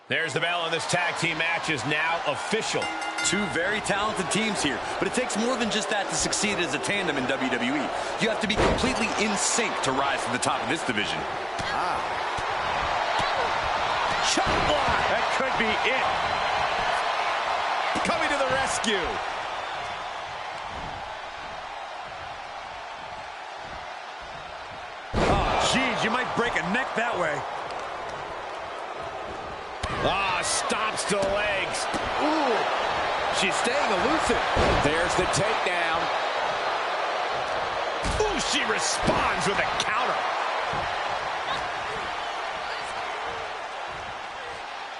There's the bell, and this tag team match is now official. Two very talented teams here, but it takes more than just that to succeed as a tandem in WWE. You have to be completely in sync to rise to the top of this division. Chop block! That could be it. Coming to the rescue. Oh, geez, you might break a neck that way. Ah, stops to the legs. Ooh, she's staying elusive. There's the takedown. Ooh, she responds with a counter.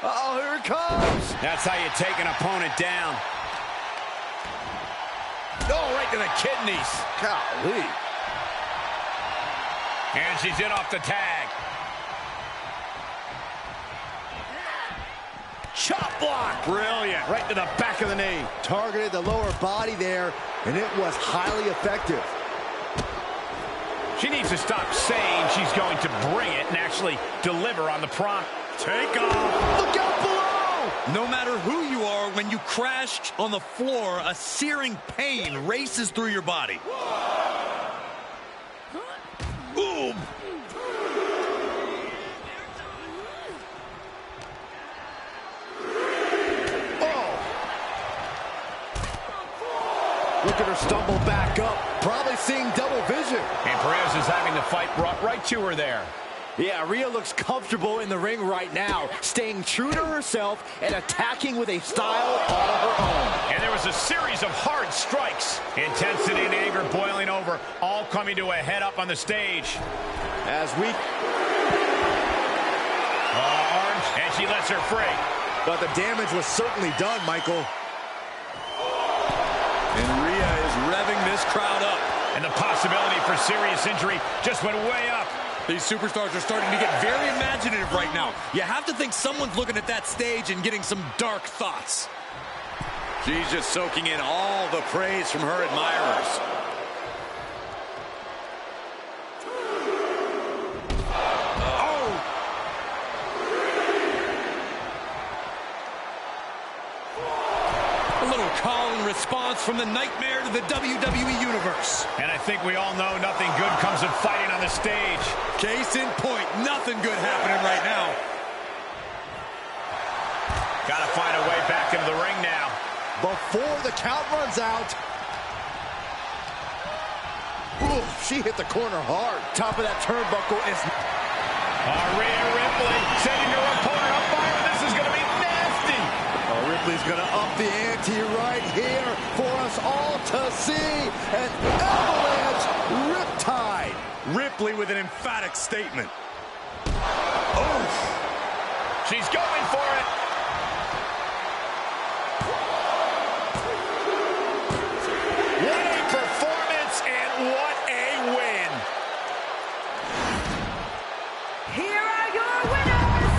Uh-oh, here it comes. That's how you take an opponent down. Oh, right to the kidneys. Golly. And she's in off the tag. Chop block. Brilliant. Right to the back of the knee. Targeted the lower body there, and it was highly effective. She needs to stop saying she's going to bring it and actually deliver on the prompt. Take off. Look out below! No matter who you are, when you crash on the floor, a searing pain races through your body. Ooh. Look at her stumble back up, probably seeing double vision. And Perez is having the fight brought right to her there. Yeah, Rhea looks comfortable in the ring right now, staying true to herself and attacking with a style all of her own. And there was a series of hard strikes. Intensity and anger boiling over, all coming to a head up on the stage. As we... Arms, and she lets her free. But the damage was certainly done, Michael. And Rhea is revving this crowd up. And the possibility for serious injury just went way up. These superstars are starting to get very imaginative right now. You have to think someone's looking at that stage and getting some dark thoughts. She's just soaking in all the praise from her admirers. Call and response from the nightmare to the WWE Universe. And I think we all know nothing good comes of fighting on the stage. Case in point, nothing good happening right now. Got to find a way back into the ring now. Before the count runs out. Ooh, she hit the corner hard. Top of that turnbuckle is... Rhea Ripley sending her opponent up fire. This is going to be nasty. Ripley's going to up the ante right here for us all to see. An avalanche riptide. Ripley with an emphatic statement. Oh, she's going for it. What a performance and what a win. Here are your winners.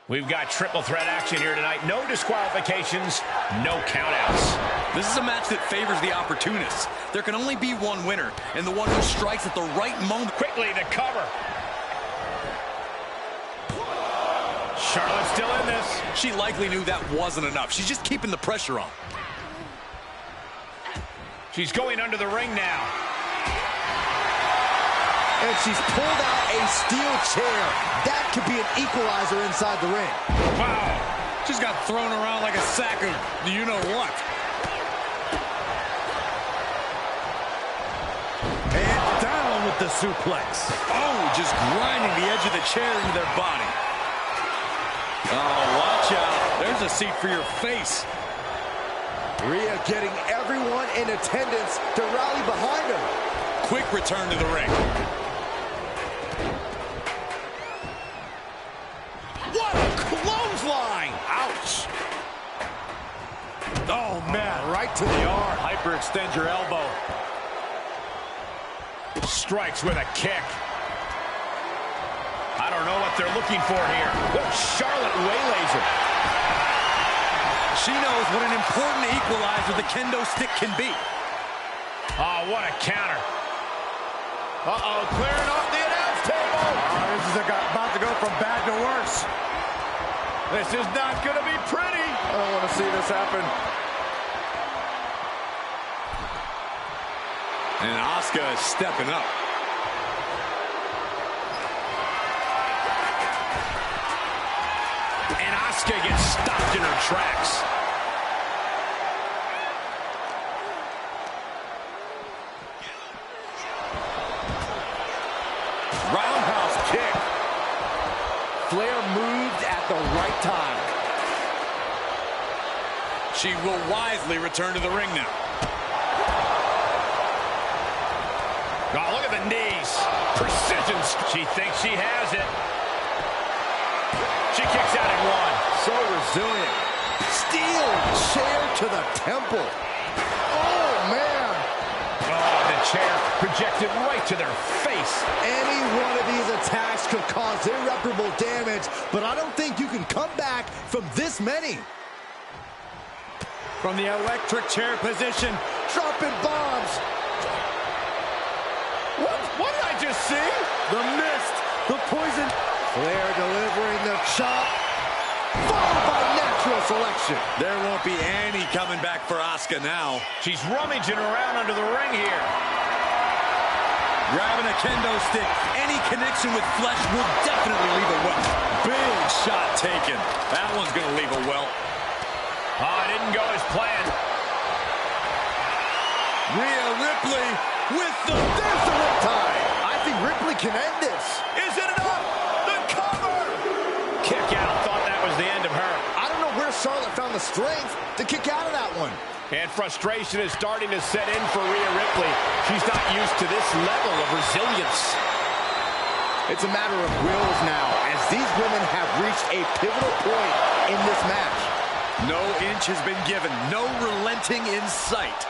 We've got triple threat action here tonight. No disqualifications, no countouts. This is a match that favors the opportunists. There can only be one winner, and the one who strikes at the right moment. Quickly to cover. Charlotte's still in this. She likely knew that wasn't enough. She's just keeping the pressure on. She's going under the ring now. And she's pulled out a steel chair. That could be an equalizer inside the ring. Wow. She's got thrown around like a sack of you-know-what. And down with the suplex. Oh, just grinding the edge of the chair into their body. Oh, watch out. There's a seat for your face. Rhea getting everyone in attendance to rally behind her. Quick return to the ring. What a clothesline! Ouch! Oh, man. Right to the arm. Hyperextend your elbow. Strikes with a kick. I don't know what they're looking for here. Oh, Charlotte waylays her. She knows what an important equalizer the kendo stick can be. Oh, what a counter. Uh-oh, clearing off the announce table. Oh, this is about to go from bad to worse. This is not going to be pretty. I don't want to see this happen. And Asuka is stepping up. And Asuka gets stopped in her tracks. Roundhouse kick. Flair moved at the right time. She will wisely return to the ring now. Oh, look at the knees. Precision. She thinks she has it. She kicks out at one. So resilient. Steel chair to the temple. Oh, man. Oh, the chair projected right to their face. Any one of these attacks could cause irreparable damage, but I don't think you can come back from this many. From the electric chair position. Dropping bombs. What did I just see? The mist. The poison. Flair delivering the chop. Followed by natural selection. There won't be any coming back for Asuka now. She's rummaging around under the ring here. Grabbing a kendo stick. Any connection with flesh will definitely leave a welt. Big shot taken. That one's going to leave a welt. Oh, it didn't go as planned. Rhea Ripley with the... There's the riptide. I think Ripley can end this. Is it enough? The cover! Kick out. Thought that was the end of her. I don't know where Charlotte found the strength to kick out of that one. And frustration is starting to set in for Rhea Ripley. She's not used to this level of resilience. It's a matter of wills now, as these women have reached a pivotal point in this match. No inch has been given. No relenting in sight.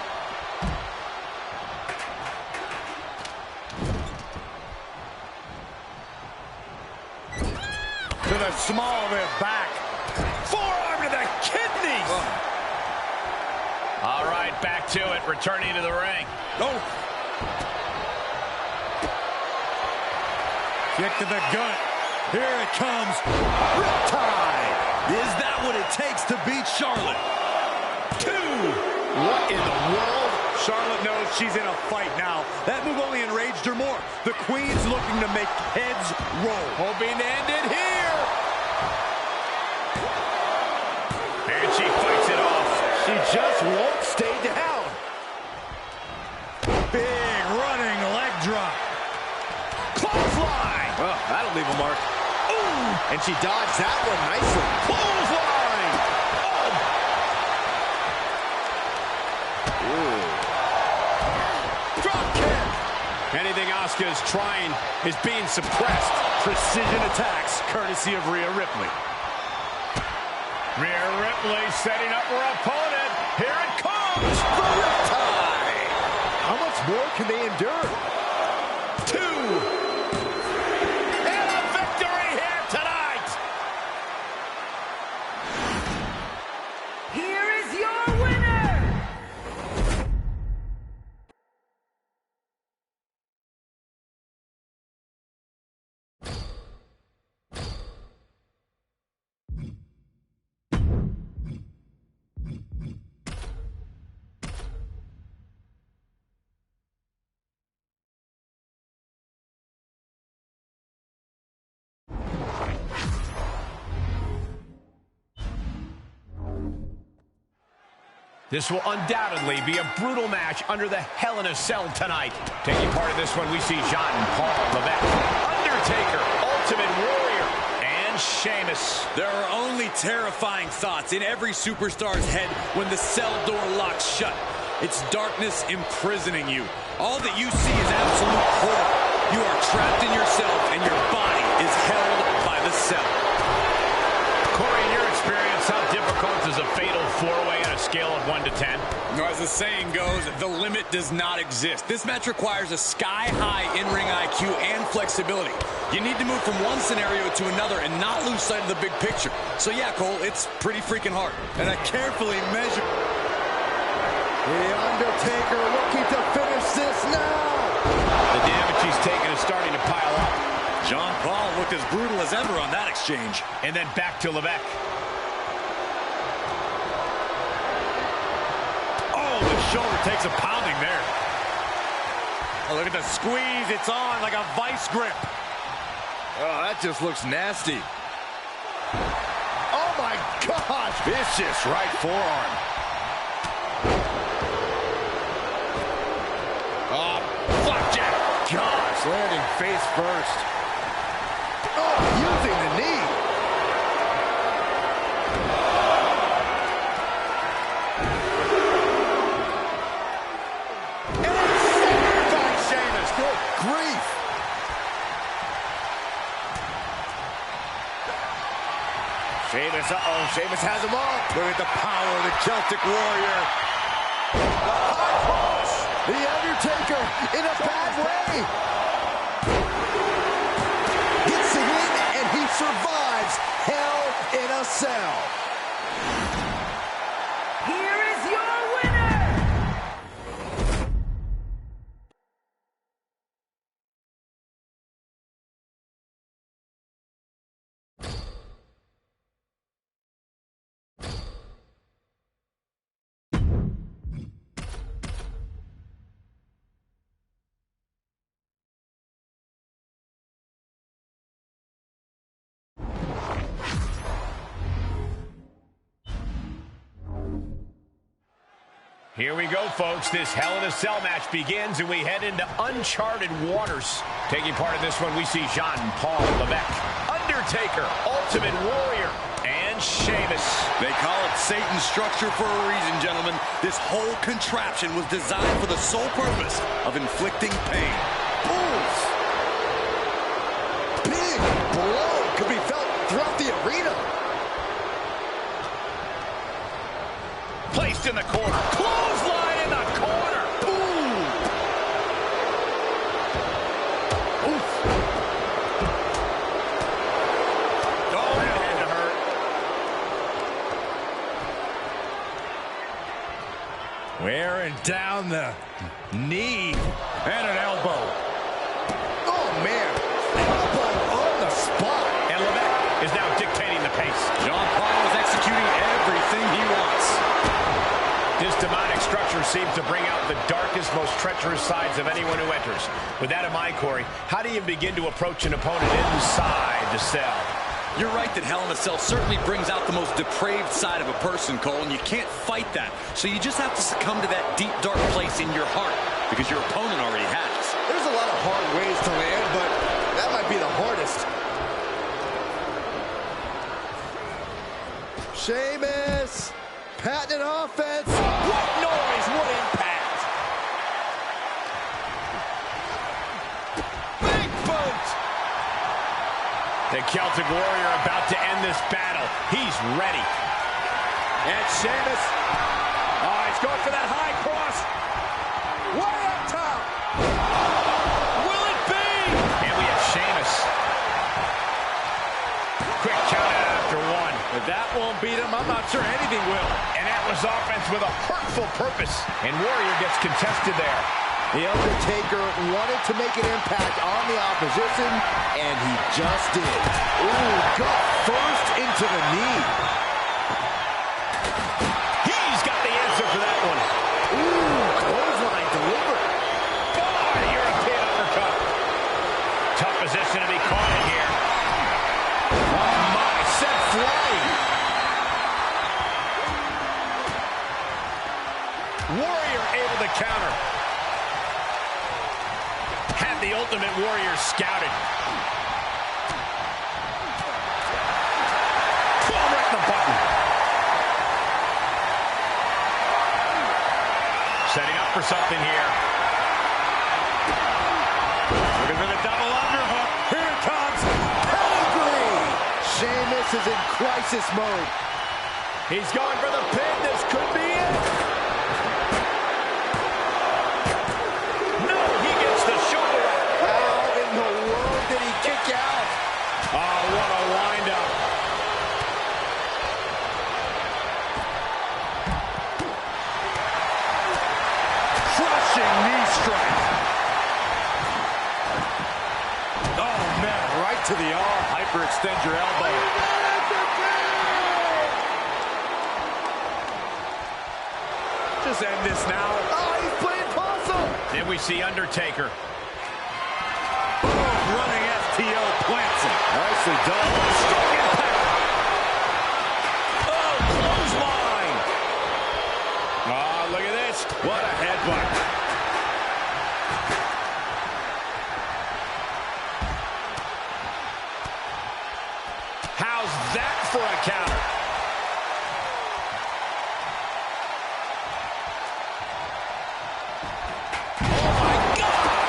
To the small of their back. Forearm to the kidneys. All right, back to it. Returning to the ring. Oh. Kick to the gut. Here it comes. Riptide. Is that what it takes to beat Charlotte? 2. What in the world? Charlotte knows she's in a fight now. That move only enraged her more. The Queen's looking to make heads roll. Hoping to end it here. And she fights it off. She just won't stay down. Big running leg drop. Clothesline. Oh, that'll leave a mark. Ooh. And she dodged that one nicely. Clothesline. Ooh. Drop kick. Anything Asuka is trying is being suppressed. Precision attacks, courtesy of Rhea Ripley. Rhea Ripley setting up her opponent. Here it comes. The riptide. How much more can they endure? 2. And a victory here tonight. Here is your winner. This will undoubtedly be a brutal match under the Hell in a Cell tonight. Taking part in this one, we see John and Paul Levesque, Undertaker, Ultimate Warrior, and Sheamus. There are only terrifying thoughts in every superstar's head when the cell door locks shut. It's darkness imprisoning you. All that you see is absolute horror. You are trapped in yourself, and your body is held by the cell. Corey, in your experience, how difficult is a fatal four-way in a scale of 1 to 10? As the saying goes, the limit does not exist. This match requires a sky-high in-ring IQ and flexibility. You need to move from one scenario to another and not lose sight of the big picture. So yeah, Cole, it's pretty freaking hard. And I carefully measure. The Undertaker looking to finish this now. The damage he's taken is starting to pile up. John Paul looked as brutal as ever on that exchange. And then back to Levesque. Oh, the shoulder takes a pounding there. Oh, look at the squeeze. It's on like a vice grip. Oh, that just looks nasty. Oh, my gosh. Vicious right forearm. Oh, flapjack. Gosh, landing face first. Oh, using the knee. And it's saved by Sheamus. Good grief. Sheamus, uh-oh, Sheamus has him up. Look at the power of the Celtic Warrior. The high cross. The Undertaker in a bad way. Gets the win, and he survives Hell in a Cell. Here is your winner! Here we go, folks. This Hell in a Cell match begins, and we head into uncharted waters. Taking part in this one, we see Jean Paul Levesque, Undertaker, Ultimate Warrior, and Sheamus. They call it Satan's structure for a reason, gentlemen. This whole contraption was designed for the sole purpose of inflicting pain. Oof. Big blow could be felt throughout the arena. Placed in the corner. Clothesline in the corner. Boom. Oof. Oh, that had to hurt. Wearing down the knee. And an elbow. Oh, man. Elbow on the spot. And Levesque is now dictating the pace. John Paul is executing everything he wants. This demonic structure seems to bring out the darkest, most treacherous sides of anyone who enters. With that in mind, Corey, how do you begin to approach an opponent inside the cell? You're right that Hell in a Cell certainly brings out the most depraved side of a person, Cole, and you can't fight that. So you just have to succumb to that deep, dark place in your heart, because your opponent already has. There's a lot of hard ways to land, but that might be the hardest. Sheamus, patented offense. What noise, what impact. Big boot. The Celtic Warrior about to end this battle. He's ready. And Sheamus. Oh, he's going for that high cross. Way up top. Will it be? And we have Sheamus. Quick count out after one. If that won't beat him, I'm not sure anything will. And that was offense with a hurtful purpose. And Warrior gets contested there. The Undertaker wanted to make an impact on the opposition, and he just did. Ooh, gut first into the knee. He's got the answer for that one. Ooh, clothesline delivered. Oh, European uppercut. Tough position to be caught in here. Oh, my, set flying. Warrior able to counter. Had the Ultimate Warrior scouted. Boom, right in the button. Setting up for something here. Looking for the double underhook. Here it comes. Pedigree. Sheamus is in crisis mode. He's going for the pin. This could be it. No, he gets the shoulder up. How in the world did he kick out? Oh, what a wind-up. Crushing knee strike. Oh, man, right to the arm. Hyperextend your elbow. Just end this now. Oh, he's playing possum. Then we see Undertaker. Boom, running FTO plants him. Nicely done. Strong impact. Oh, clothesline. Oh, look at this. What a headbutt. How's that for a counter? Oh, my God.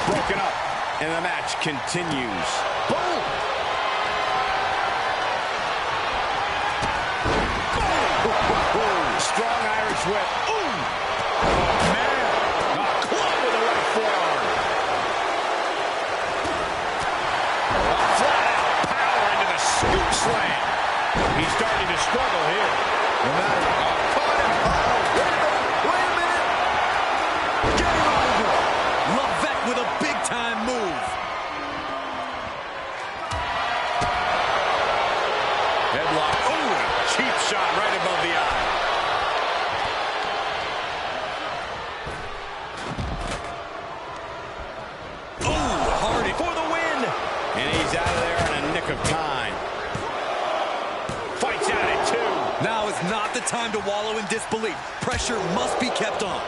Broken up, and the match continues. Boom. Strong Irish whip. Ooh. Oh, man. A club with the right forearm. A flat-out power into the scoop slam. He's starting to struggle here. No matter. Caught him. Wait a minute. Game over. Levesque with a big-time move. Headlock. Oh, cheap shot right above the eye. For the win. And he's out of there in a nick of time. Fights out at 2. Now is not the time to wallow in disbelief. Pressure must be kept on.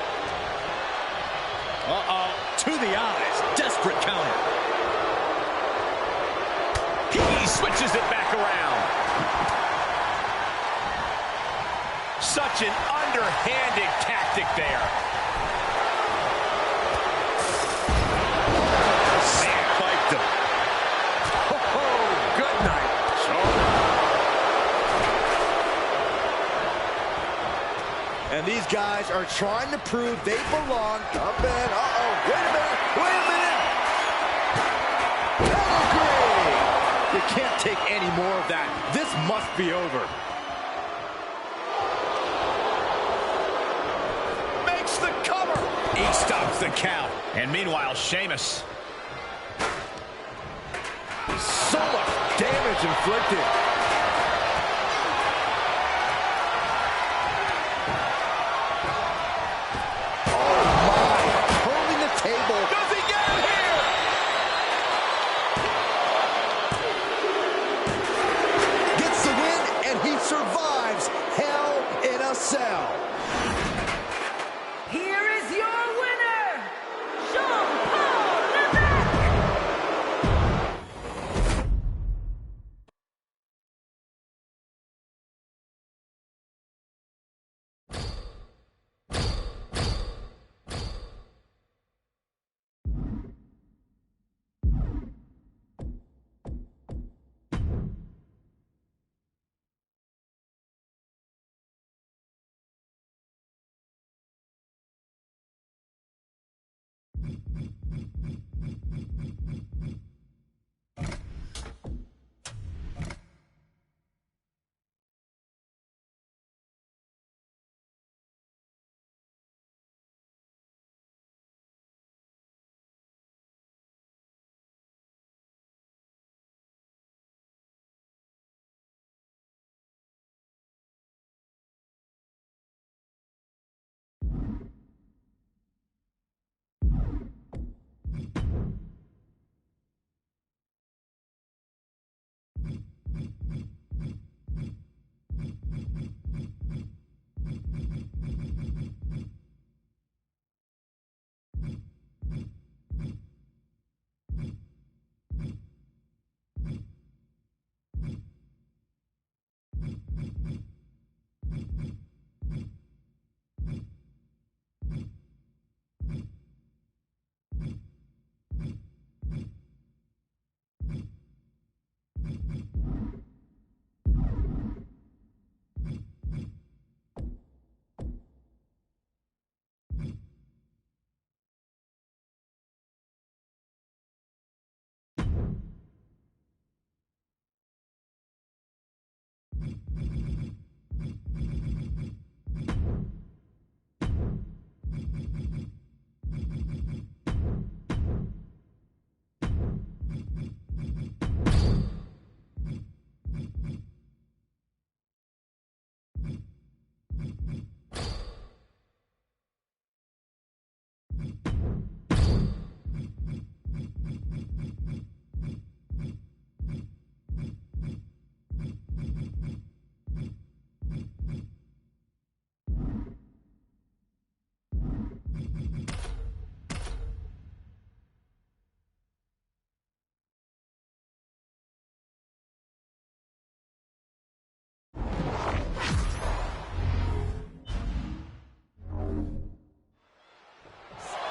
Uh-oh. To the eyes. Desperate counter. He switches it back around. Such an underhanded tactic there. And these guys are trying to prove they belong. Up in. Uh-oh. Wait a minute. Wait a minute. Pedigree. You can't take any more of that. This must be over. Makes the cover. He stops the count. And meanwhile, Sheamus. So much damage inflicted. Survives Hell in a Cell. Here is your winner, Jean-Paul Levesque.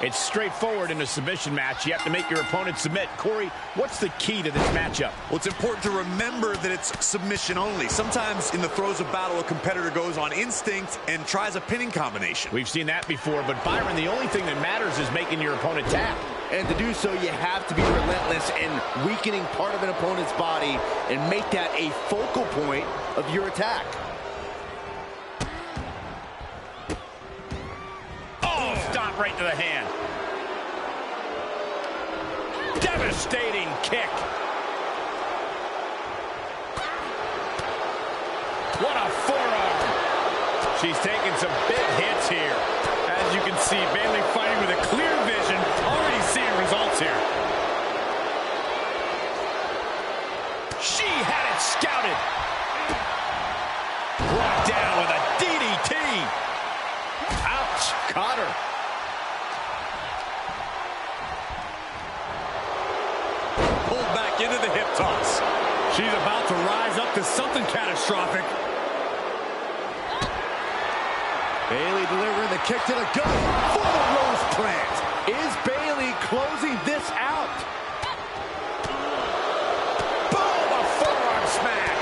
It's straightforward in a submission match. You have to make your opponent submit. Corey, what's the key to this matchup? Well, it's important to remember that it's submission only. Sometimes in the throes of battle, a competitor goes on instinct and tries a pinning combination. We've seen that before, but Byron, the only thing that matters is making your opponent tap. And to do so, you have to be relentless in weakening part of an opponent's body and make that a focal point of your attack. Oh, stop right to the hand. Devastating kick. What a forearm. She's taking some big hits here. As you can see, Bayley fighting with a clear vision, already seeing results here. She had it scouted. Brought down with a DDT. Ouch, caught her. Pulled back into the hip toss. She's about to rise up to something catastrophic. Bayley delivering the kick to the gut for the Rose Plant. Is Bayley closing this out? Boom, a forearm smack.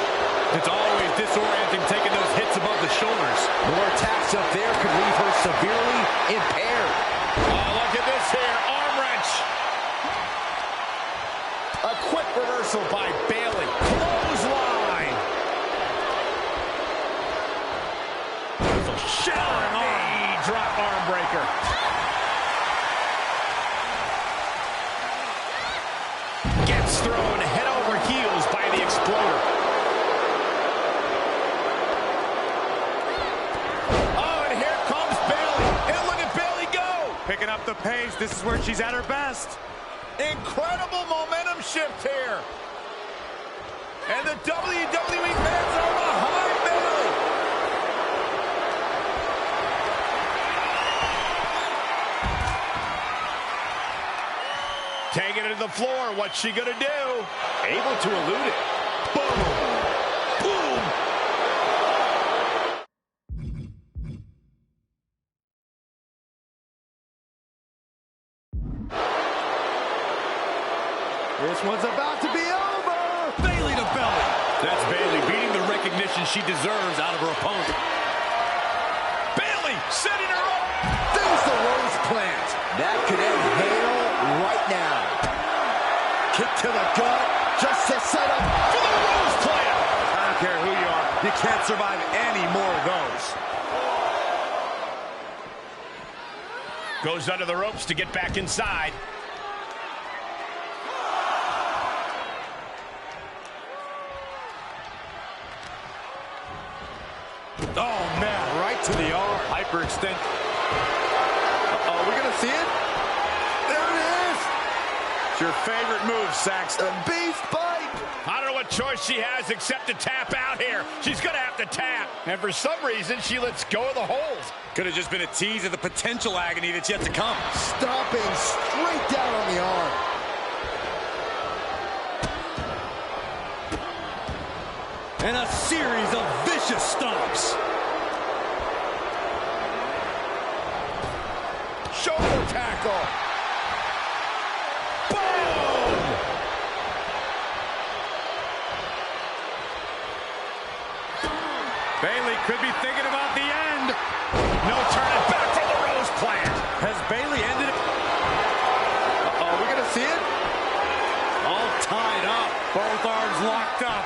It's always disorienting taking those hits above the shoulders. More attacks up there could leave her severely impaired. Oh, look at this here, arm wrench. A quick reversal by Bayley. Clothesline. Showering arm. Drop arm breaker. Gets thrown head over heels by the Exploder. Oh, and here comes Bayley. And look at Bayley go. Picking up the pace. This is where she's at her best. Incredible momentum shift here. And the WWE fans are behind Bayley. Taking it to the floor. What's she going to do? Able to elude it. Boom. Boom. This one's about to be over. Bayley to belly. That's Bayley beating the recognition she deserves out of her opponent. Bayley setting her up. There's the Rose Plant. That could end Hale right now. Kick to the gut, just to set up For the Rose Plant. I don't care who you are. You can't survive any more of those. Goes under the ropes to get back inside. Oh, man, right to the arm. Hyperextend. Uh-oh, we're gonna see it? There it is! It's your favorite move, Saxton. The beast bite! I don't know what choice she has except to tap out here. She's going to have to tap. And for some reason, she lets go of the hold. Could have just been a tease of the potential agony that's yet to come. Stomping straight down on the arm. And a series of vicious stomps. Shoulder tackle. Boom! Bayley could be thinking about the end. No turning back from the Rose Plant. Has Bayley ended it? Uh-oh, we're gonna see it? All tied up. Both arms locked up.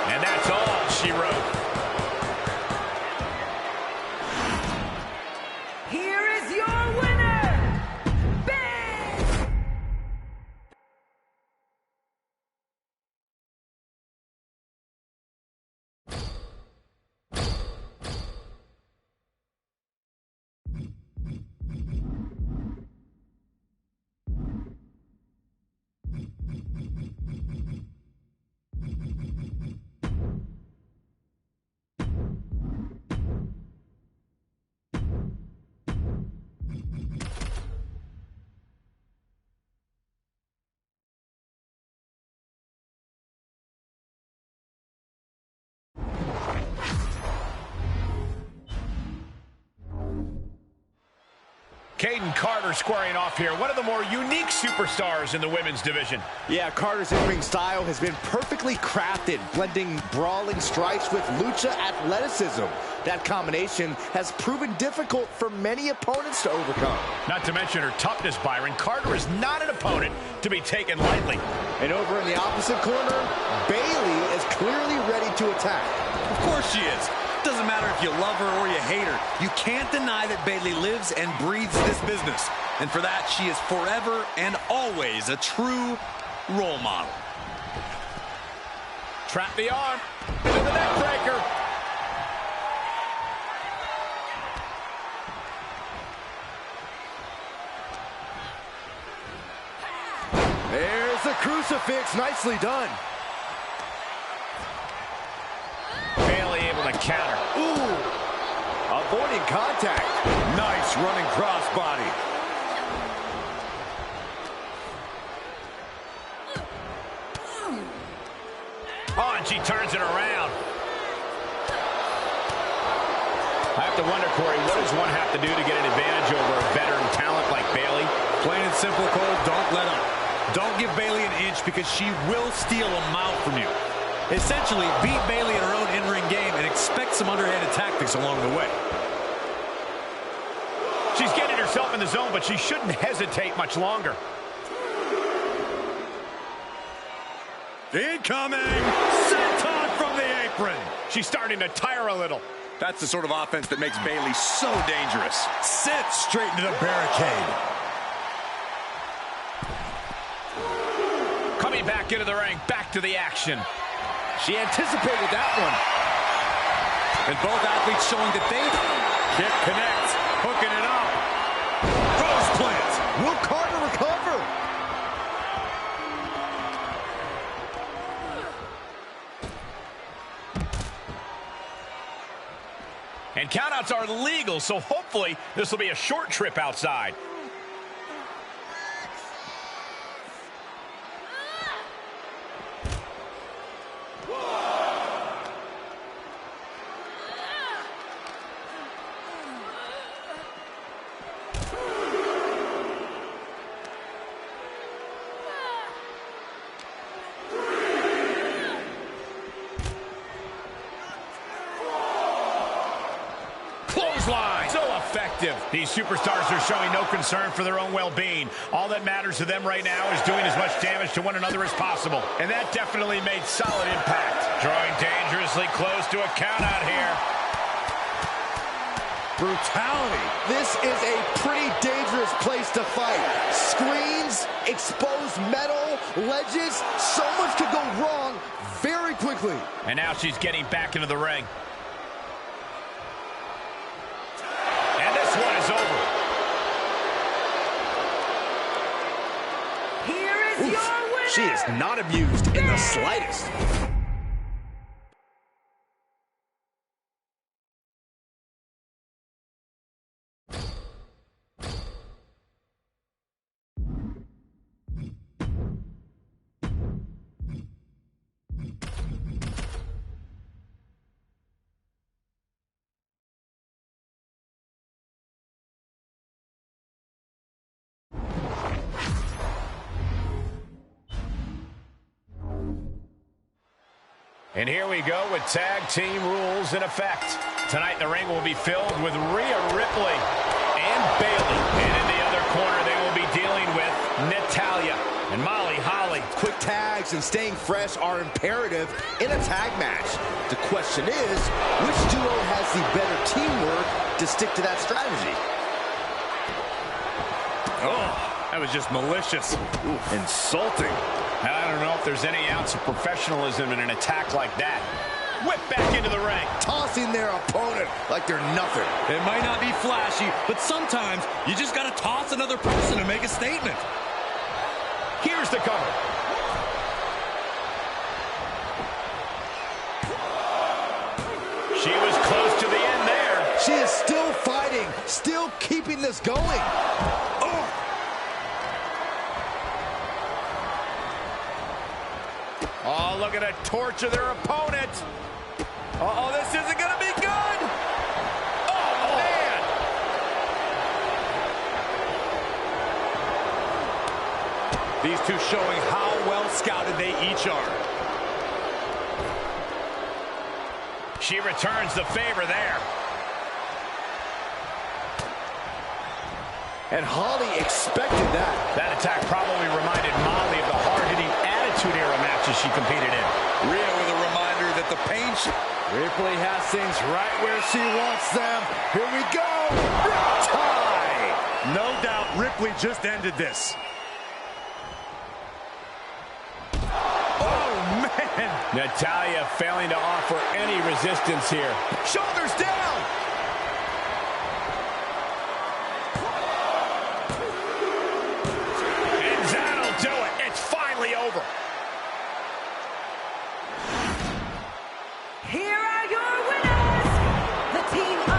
And that's all she wrote. Here is your winner, Bayley. Caden Carter squaring off here. One of the more unique superstars in the women's division. Yeah, Carter's in-ring style has been perfectly crafted, blending brawling strikes with lucha athleticism. That combination has proven difficult for many opponents to overcome. Not to mention her toughness, Byron. Carter is not an opponent to be taken lightly. And over in the opposite corner, Bayley is clearly ready to attack. Of course she is. Doesn't matter if you love her or you hate her. You can't deny that Bayley lives and breathes this business. And for that, she is forever and always a true role model. Trap the arm into the neck breaker. There's the crucifix. Nicely done. Bayley able to counter. Ooh. Avoiding contact. Nice running crossbody. Oh, and she turns it around. I have to wonder, Corey, what does one have to do to get an advantage over a veteran talent like Bayley? Plain and simple, Cole, don't let up. Don't give Bayley an inch because she will steal a mile from you. Essentially, beat Bayley in her own in-ring game and expect some underhanded tactics along the way. She's getting herself in the zone, but she shouldn't hesitate much longer. Incoming! Senton from the apron! She's starting to tire a little. That's the sort of offense that makes Bayley so dangerous. Sit straight into the barricade. Coming back into the ring, back to the action. She anticipated that one. And both athletes showing that they Kick connects. Hooking it up. cross plant. Will Carter recover? And countouts are legal, so hopefully this will be a short trip outside. Clothesline. So effective. These superstars are showing no concern for their own well-being. All that matters to them right now is doing as much damage to one another as possible. And that definitely made solid impact. Drawing dangerously close to a countout here. Brutality. This is a pretty dangerous place to fight. Screens, exposed metal, ledges. So much could go wrong very quickly. And now she's getting back into the ring. And this one is over. Here is your winner. She is not amused in the slightest. And here we go with tag team rules in effect. Tonight the ring will be filled with Rhea Ripley and Bayley. And in the other corner they will be dealing with Natalya and Molly Holly. Quick tags and staying fresh are imperative in a tag match. The question is, which duo has the better teamwork to stick to that strategy? Oh, that was just malicious. Ooh, insulting. I don't know if there's any ounce of professionalism in an attack like that. Whip back into the ring. Tossing their opponent like they're nothing. It might not be flashy, but sometimes you just got to toss another person to make a statement. Here's the cover. She was close to the end there. She is still fighting, still keeping this going. Oh. Oh, look at a torture their opponent. Uh-oh, this isn't going to be good. Oh, man. These two showing how well scouted they each are. She returns the favor there. And Holly expected that. That attack probably reminded Molly of the hard-hitting Attitude Era matches she competed in. Rhea with a reminder that the pain... Ripley has things right where she wants them. Here we go. Riptide. No doubt Ripley just ended this. Oh, man. Natalya failing to offer any resistance here. Shoulders down. And that'll do it. It's finally over. Here are your winners, the team of...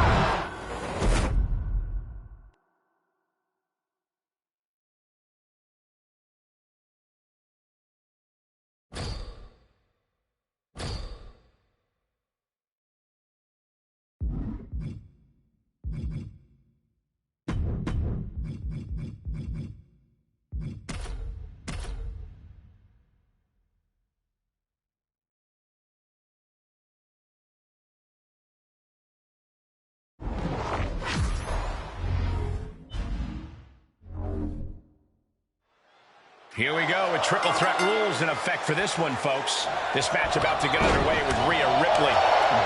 Here we go with triple threat rules in effect for this one, folks. This match about to get underway with Rhea Ripley,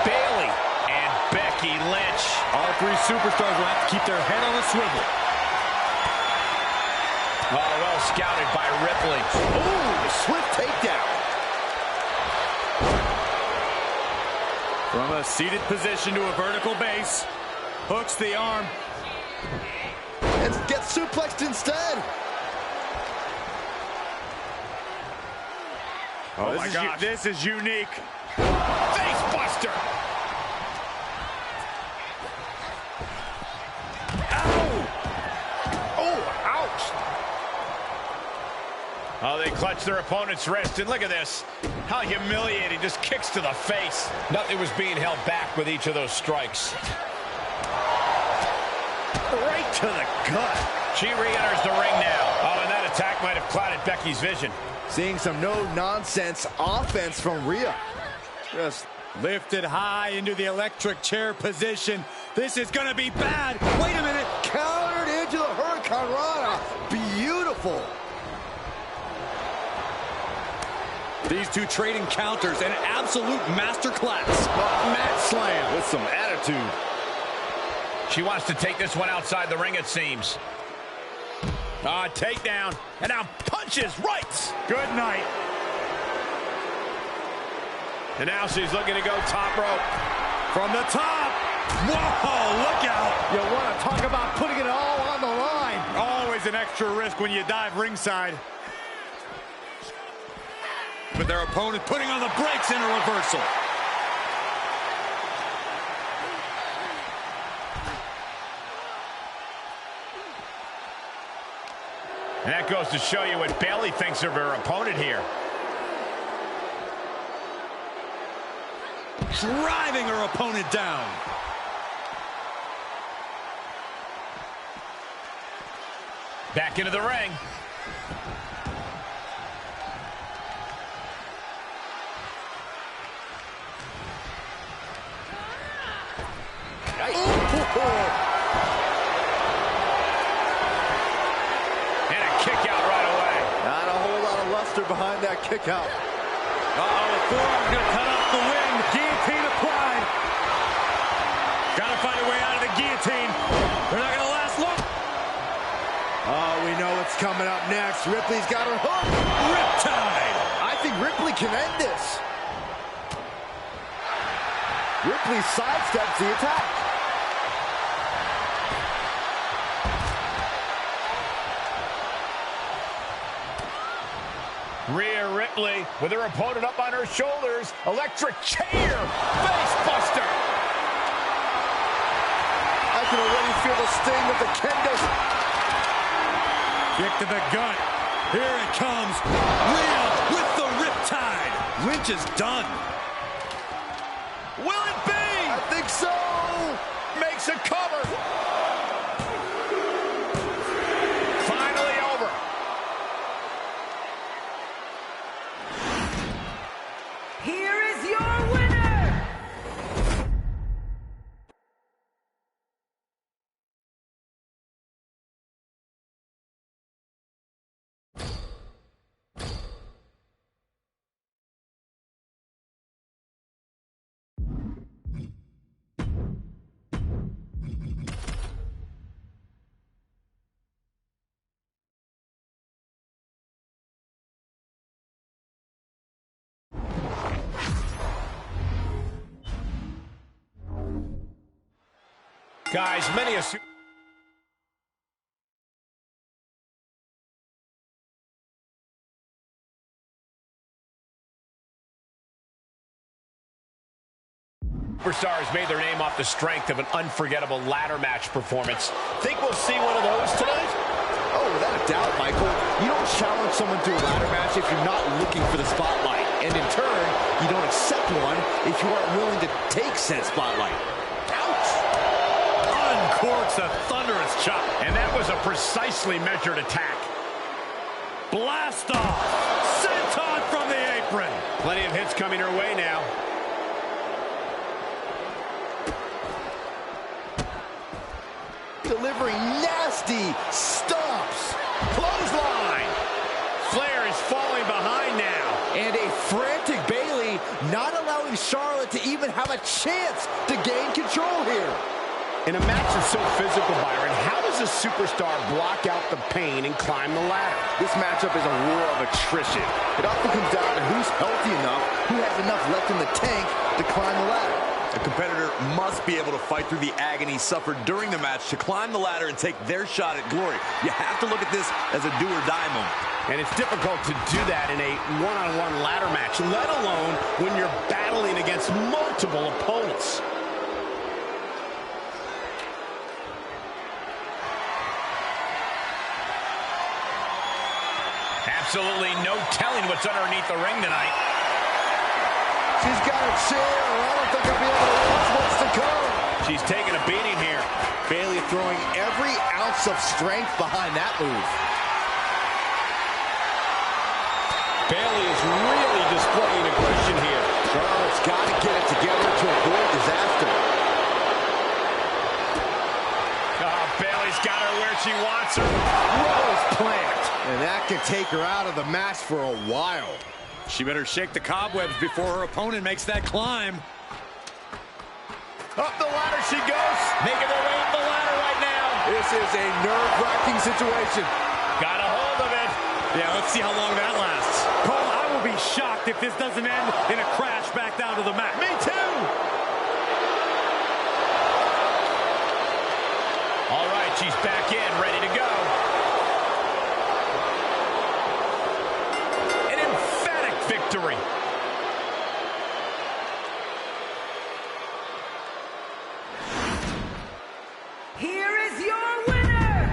Bayley, and Becky Lynch. All three superstars will have to keep their head on a swivel. Oh, well scouted by Ripley. Ooh, swift takedown. From a seated position to a vertical base. Hooks the arm. And gets suplexed instead. Oh, my gosh. This is unique. Face buster. Ow! Oh, ouch. Oh, they clutch their opponent's wrist, and look at this. How humiliating, just kicks to the face. Nothing was being held back with each of those strikes. Right to the gut. She re-enters the ring now. Oh, and that attack might have clouded Becky's vision. Seeing some no-nonsense offense from Rhea. Just Lifted high into the electric chair position. This is going to be bad. Wait a minute. countered into the Hurricane Rana. Beautiful. These two trading counters, an absolute masterclass. Mat slam with some attitude. She wants to take this one outside the ring, it seems. Takedown, and now punches right. Good night. And now she's looking to go top rope. From the top. Whoa, look out. You want to talk about putting it all on the line. Always an extra risk when you dive ringside. But their opponent putting on the brakes in a reversal. And that goes to show you what Bayley thinks of her opponent here. Driving her opponent down. Back into the ring. Behind that kick out. The forearm gonna cut off the wind. Guillotine applied. Gotta find a way out of the guillotine. They're not gonna last long. Oh, we know what's coming up next. Ripley's got her hook. Riptide. I think Ripley can end this. Ripley sidesteps the attack. Rhea Ripley with her opponent up on her shoulders. Electric chair. Face buster. I can already feel the sting of the kendo. Kick to the gut. Here it comes. Rhea with the Riptide. Lynch is done. Will it be? I think so. Makes a cover. Finally over. Here is your winner! Guys, many a superstars made their name off the strength of an unforgettable ladder match performance. Think we'll see one of those tonight? Oh, without a doubt, Michael. You don't challenge someone to a ladder match if you're not looking for the spotlight. And in turn, you don't accept one if you aren't willing to take said spotlight. Uncorks a thunderous chop. And that was a precisely measured attack. Blast off. Senton from the apron. Plenty of hits coming her way now. Delivering nasty stomps. Clothesline. Flair is falling behind now. And a frantic Bayley not allowing Charlotte to even have a chance to gain control here. In a match that's so physical, Byron, how does a superstar block out the pain and climb the ladder? This matchup is a war of attrition. It often comes down to who's healthy enough, who has enough left in the tank to climb the ladder. A competitor must be able to fight through the agony suffered during the match to climb the ladder and take their shot at glory. You have to look at this as a do-or-die moment. And it's difficult to do that in a one-on-one ladder match, let alone when you're battling against multiple opponents. Absolutely no telling what's underneath the ring tonight. She's got a chair. I don't think I'll be able to watch what's to come. She's taking a beating here. Bayley throwing every ounce of strength behind that move. Bayley is really displaying aggression here. Charlotte's got to get it together to avoid disaster. Oh, Bayley's got her where she wants her. Rose plant. And that can take her out of the match for a while. She better shake the cobwebs before her opponent makes that climb. Up the ladder she goes. Making her way up the ladder right now. This is a nerve-wracking situation. Got a hold of it. Yeah, let's see how long that lasts. Cole, I will be shocked if this doesn't end in a crash back down to the mat. Me too. All right, she's back in, ready to go. An emphatic victory. Here is your winner!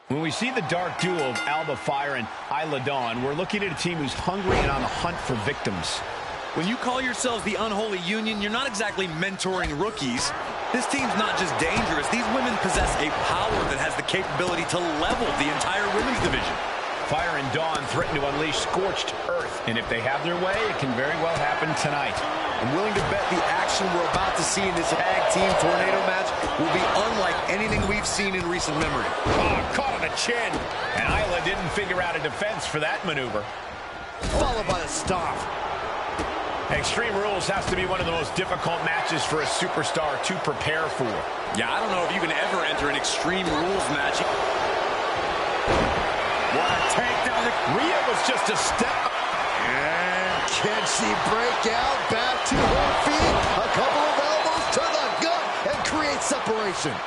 When we see the dark duo of Alba Fire and Isla Dawn, we're looking at a team who's hungry and on the hunt for victims. When you call yourselves the Unholy Union, you're not exactly mentoring rookies. This team's not just dangerous. These women possess a power that has the capability to level the entire women's division. Fire and Dawn threaten to unleash scorched earth, and if they have their way, it can very well happen tonight. I'm willing to bet the action we're about to see in this tag team tornado match will be unlike anything we've seen in recent memory. Oh, caught on the chin. And Isla didn't figure out a defense for that maneuver. Followed by the stomp. Extreme Rules has to be one of the most difficult matches for a superstar to prepare for. Yeah, I don't know if you can ever enter an Extreme Rules match. What a takedown. Rhea was just a step. And can she break out? Back to situation.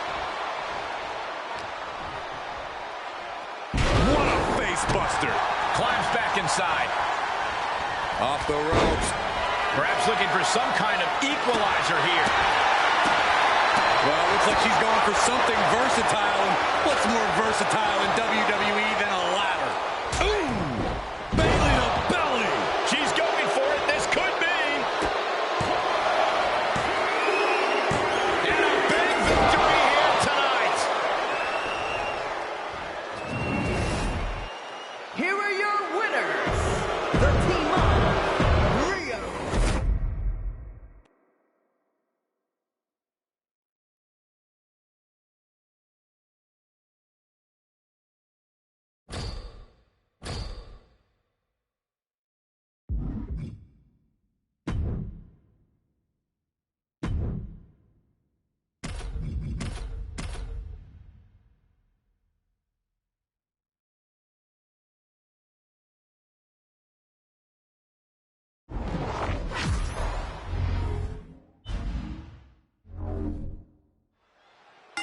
What a face buster. Climbs back inside. Off the ropes. Perhaps looking for some kind of equalizer here. Well, looks like she's going for something versatile. And what's more versatile in WWE than a ladder? Ooh! Bailey to belly. She's going for it. This could be. And a big victory here tonight. Here are your winners, the team of Rio.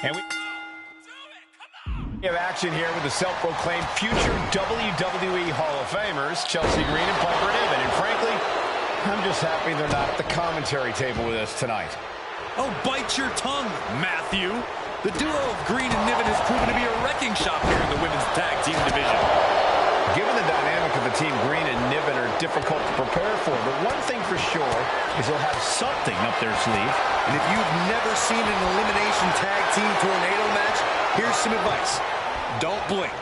And we have action here with the self-proclaimed future WWE Hall of Famers, Chelsea Green and Piper Niven. And frankly, I'm just happy they're not at the commentary table with us tonight. Oh, bite your tongue, Matthew. The duo of Green and Niven has proven to be a wrecking shop here in the women's tag team division. Given the dynamic of the team, Green and Niven are difficult to prepare for. But one thing for sure is they'll have something up their sleeve. And if you've never seen an elimination tag team tornado match, here's some advice. Don't blink.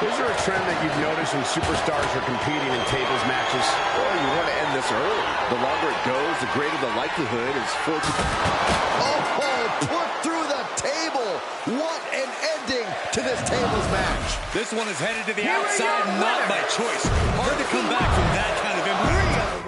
Is there a trend that you've noticed when superstars are competing in tables matches? Well, you want to end this early. The longer it goes, the greater the likelihood is for it to... Oh, put through the table. What an ending to this tables match. This one is headed to the outside, not by choice. Hard to come back from that kind of impact.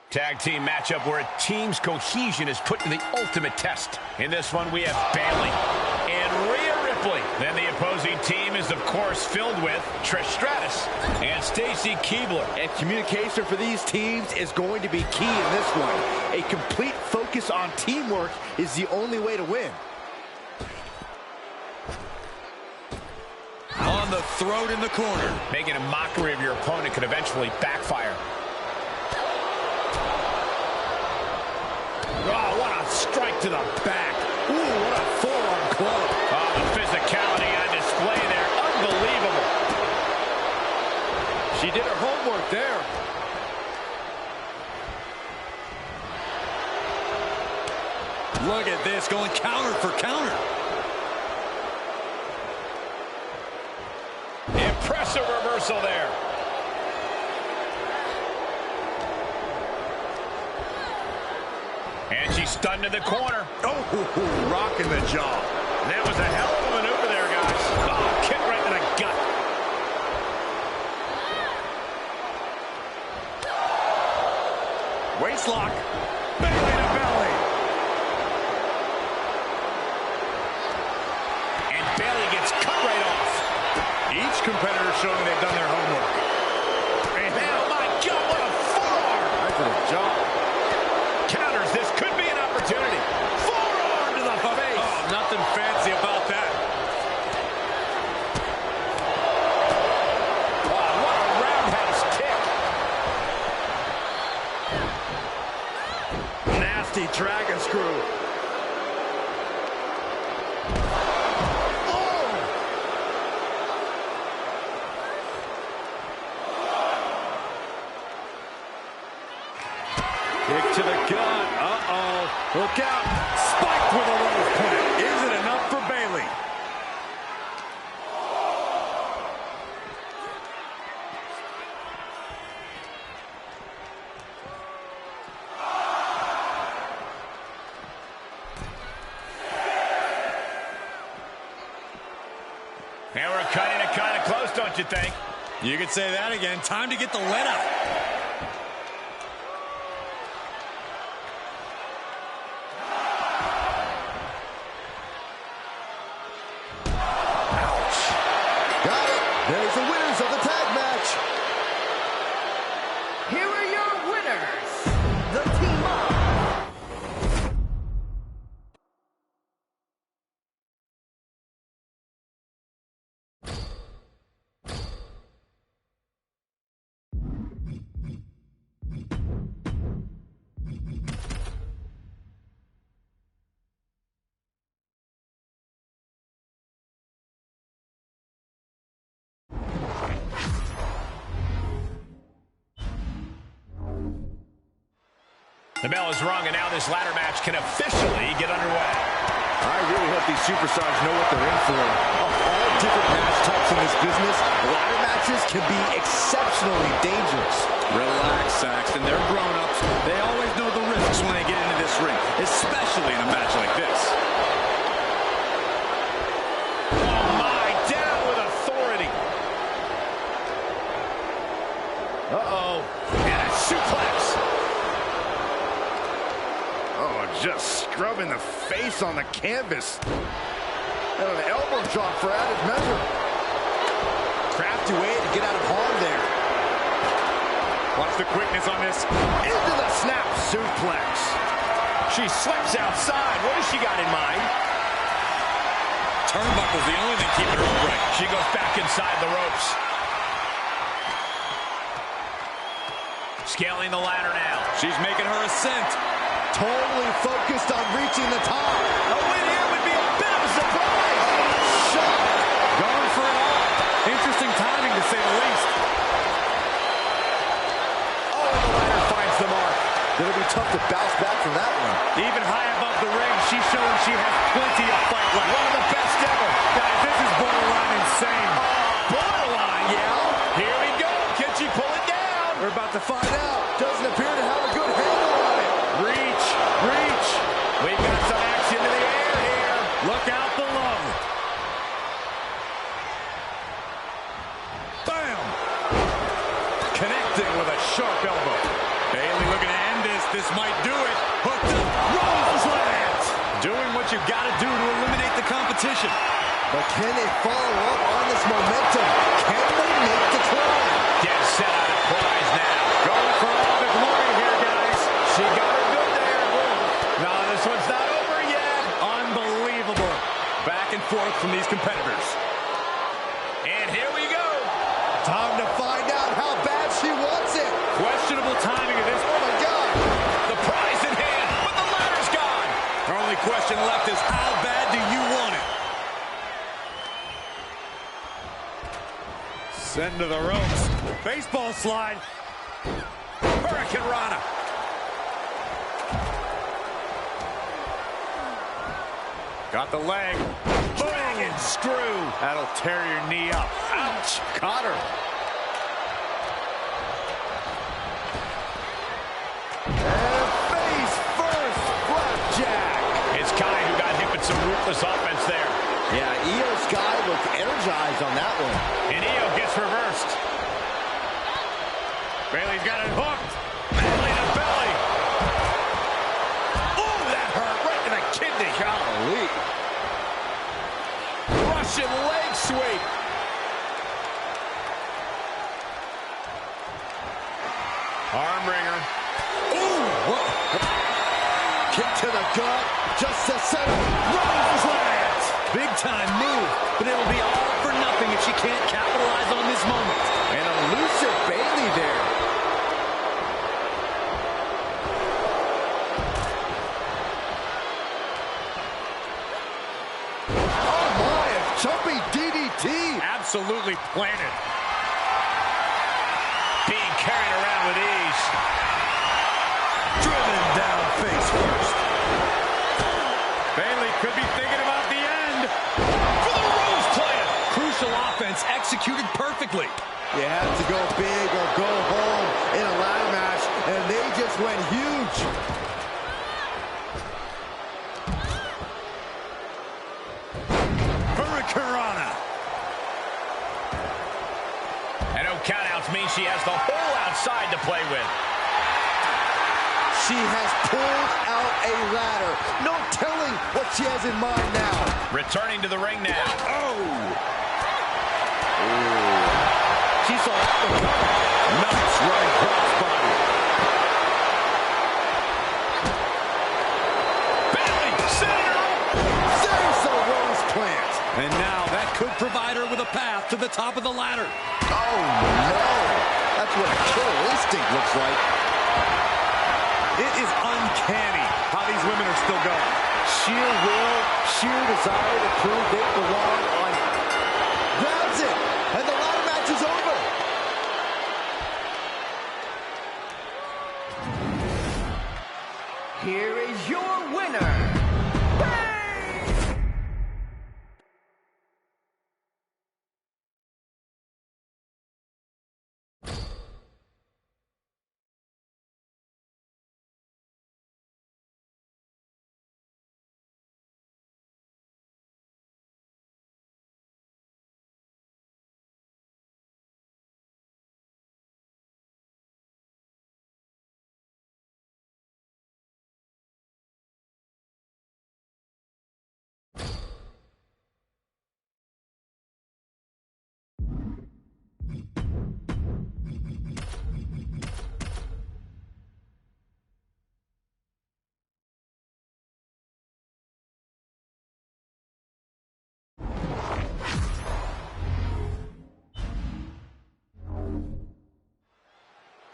Tag team matchup where a team's cohesion is put to the ultimate test. In this one, we have Bailey and Rhea Ripley. Then the opposing team is, of course, filled with Trish Stratus and Stacy Keibler. And communication for these teams is going to be key in this one. A complete focus on teamwork is the only way to win. On the throat in the corner. Making a mockery of your opponent could eventually backfire. Oh, what a strike to the back. Ooh, what a forearm club. Oh, the physicality on display there. Unbelievable. She did her homework there. Look at this, going counter for counter. Impressive reversal there. And she's stunned in the corner. Oh, rocking the jaw. That was a hell of a maneuver there, guys. Oh, kick right to the gut. Waistlock. Belly to belly. And Bayley gets cut right off. Each competitor showing they've done their homework. And oh my God, what a forearm. Right to the jaw. Counters, this could be an opportunity. Forearm to the face. Oh, nothing fancy about that. Wow, what a roundhouse kick. Nasty dragon screw. Kick to the gut. Uh-oh. Look out. Spiked with a low plant. Is it enough for Bayley? And we're cutting it kind of close, don't you think? You could say that again. Time to get the lead out. Got it. There's the winners of the tag match. Here are your winners, the team up. The bell is rung, and now this ladder match can officially get underway. I really hope these superstars know what they're in for. Of all different match types in this business, ladder matches can be exceptionally dangerous. Relax, Saxton. They're grown-ups. They always know the risks when they get into this ring, especially in a match like this. Oh, my, down with authority. Uh-oh. And a suplex. Oh, just scrubbing the face on the canvas. And an elbow drop for added measure. Crafty way to get out of harm there. Watch the quickness on this. Into the snap suplex. She slips outside. What has she got in mind? Turnbuckle's the only thing keeping her upright. She goes back inside the ropes. Scaling the ladder now. She's making her ascent. Totally focused on reaching the top. A win here would be a bit of a surprise. Shot. Going for it all. Interesting timing, to say the least. Oh, the ladder finds the mark. It'll be tough to bounce back from that one. Even high above the ring, she's showing she has plenty of fight left. One of the best ever. Guys, this is borderline insane. Borderline, yeah. Here we go. Can she pull it down? We're about to find out. Doesn't appear to have a good handle on it. Reach, reach. We've got some action to the air here. Look out below. Bam! Connecting with a sharp elbow. Bayley looking to end this. This might do it. Hooked up. Rose lands. Doing what you got to do to eliminate the competition. But can they follow up on this momentum? Can they make the climb? Get set on a prize now. Going for all the glory here, guys. She got her good there. No, this one's not over yet. Unbelievable. Back and forth from these competitors. And here we go. Time to find out how bad she wants it. Questionable timing of this. Oh, my God. The prize in hand, but the ladder's gone. Her only question left is, how bad do you want it? Send to the ropes. Baseball slide. Hurricane Rana. Got the leg. Dragon screw. That'll tear your knee up. Ouch. Caught her. And face first. Flapjack. It's Kai who got hit with some ruthless offense there. Yeah, Io Sky looked energized on that one. And Io gets reversed. Bayley's got it hooked. Belly to belly. Oh, that hurt right to the kidney. Golly. Russian leg sweep. Arm wringer. Ooh, whoa. Kick to the gut. Just to set up. Rose lands. Big time move, but it'll be all for nothing if she can't capitalize on this moment. And elusive Bayley there. Oh my, a jumping DDT. Absolutely planted. Being carried around with ease. Driven down face first. Bayley could be thinking about the end. For the Rose Plant. Crucial offense executed perfectly. You have to go big or go home in a ladder match, and they just went huge. Hurricane Rana. And no countouts mean she has the whole outside to play with. She has pulled out a ladder. No telling what she has in mind now. Returning to the ring now. Oh! Ooh. She saw that one coming. Nice right crossbody. Bayley, center up. There's the Rose Plant. And now that could provide her with a path to the top of the ladder. Oh, no. That's what a killer instinct looks like. It is uncanny how these women are still going. Sheer will, sheer desire to prove they belong on. Grabs it, and the ladder match is over. Here is your winner, Bayley!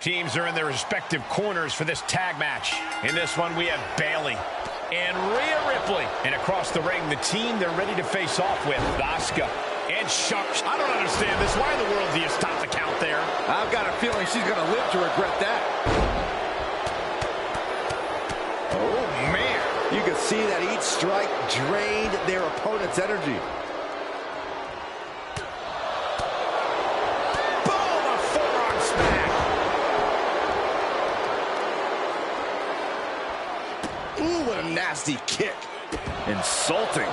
Teams are in their respective corners for this tag match. In this one, we have Bayley and Rhea Ripley. And across the ring, the team they're ready to face off with, Asuka and Charlotte. I don't understand this. Why in the world do you stop the count there? I've got a feeling she's going to live to regret that. Oh, man. You can see that each strike drained their opponent's energy. Boom! A forearm smack. Ooh, what a nasty kick. Insulting.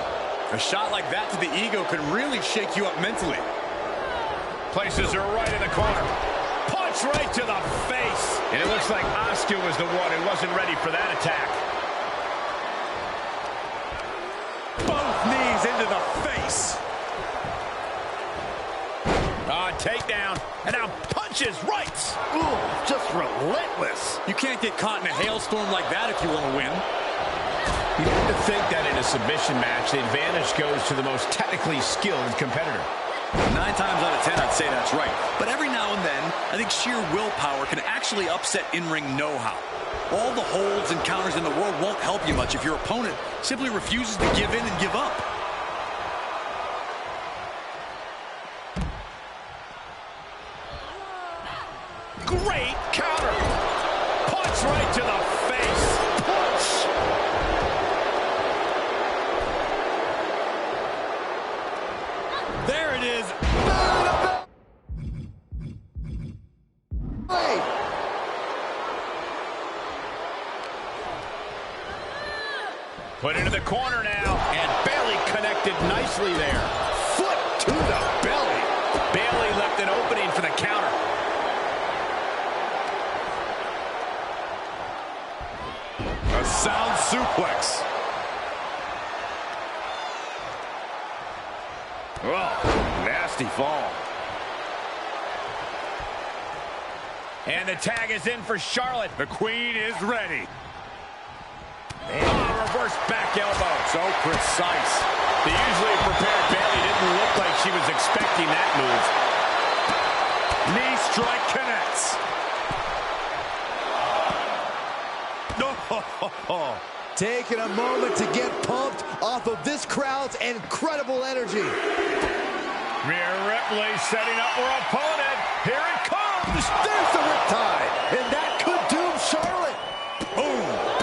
A shot like that to the ego could really shake you up mentally. Places her right in the corner. Punch right to the face. And it looks like Asuka was the one who wasn't ready for that attack. Both knees into the face. Takedown. And now punches right. Ooh, just relentless. You can't get caught in a hailstorm like that if you want to win. You have to think that in a submission match, the advantage goes to the most technically skilled competitor. 9 times out of 10, I'd say that's right. But every now and then, I think sheer willpower can actually upset in-ring know-how. All the holds and counters in the world won't help you much if your opponent simply refuses to give in and give up. Great counter. Punch right to the face. Punch. There it is. Put into the corner now, and Bayley connected nicely there. Foot to the belly. Bayley left an opening for the counter. A sound suplex. Oh, nasty fall. And the tag is in for Charlotte. The Queen is ready. Reverse back elbow. So precise. The usually prepared Bayley didn't look like she was expecting that move. Knee strike connects. No. Taking a moment to get pumped off of this crowd's incredible energy. Rhea Ripley setting up her opponent. Here it comes. There's the riptide, and that could doom Charlotte. Boom.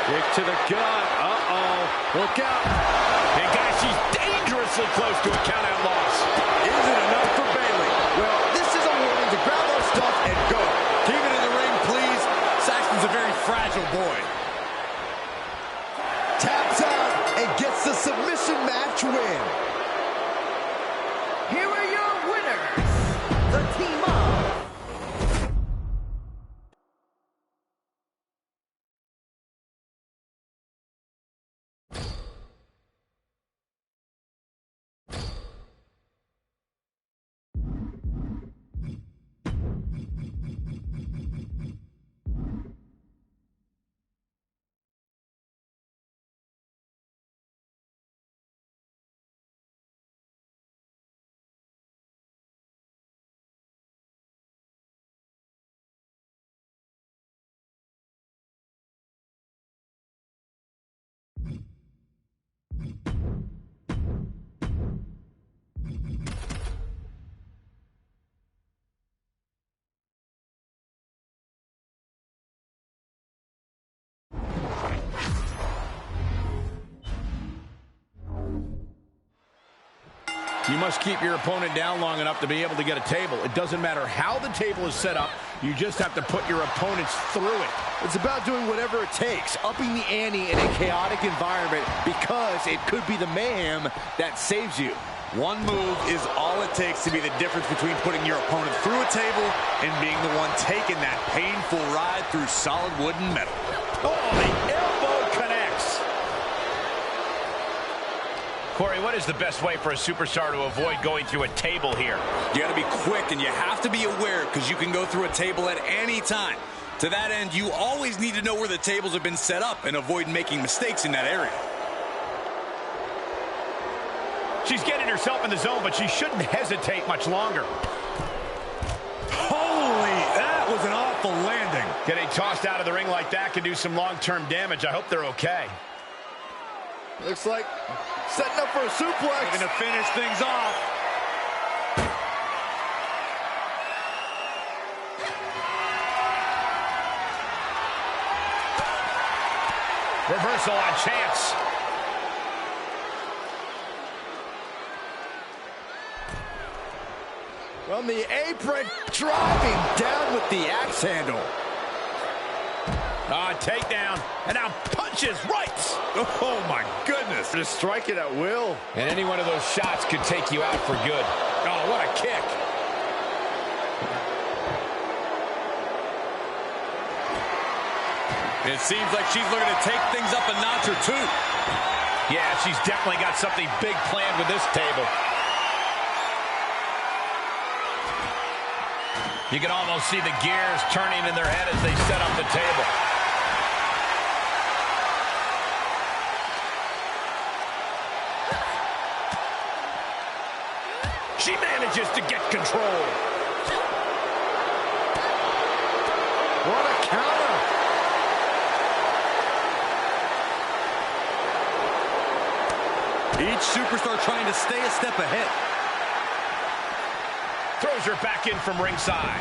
Kick to the gut. Uh-oh. Look out. And guys, she's dangerously close to a count-out loss. Is it enough for Bayley? Well, this is a warning to grab our stuff and go. Keep it in the ring, please. Saxton's a very fragile boy. Taps out and gets the submission match win. Here are your winners, the team of You must keep your opponent down long enough to be able to get a table. It doesn't matter how the table is set up. You just have to put your opponents through it. It's about doing whatever it takes, upping the ante in a chaotic environment, because it could be the mayhem that saves you. One move is all it takes to be the difference between putting your opponent through a table and being the one taking that painful ride through solid wood and metal. Oh, the elbow connects. Corey, what is the best way for a superstar to avoid going through a table here? You got to be quick, and you have to be aware, because you can go through a table at any time. To that end, you always need to know where the tables have been set up and avoid making mistakes in that area. She's getting herself in the zone, but she shouldn't hesitate much longer. Holy, that was an awful landing. Getting tossed out of the ring like that can do some long-term damage. I hope they're okay. Looks like setting up for a suplex. Looking to finish things off. Reversal on chance. From the apron, driving down with the axe handle. Takedown. And now punches right. Oh, my goodness. Just strike it at will. And any one of those shots could take you out for good. Oh, what a kick. It seems like she's looking to take things up a notch or two. Yeah, she's definitely got something big planned with this table. You can almost see the gears turning in their head as they set up the table. She manages to get control. What a counter. Each superstar trying to stay a step ahead. Throws her back in from ringside.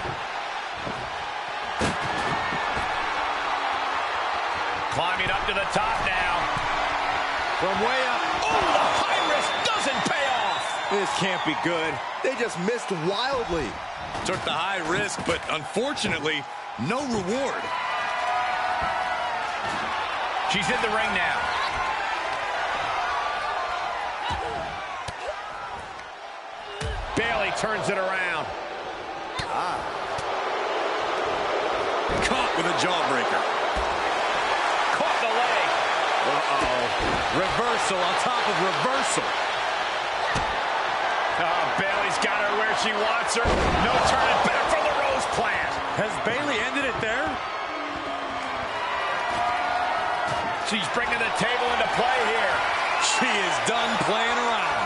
Climbing up to the top now. From way up. Oh, the high risk doesn't pay off. This can't be good. They just missed wildly. Took the high risk, but unfortunately, no reward. She's in the ring now. Bayley turns it around. Caught with a jawbreaker. Caught the leg. Reversal on top of reversal. Oh, Bayley's got her where she wants her. No turning back from the Rose Plant. Has Bayley ended it there? She's bringing the table into play here. She is done playing around.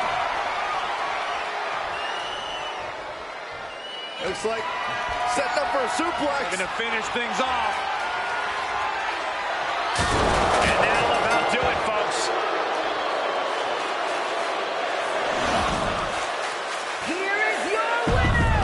Looks like setting up for a suplex. Going to finish things off. And that'll about do it, folks. Here is your winner.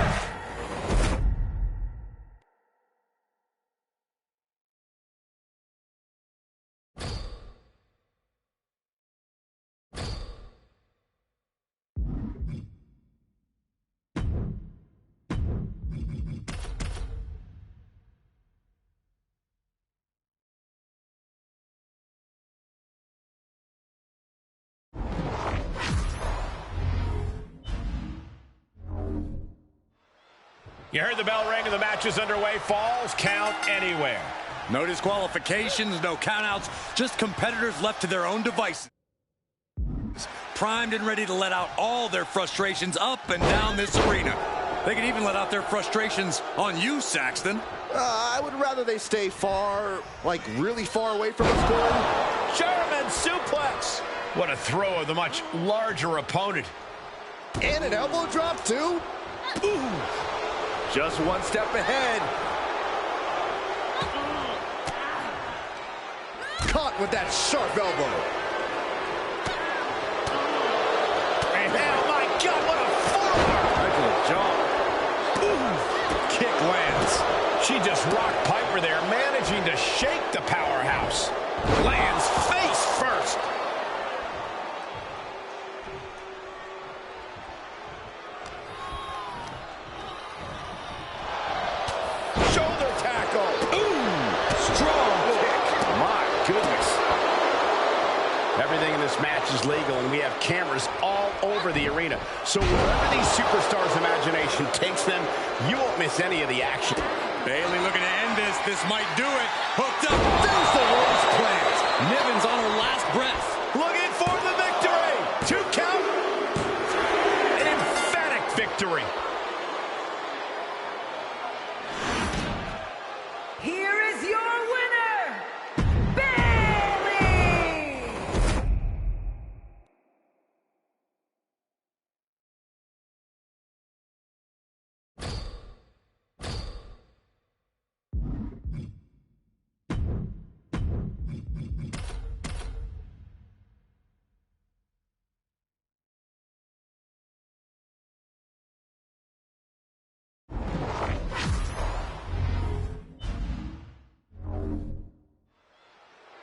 You heard the bell ring and the match is underway. Falls count anywhere. No disqualifications, no countouts, just competitors left to their own devices. Primed and ready to let out all their frustrations up and down this arena. They could even let out their frustrations on you, Saxton. I would rather they stay far, like really far away from us, Corey. German suplex. What a throw of the much larger opponent. And an elbow drop, too. Ooh. Just one step ahead. Caught with that sharp elbow. And oh my God, what a forearm! Right to the jaw. Kick lands. She just rocked Piper there, managing to shake the powerhouse. Lands face first. Shoulder tackle. Ooh, strong kick. My goodness. Everything in this match is legal, and we have cameras all over the arena. So wherever these superstars' imagination takes them, you won't miss any of the action. Bayley looking to end this. This might do it. Hooked up. There's the Rose Plant. Niven's on her last breath. Looking for the victory. 2 count. An emphatic victory. Here is your winner, Bayley.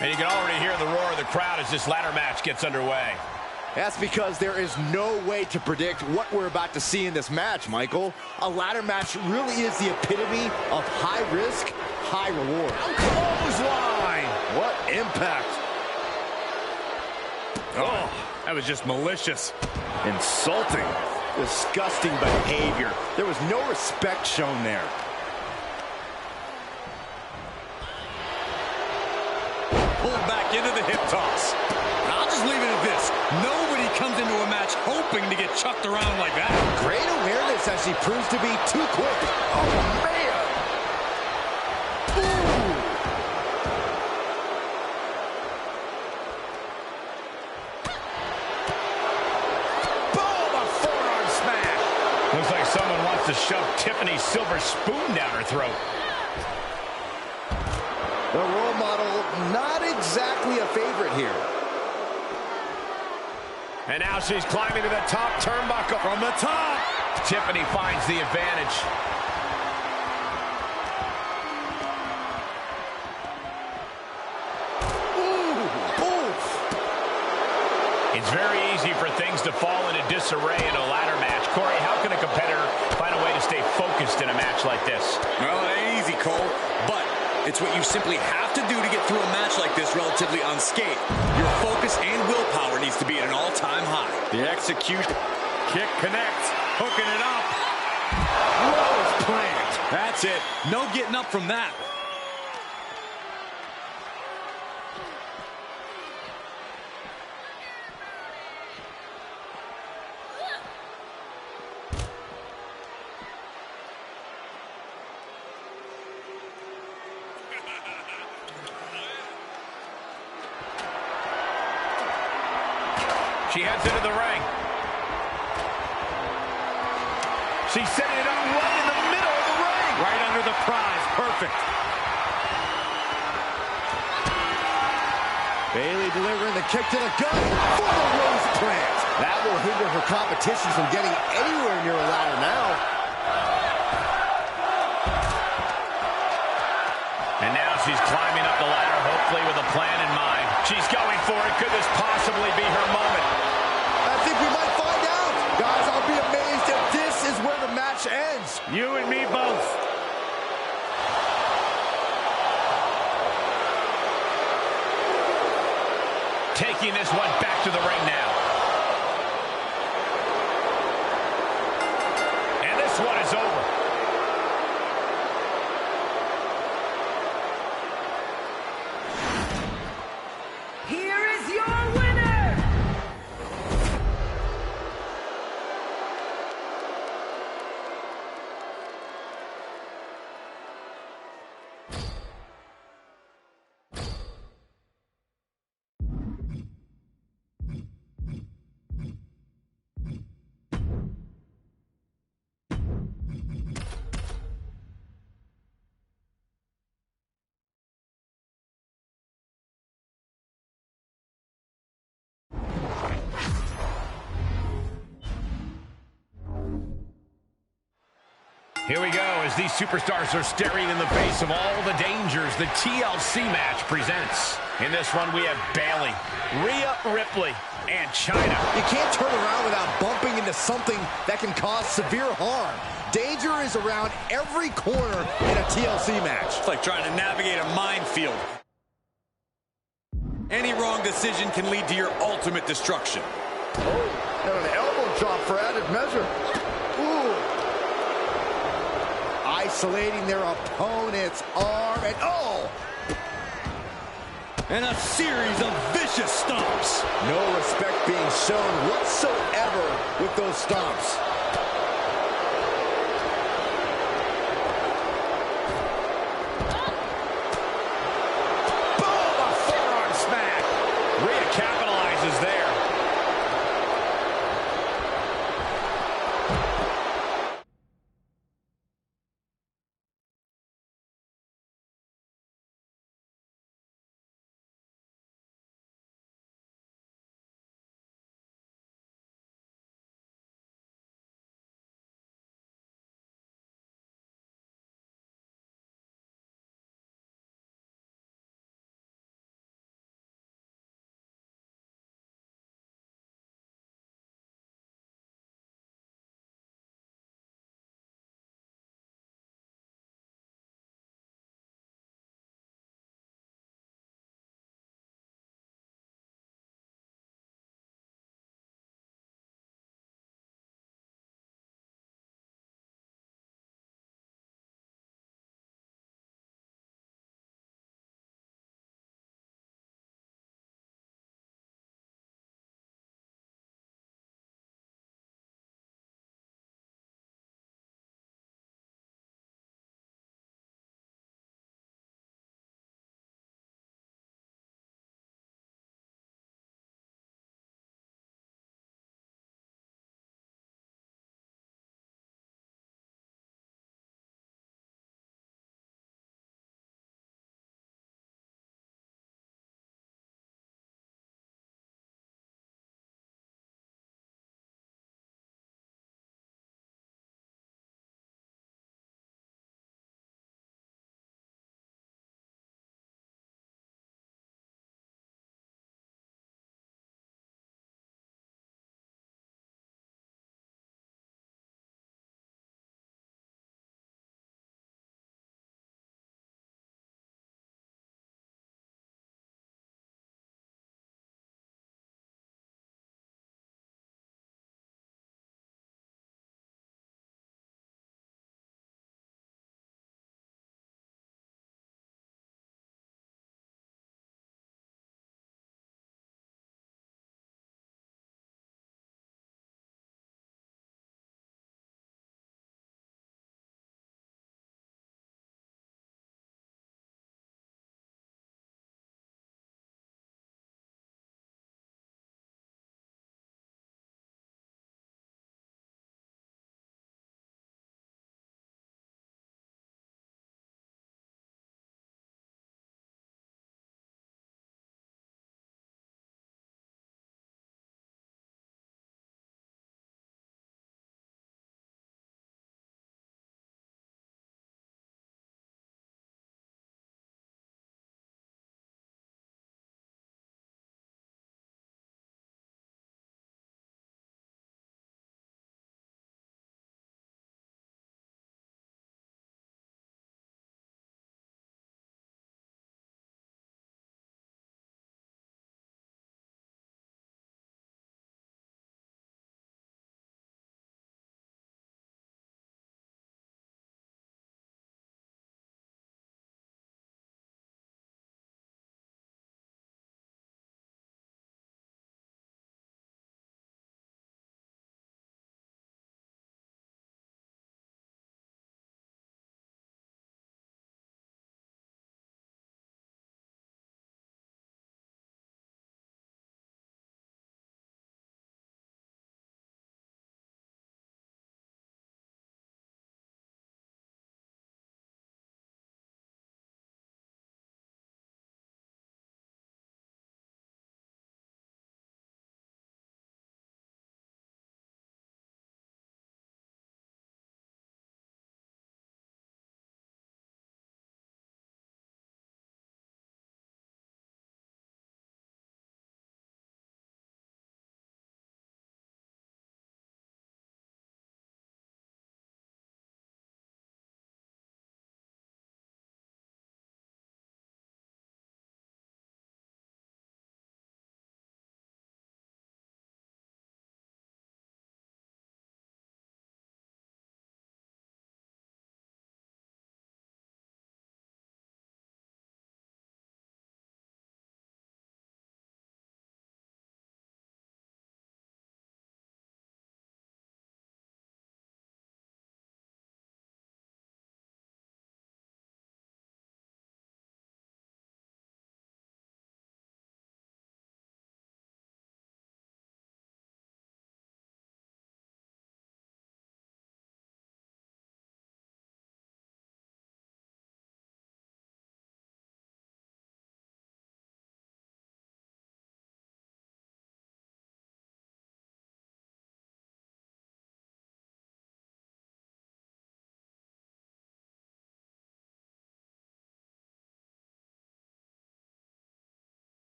And you can already hear the roar of the crowd as this ladder match gets underway. That's because there is no way to predict what we're about to see in this match, Michael. A ladder match really is the epitome of high risk, high reward. Clothesline. What impact. Oh, that was just malicious. Insulting. Disgusting behavior. There was no respect shown there. Pulled back into the hip toss. I'll just leave it at this. Nobody comes into a match hoping to get chucked around like that. Great awareness as she proves to be too quick. Oh, man. Ooh. Boom, a forearm smash. Looks like someone wants to shove Tiffany's silver spoon down her throat. The role model, not exactly a favorite here. And now she's climbing to the top turnbuckle. From the top. Tiffany finds the advantage. It's very easy for things to fall into disarray in a ladder match. Corey, how can a competitor find a way to stay focused in a match like this? Well, it ain't easy, Cole, but it's what you simply have to do to get through a match like this relatively unscathed. Your focus and willpower needs to be at an all-time high. The execution. Kick connects. Hooking it up. Rose plant. That's it. No getting up from that. She heads into the ring. She's setting it up right in the middle of the ring. Right under the prize. Perfect. Bayley delivering the kick to the gut for the Rose plant. That will hinder her competition from getting anywhere near a ladder now. And now she's climbing up the ladder, hopefully with a plan in mind. She's going for it. Could this possibly be her moment? I think we might find out. Guys, I'll be amazed if this is where the match ends. You and me both. Taking this one back to the ring now. And this one is over. Here is your winner! Here we go as these superstars are staring in the face of all the dangers the TLC match presents. In this one, we have Bayley, Rhea Ripley, and Chyna. You can't turn around without bumping into something that can cause severe harm. Danger is around every corner in a TLC match. It's like trying to navigate a minefield. Any wrong decision can lead to your ultimate destruction. Oh, and an elbow drop for added measure. Ooh. Isolating their opponent's arm, and oh! And a series of vicious stomps. No respect being shown whatsoever with those stomps. Boom! A forearm smack. Rhea capitalizes there.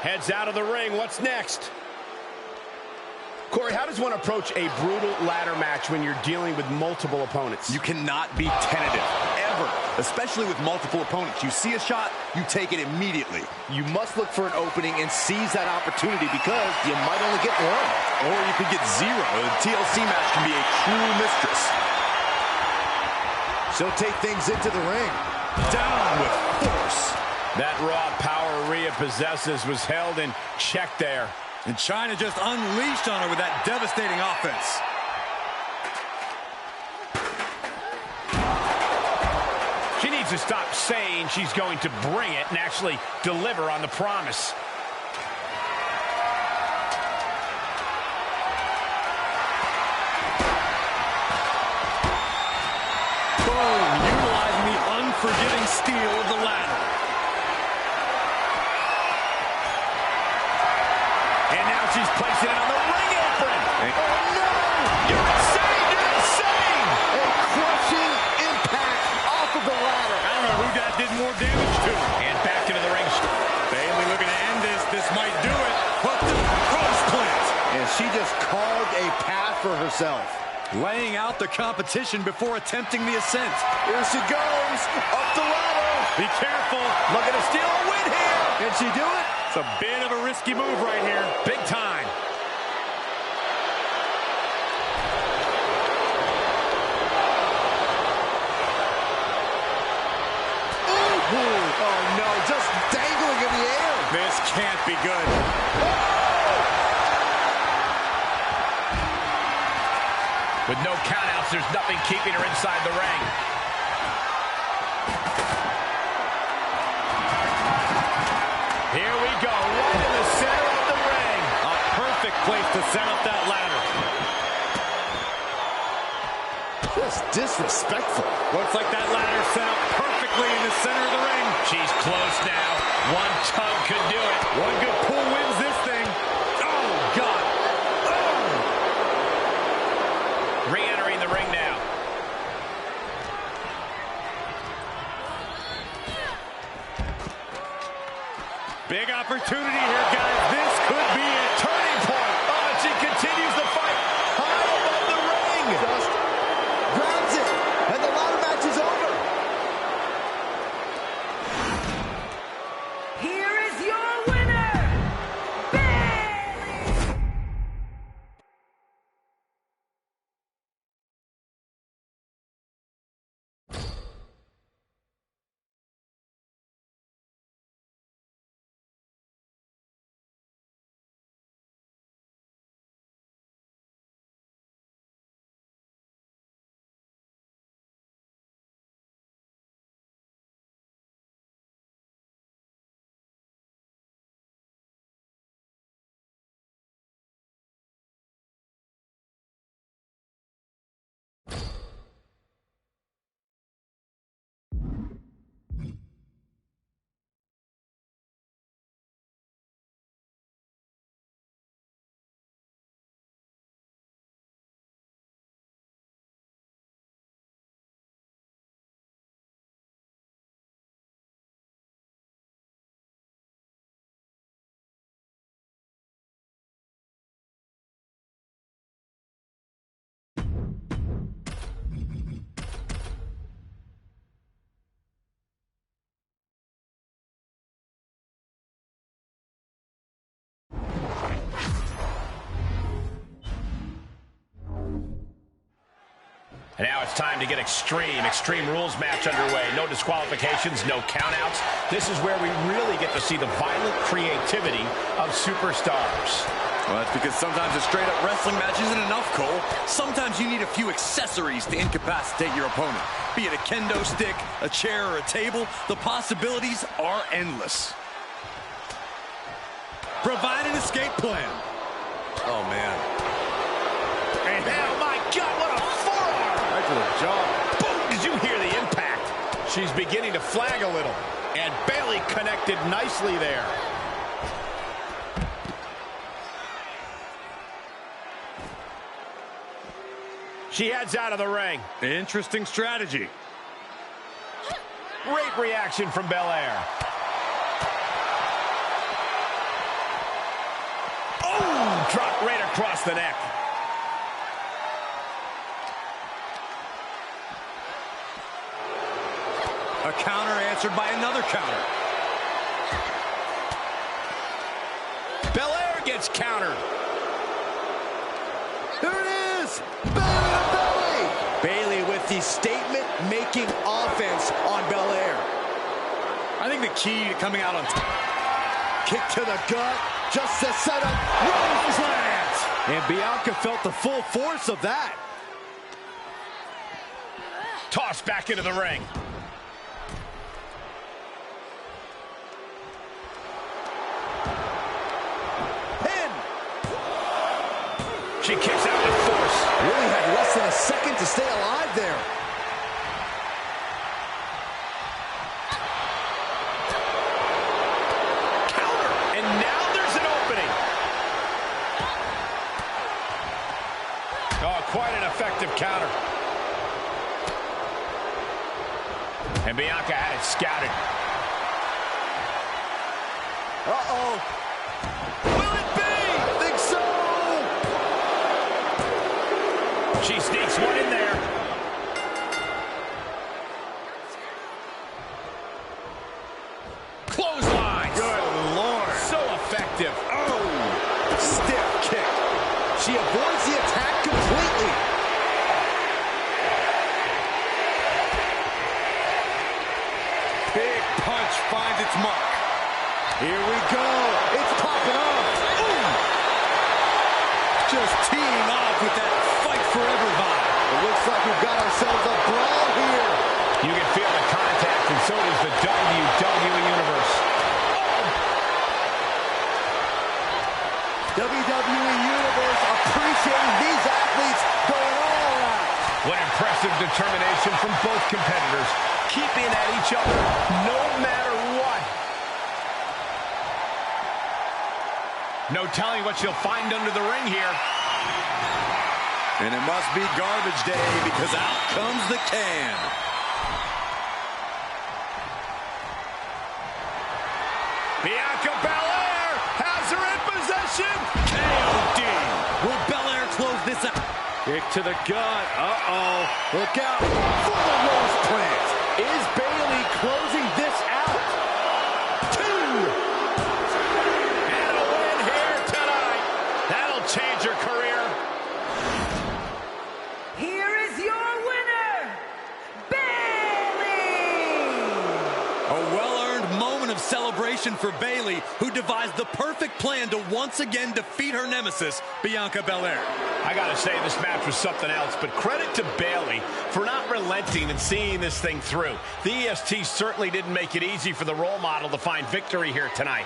Heads out of the ring. What's next? Corey, how does one approach a brutal ladder match when you're dealing with multiple opponents? You cannot be tentative, ever, especially with multiple opponents. You see a shot, you take it immediately. You must look for an opening and seize that opportunity because you might only get one. Or you could get zero. The TLC match can be a true mistress. She'll take things into the ring. Down with force. That raw power Rhea possesses was held in check there. And Chyna just unleashed on her with that devastating offense. She needs to stop saying she's going to bring it and actually deliver on the promise. Boom, utilizing the unforgiving steel of the ladder. And now she's placing it on the ring apron. Oh, no! You're insane! You're insane! A crushing impact off of the ladder. I don't know who that did more damage to. And back into the ring. Bayley looking to end this. This might do it. But the cross plant. And she just carved a path for herself. Laying out the competition before attempting the ascent. Here she goes, up the ladder. Be careful. Looking to steal a win here. Can she do it? It's a bit of a risky move right here. Big time. Oh, no, just dangling in the air. This can't be good. With no countouts, there's nothing keeping her inside the ring. Here we go, right in the center of the ring. A perfect place to set up that ladder. Just disrespectful. Looks like that ladder set up perfectly in the center of the ring. She's close now. One tug could do it. One good pull wins this thing. Oh, God. Re-entering the ring now. Big opportunity here, guys. This could be a Turning point. Oh, and she continues the fight high above the ring. Just grabs it, and the ladder match is over. Here is your winner, Bayley! And now it's time to get extreme. Extreme Rules match underway. No disqualifications, no countouts. This is where we really get to see the violent creativity of superstars. Well, that's because sometimes a straight-up wrestling match isn't enough, Cole. Sometimes you need a few accessories to incapacitate your opponent. Be it a kendo stick, a chair, or a table, the possibilities are endless. Provide an escape plan. Oh, man. And oh my God, what a forearm! Right to the jaw. Boom! Did you hear the impact? She's beginning to flag a little. And Bayley connected nicely there. She heads out of the ring. Interesting strategy. Great reaction from Belair. Drop right across the neck. A counter answered by another counter. Belair gets countered. Here it is! Belly to belly! Bayley with the statement-making offense on Belair. I think the key to coming out on Kick to the gut, just to set up Rose plant. And Bianca felt the full force of that. Tossed back into the ring. Pin! She kicks out with force. Really had less than a second to stay alive there. And now there's an opening. Oh, quite an effective counter. And Bianca had it scouted. Uh-oh. Will it be? Think so. She sneaks one in there. Clothesline. Good Lord. So effective. Oh, stiff kick. She avoids the attack completely. big punch finds its mark. Here we go. It's popping off. Ooh. Just teeing off with that fight forever vibe. It looks like we've got ourselves a brawl here. You can feel the contact, and so does the WWE Universe. WWE Universe appreciating these athletes going all out. What impressive determination from both competitors, keeping at each other no matter what. No telling what you'll find under the ring here. And it must be garbage day because out comes the can. Bianca Belair has her in possession. KOD. Will Belair close this out? Kick to the gut. Uh-oh. Look out for the Rose plant. Is Bayley closing this out? 2. And a win here tonight. That'll change her career. Here is your winner, Bayley! A well-earned moment of celebration for Bayley, who devised the perfect plan to once again defeat her nemesis, Bianca Belair. I gotta say, this match was something else, but credit to Bayley for not relenting and seeing this thing through. The EST certainly didn't make it easy for the role model to find victory here tonight.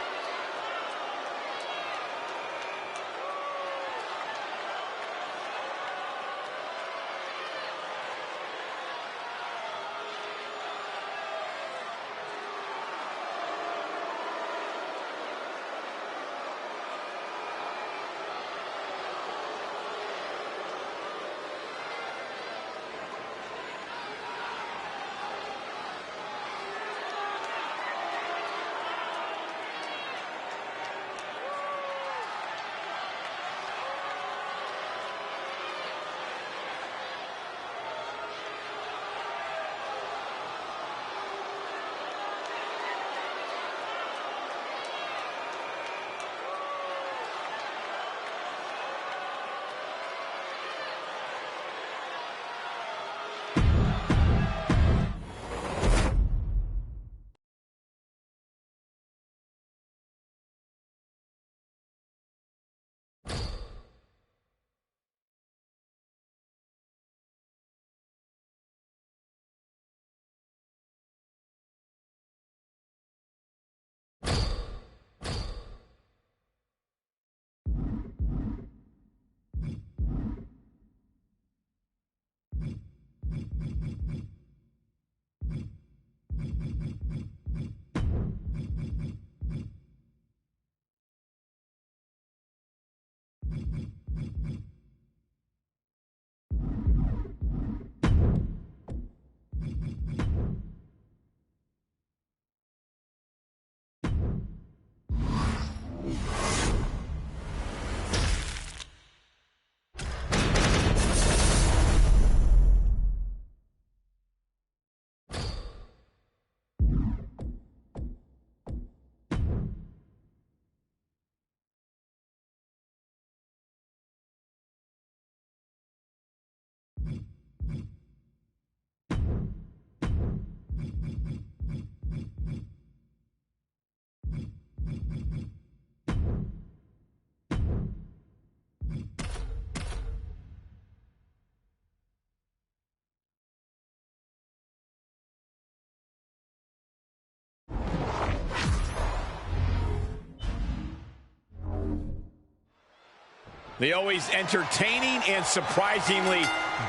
The always entertaining and surprisingly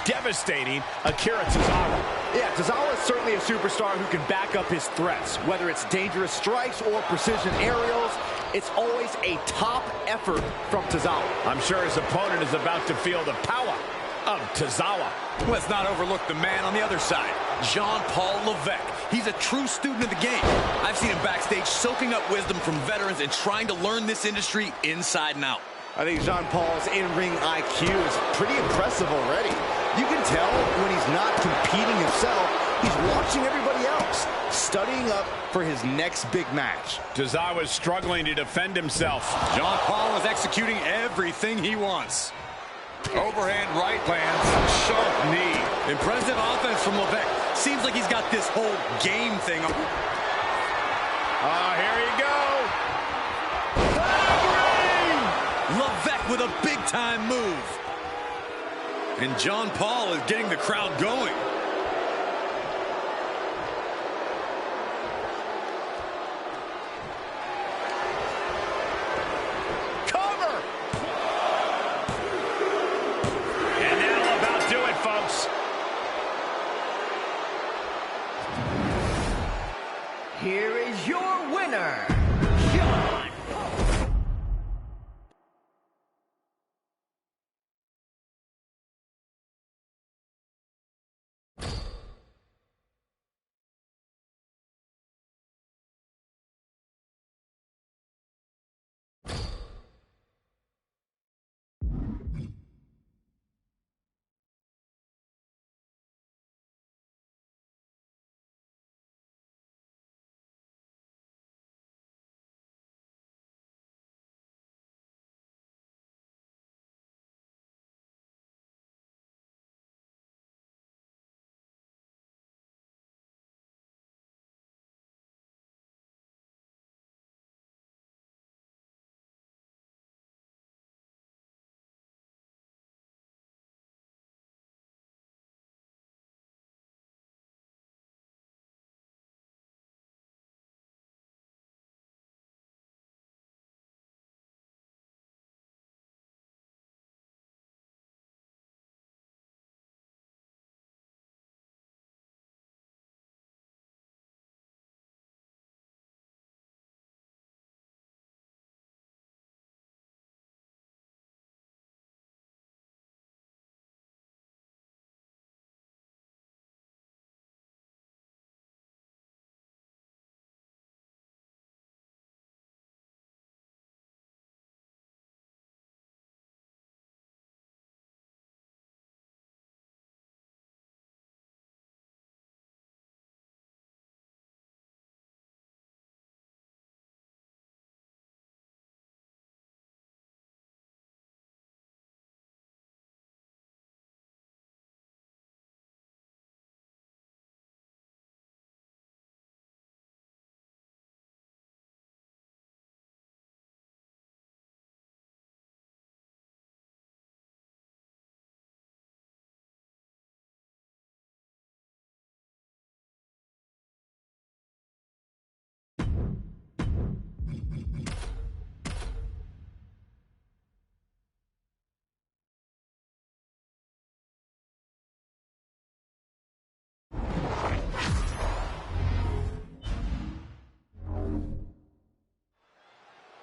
devastating Akira Tozawa. Yeah, Tozawa is certainly a superstar who can back up his threats. Whether it's dangerous strikes or precision aerials, it's always a top effort from Tozawa. I'm sure his opponent is about to feel the power of Tozawa. Let's not overlook the man on the other side, Jean-Paul Levesque. He's a true student of the game. I've seen him backstage soaking up wisdom from veterans and trying to learn this industry inside and out. I think Jean-Paul's in-ring IQ is pretty impressive already. You can tell when he's not competing himself, he's watching everybody else, studying up for his next big match. Tozawa's struggling to defend himself. Jean-Paul is executing everything he wants. Overhand right lands, sharp knee. Impressive offense from Levesque. Seems like he's got this whole game thing. Here you go. Levesque with a big-time move. And Jean-Paul is getting the crowd going. Cover! And that'll about do it, folks. Here is your winner, John.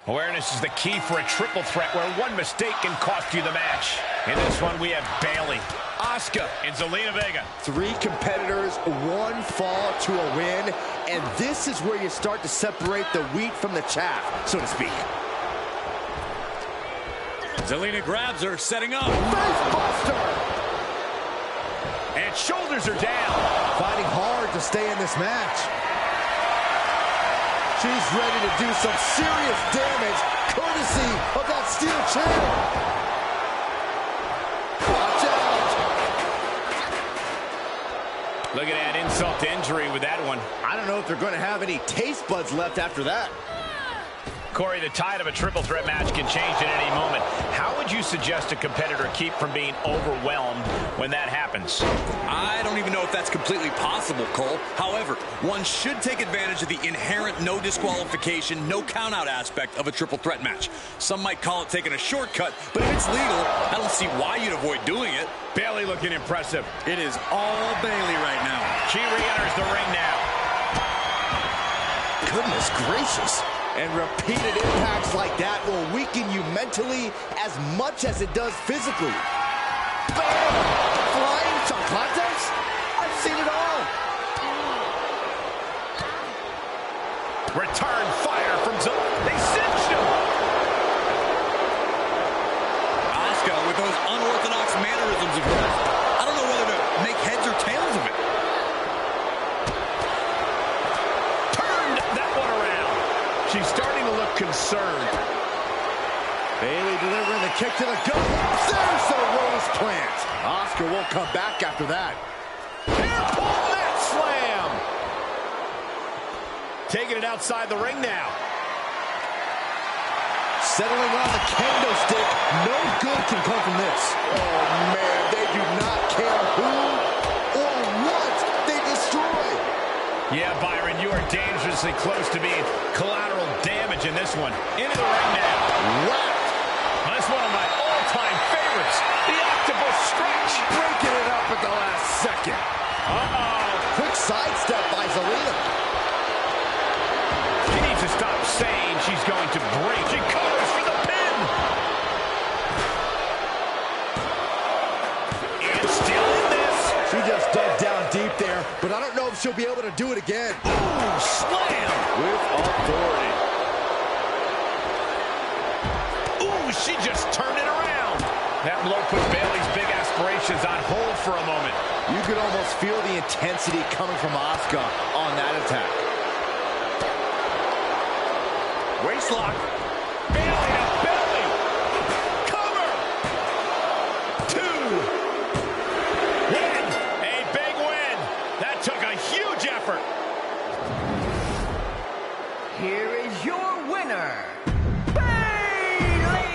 Awareness is the key for a triple threat where one mistake can cost you the match. In this one, we have Bayley, Asuka, and Zelina Vega. 3 competitors, 1 fall to a win, and this is where you start to separate the wheat from the chaff, so to speak. Zelina grabs her, setting up. Facebuster! And shoulders are down. Fighting hard to stay in this match. She's ready to do some serious damage, courtesy of that steel chair. Watch out. Look at that insult to injury with that one. I don't know if they're going to have any taste buds left after that. Corey, the tide of a triple threat match can change at any moment. How would you suggest a competitor keep from being overwhelmed when that happens? I don't even know if that's completely possible, Cole. However, one should take advantage of the inherent no disqualification, no countout aspect of a triple threat match. Some might call it taking a shortcut, but if it's legal, I don't see why you'd avoid doing it. Bayley looking impressive. It is all Bayley right now. She re-enters the ring now. Goodness gracious. And repeated impacts like that will weaken you mentally as much as it does physically. Bam! Flying chocolates? I've seen it all. Return fire from Zoe. They cinched him. Asuka with those unorthodox mannerisms of hers. I don't know whether to make heads or tails of it. She's starting to look concerned. Bayley delivering the kick to the gut. There's the rose plant. Asuka won't come back after that. Careful mat slam. Taking it outside the ring now. Settling on the kendo stick. No good can come from this. Oh, man, they do not care who or what they destroy. Yeah, Byron, you are dangerously close to being collateral damage in this one. Into the ring now. Wow. That's one of my all-time favorites. The octopus stretch. Breaking it up at the last second. Uh-oh. Quick sidestep by Zelina. She needs to stop saying she's going to break. She covers for the pin. And still in this. She just dug down deep there, but I don't know if she'll be able to do it again. Ooh, slam. With authority. Ooh, she just turned it around. That blow put Bayley's big aspirations on hold for a moment. You could almost feel the intensity coming from Asuka on that attack. Waistlock. Bayley to belly. Cover. 2. Win. A big win. That took a huge effort. Here is your winner, Bayley!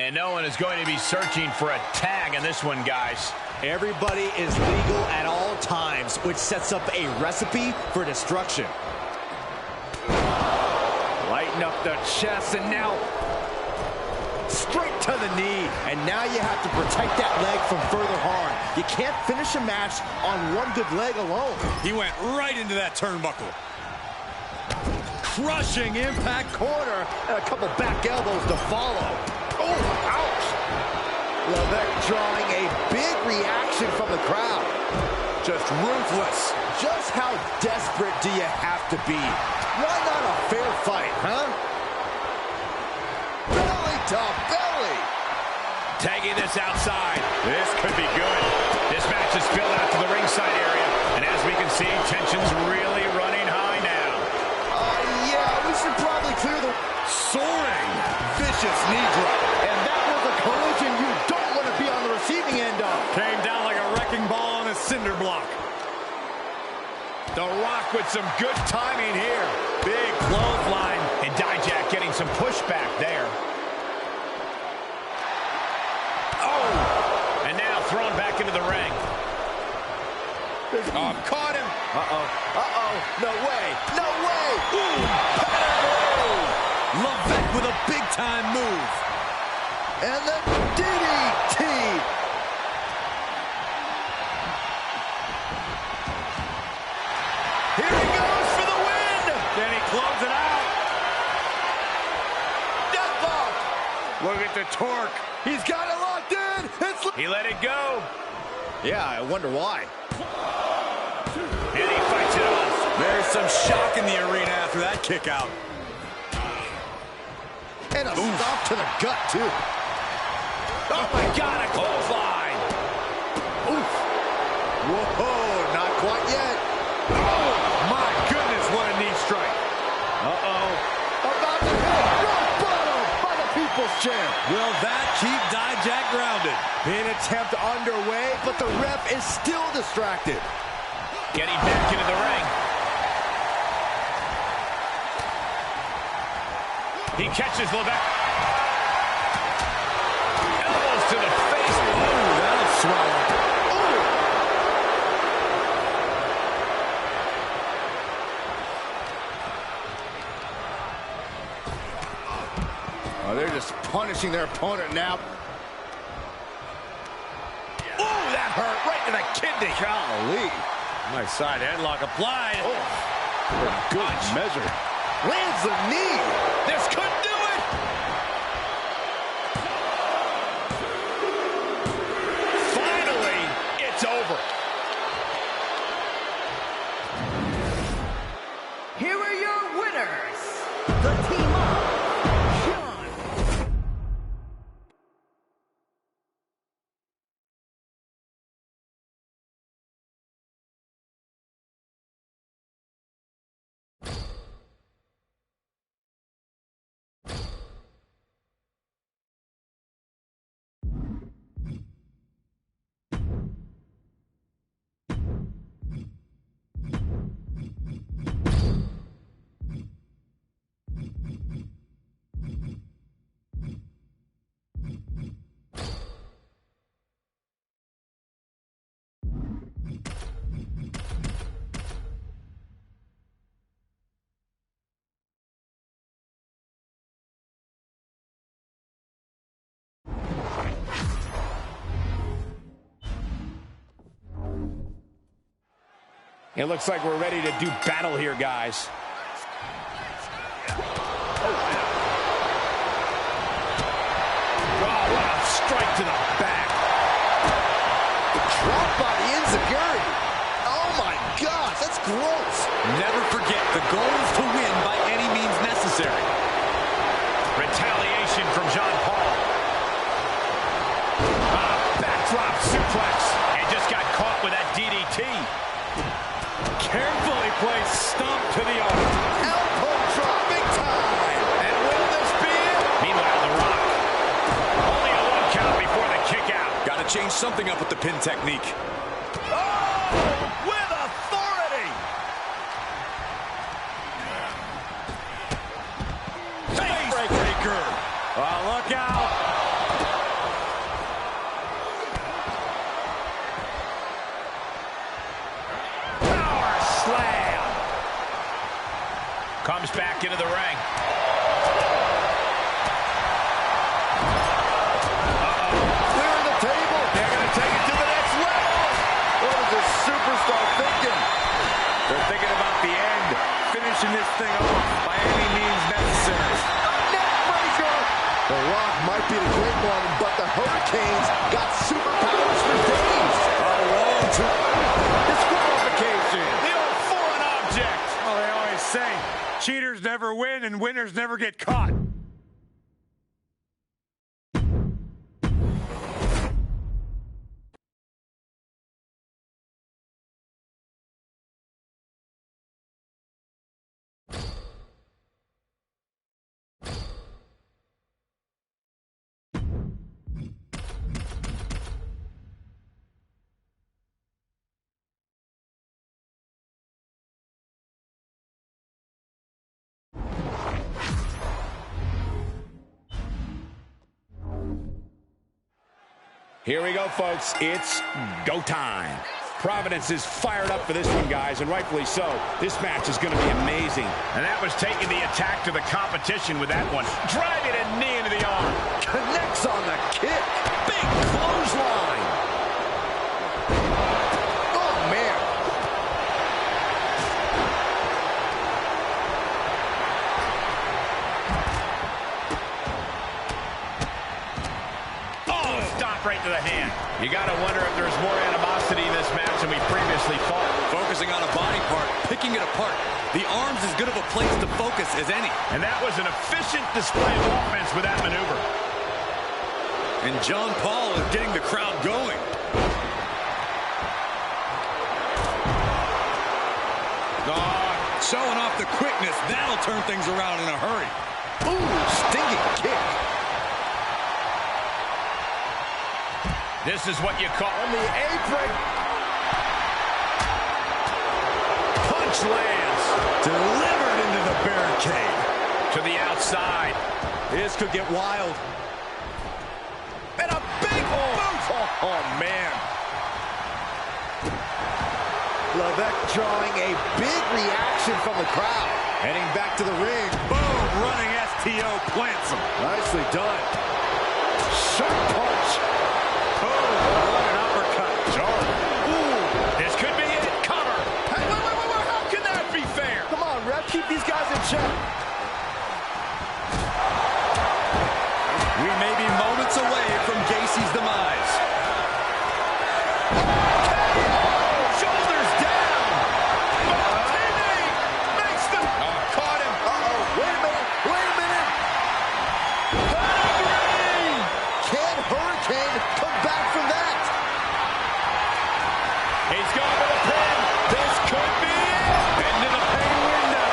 And no one is going to be searching for a tag in this one, guys. Everybody is legal at all times, which sets up a recipe for destruction. Lighten up the chest, and now straight to the knee. And now you have to protect that leg from further harm. You can't finish a match on one good leg alone. He went right into that turnbuckle. Crushing impact corner, and a couple back elbows to follow. Oh, ouch! Levesque drawing a big reaction from the crowd. Just ruthless. Just how desperate do you have to be? Why not a fair fight, huh? Belly to belly. Tagging this outside. This could be good. This match is spilled out to the ringside area. And as we can see, tension's really running high now. Yeah, we should probably clear the... Soaring. Vicious knee drop. And that was a collision you don't want to be on the receiving end of. Came down like a wrecking ball on a cinder block. The Rock with some good timing here. Big clothesline. And Dijak getting some pushback there. Oh! And now thrown back into the ring. Oh, caught him. Uh-oh. Uh-oh. No way. No way. Levesque with a big-time move. And the DDT. Here he goes for the win. Then he closes it out. Deathlock. Look at the torque. He's got it locked in. He let it go. Yeah, I wonder why. And he fights it off. There's some shock in the arena after that kick out. And a stop to the gut, too. Oh, my God, a clothesline. Oof. Whoa, not quite yet. Oh, my goodness, what a knee strike. Uh-oh. About to hit rock bottom by the People's Champ. Will that keep Dijak grounded? Pin attempt underway, but the ref is still distracted. Getting back into the ring. He catches Levesque. Elbows to the face. Ooh, that'll swallow. Oh, they're just punishing their opponent now. Ooh, that hurt right to the kidney. Golly. Nice side headlock applied. Good measure. Lands the knee. This could do it. Finally, it's over. Here are your winners, the team of Sean. It looks like we're ready to do battle here, guys. Oh, what a strike to the back. Drop by the enziguri. Oh, my gosh, that's gross. Never forget, the goal is to win by any means necessary. Retaliation from John Paul. Backdrop suplex. And just got caught with that DDT. Carefully placed stomp to the arm. Elbow drop, big time. And will this be it? Meanwhile, The Rock. Only a 1 count before the kick out. Got to change something up with the pin technique. Oh, with authority. Face breaker. Oh, look out. Comes back into the ring. Clearing the table. They're going to take it to the next level. What is this superstar thinking? They're thinking about the end, finishing this thing off by any means necessary. Neckbreaker. The Rock might be the great one, but the Hurricanes got superpowers for days. Disqualification. The old foreign object. Well, they always say, cheaters never win and winners never get caught. Here we go, folks. It's go time. Providence is fired up for this one, guys, and rightfully so. This match is going to be amazing. And that was taking the attack to the competition with that one. Driving a knee into the arm. Connects on the kick. Big clothesline. Oh, man. Oh, stop right to the hand. You got to wonder if there's more animosity in this match than we previously thought. Focusing on a body part, picking it apart. The arm's as good of a place to focus as any. And that was an efficient display of offense with that maneuver. And John Paul is getting the crowd going. Showing off the quickness. That'll turn things around in a hurry. Ooh, stinging kick. This is what you call On the apron. punch lands. Delivered into the barricade. To the outside. This could get wild. And a big boot. Oh, man. Levesque drawing a big reaction from the crowd. Heading back to the ring. Boom, running STO plants him. Nicely done. Sharp punch. Boom, what an uppercut. Jordan. Ooh, this could be it. Cover. Hey, wait. How can that be fair? Come on, ref. Keep these guys in check. We may be moments away from Gacy's demise. Shoulders down. Martini makes the... caught him. Wait a minute. Pedigree. Can Hurricane come back from that? He's going for the pin. This could be it. Into the pay window.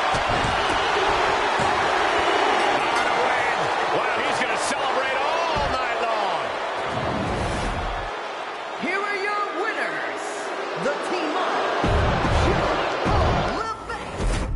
On a win. Wow, he's going to celebrate all night long. Here are your winners, the team of John Levesque.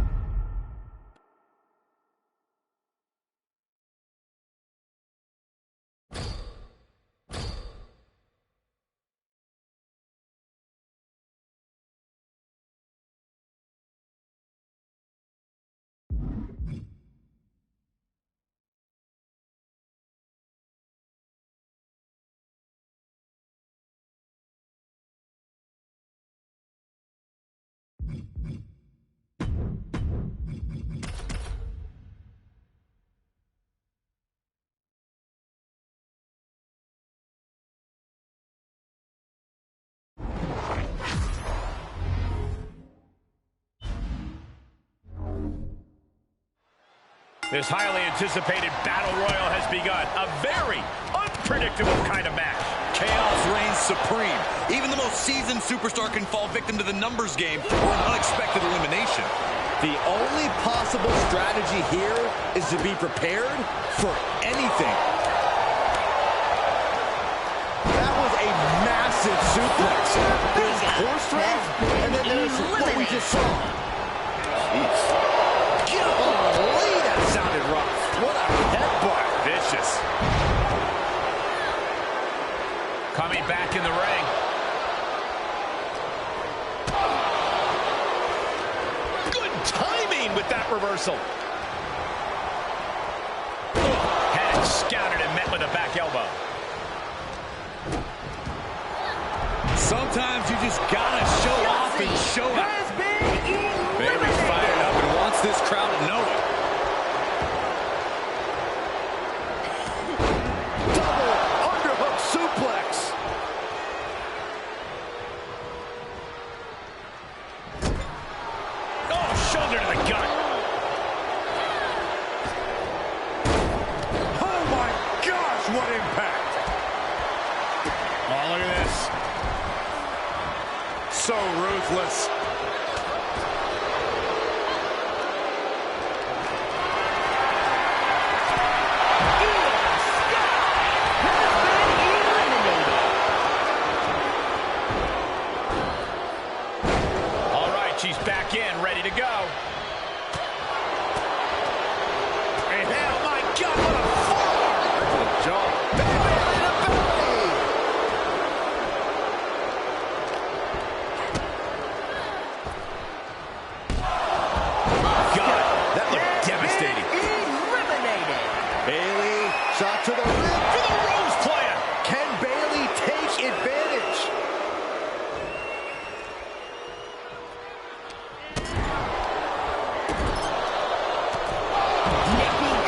This highly anticipated battle royal has begun. A very unpredictable kind of match. Chaos reigns supreme. Even the most seasoned superstar can fall victim to the numbers game or an unexpected elimination. The only possible strategy here is to be prepared for anything. That was a massive suplex. There's horse race, and then there's what we just saw. Jeez. Golly, that sounded rough. What a headbutt. Vicious. Coming back in the ring. Good timing with that that reversal. Had it scouted and met with a back elbow. Sometimes you just gotta show off and show up. Bailey's fired up and wants this crowd to know it. Double underhook suplex. Oh, shoulder to the gut. Oh my gosh, what impact! Oh, look at this. So ruthless. All right, she's back in, ready to go. And oh my God, what a forearm! That's a jump. Belly to belly. God, that looked devastating. Eliminated. Bailey, shot to the rib. For the Rose plan. Can Bailey take advantage?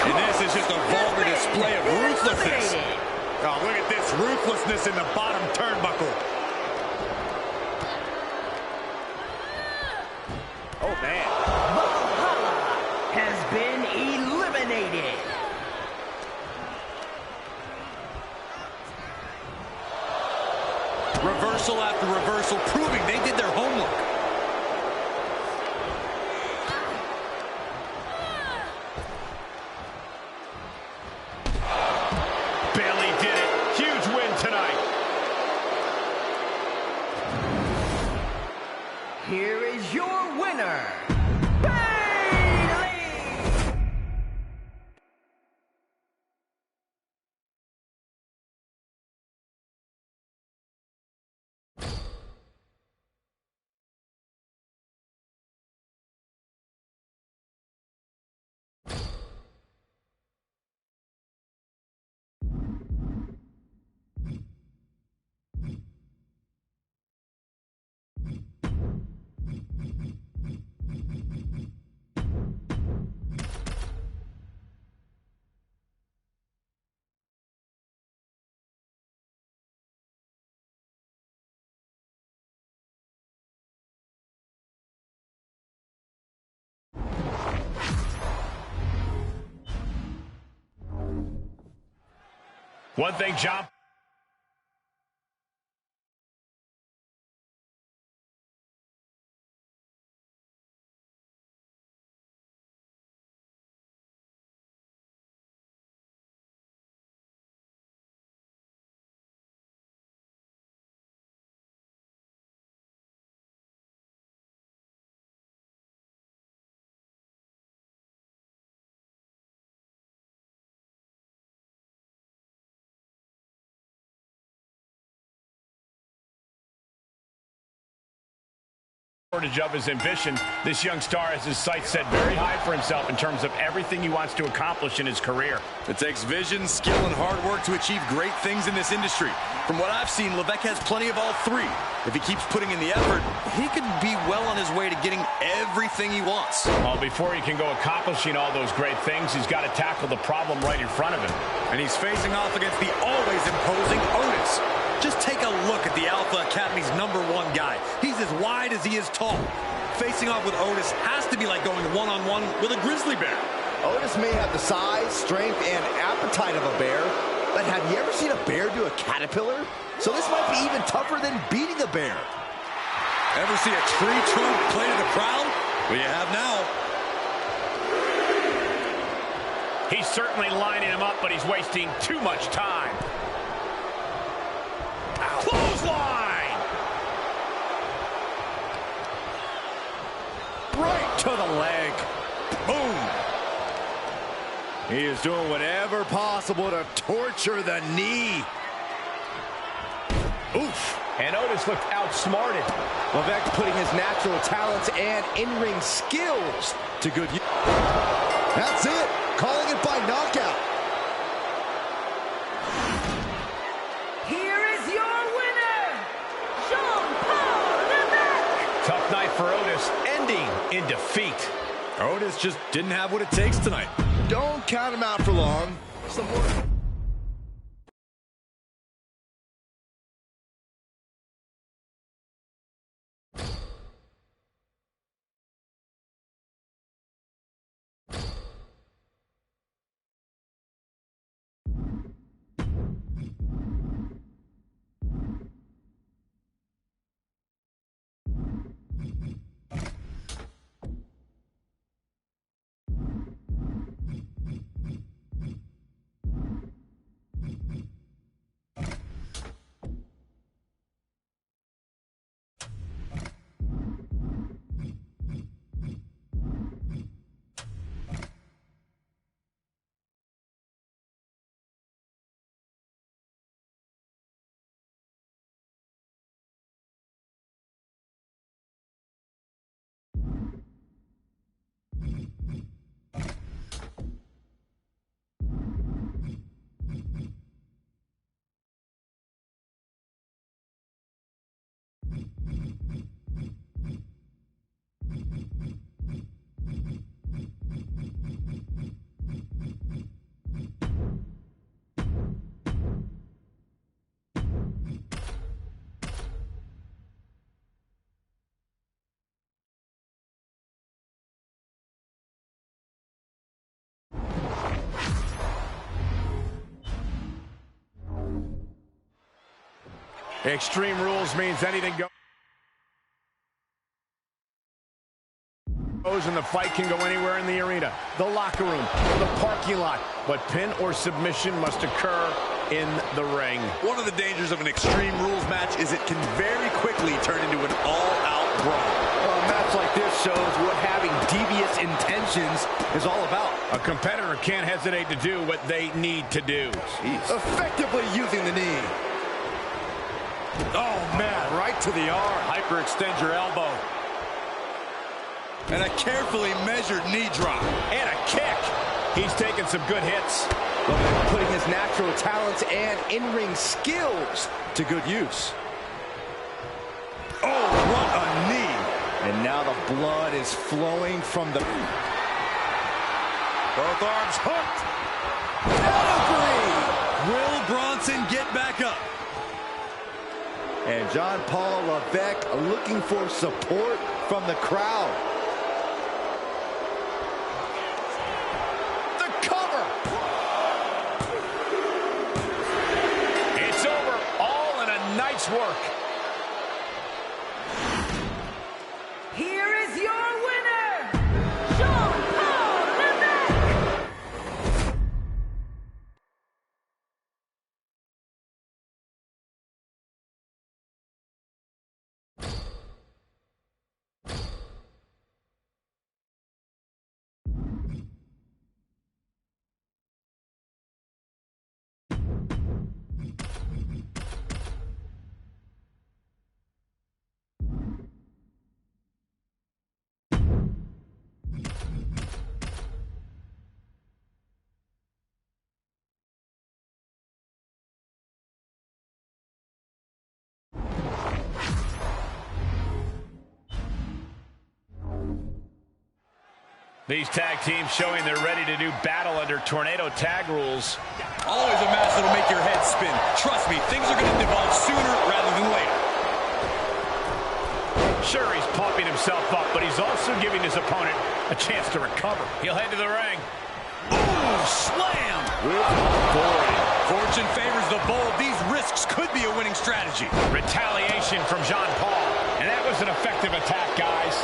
And this is just a vulgar display of ruthlessness. Oh, look at this ruthlessness in the bottom turnbuckle. Oh, man. Valhalla has been eliminated. Reversal after reversal, proving they did their homework. Bailey did it. Huge win tonight. Here is your winner, Bailey. One thing, John. Shortage of his ambition, this young star has his sights set very high for himself in terms of everything he wants to accomplish in his career. It takes vision, skill, and hard work to achieve great things in this industry. From what I've seen, Levesque has plenty of all three. If he keeps putting in the effort, he could be well on his way to getting everything he wants. Well, before he can go accomplishing all those great things, he's got to tackle the problem right in front of him. And he's facing off against the always imposing Otis. Just take a look at the Alpha Academy's #1 guy. He's as wide as he is tall. Facing off with Otis has to be like going one-on-one with a grizzly bear. Otis may have the size, strength, and appetite of a bear, but have you ever seen a bear do a caterpillar? So this might be even tougher than beating a bear. Ever see a tree trunk play to the crowd? Well, you have now. He's certainly lining him up, but he's wasting too much time. Clothesline! Right to the leg. Boom! He is doing whatever possible to torture the knee. Oof! And Otis looked outsmarted. Levesque putting his natural talents and in-ring skills to good use. That's it. Calling it by knockout. Here is your winner, Jean-Paul Levesque. Tough night for Otis, ending in defeat. Otis just didn't have what it takes tonight. Don't count him out for long. Some more. Extreme Rules means anything goes, and the fight can go anywhere in the arena, the locker room, or the parking lot. But pin or submission must occur in the ring. One of the dangers of an Extreme Rules match is it can very quickly turn into an all-out brawl. Well, a match like this shows what having devious intentions is all about. A competitor can't hesitate to do what they need to do. Jeez. Effectively using the knee. Oh, man, right to the arm. Hyperextend your elbow. And a carefully measured knee drop. And a kick. He's taking some good hits. Putting his natural talents and in-ring skills to good use. Oh, what a knee. And now the blood is flowing from the... Both arms hooked. Pedigree! Will Bronson get back up? And Jean-Paul Levesque looking for support from the crowd. The cover! It's over, all in a night's work. Here is your winner, Jean-Paul Levesque. These tag teams showing they're ready to do battle under tornado tag rules. Always a match that'll make your head spin. Trust me, things are going to devolve sooner rather than later. Sure, he's pumping himself up, but he's also giving his opponent a chance to recover. He'll head to the ring. Ooh, slam! With authority. Fortune favors the bold. These risks could be a winning strategy. Retaliation from Jean Paul. And that was an effective attack, guys.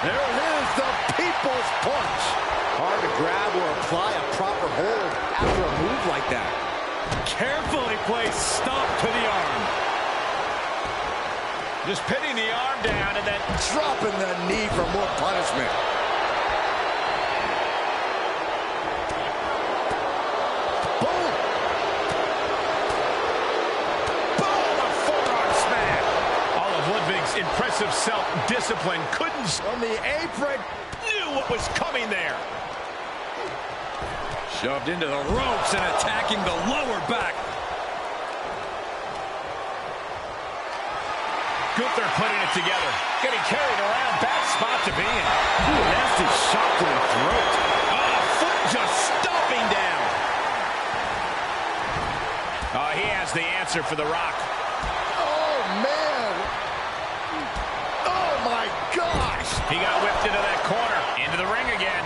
There it is, the People's Punch. Hard to grab or apply a proper hold after a move like that. Carefully placed stomp to the arm. Just pinning the arm down and then Dropping the knee for more punishment. Boom! This impressive self-discipline couldn't... On the apron. Knew what was coming there. Shoved into the ropes and attacking the lower back. Gunther putting it together. Getting carried around. Bad spot to be in. Ooh, nasty shot to the throat. Oh, foot just stomping down. Oh, he has the answer for The Rock. Oh, man. Oh, my gosh. He got whipped into that corner. Into the ring again.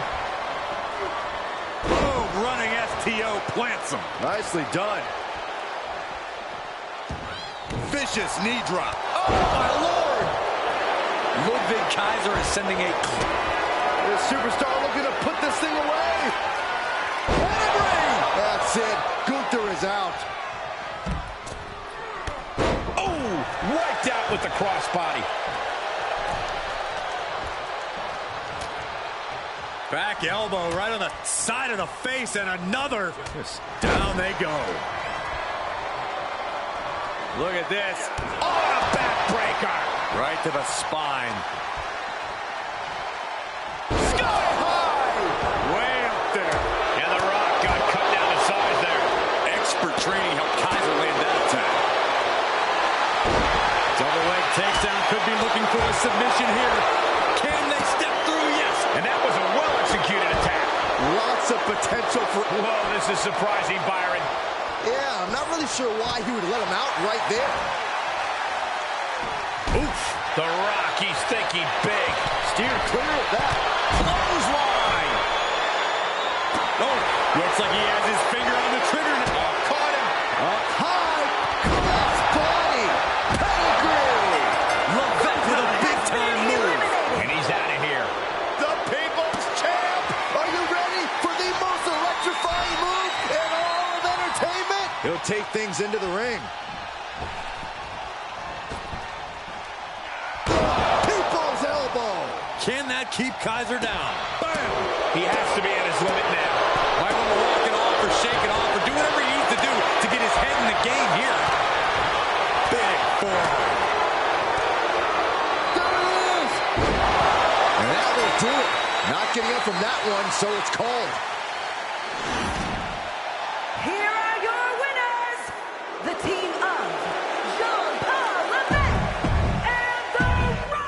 Boom, running STO plants him. Nicely done. Vicious knee drop. Oh, my Lord. Ludwig Kaiser is sending a... The superstar looking to put this thing away. Pedigree. That's it. Gunther is out. Oh, wiped out with the crossbody. Back elbow right on the side of the face, and another. Down they go. Look at this. Oh, a backbreaker. Right to the spine. Sky high. Way up there. And The Rock got cut down to size there. Expert training helped Kaiser land that attack. Double leg takedown. Could be looking for a submission here. Can they step through? Yes. And that was a well-executed attack. Lots of potential for... Whoa, this is surprising, Byron. Yeah, I'm not really sure why he would let him out right there. Oof. The Rock, he's thinking big. Steered clear of that. Clothesline. Oh, looks like he has his finger on the trigger now. Oh, caught him. Up high. Cross body. Pedigree. Levesque with a big-time move. And he's out of here. The People's Champ. Are you ready for the most electrifying move in all of entertainment? He'll take things into the ring. People's elbow. Can that keep Kaiser down? Bam! He has to be at his limit now. Might want to walk it off or shake it off or do whatever he needs to do to get his head in the game here. Big forearm. There it is. And that will do it. Not getting up from that one, so it's called. Here are your winners, the team of Jean-Paul Levesque and The Rock.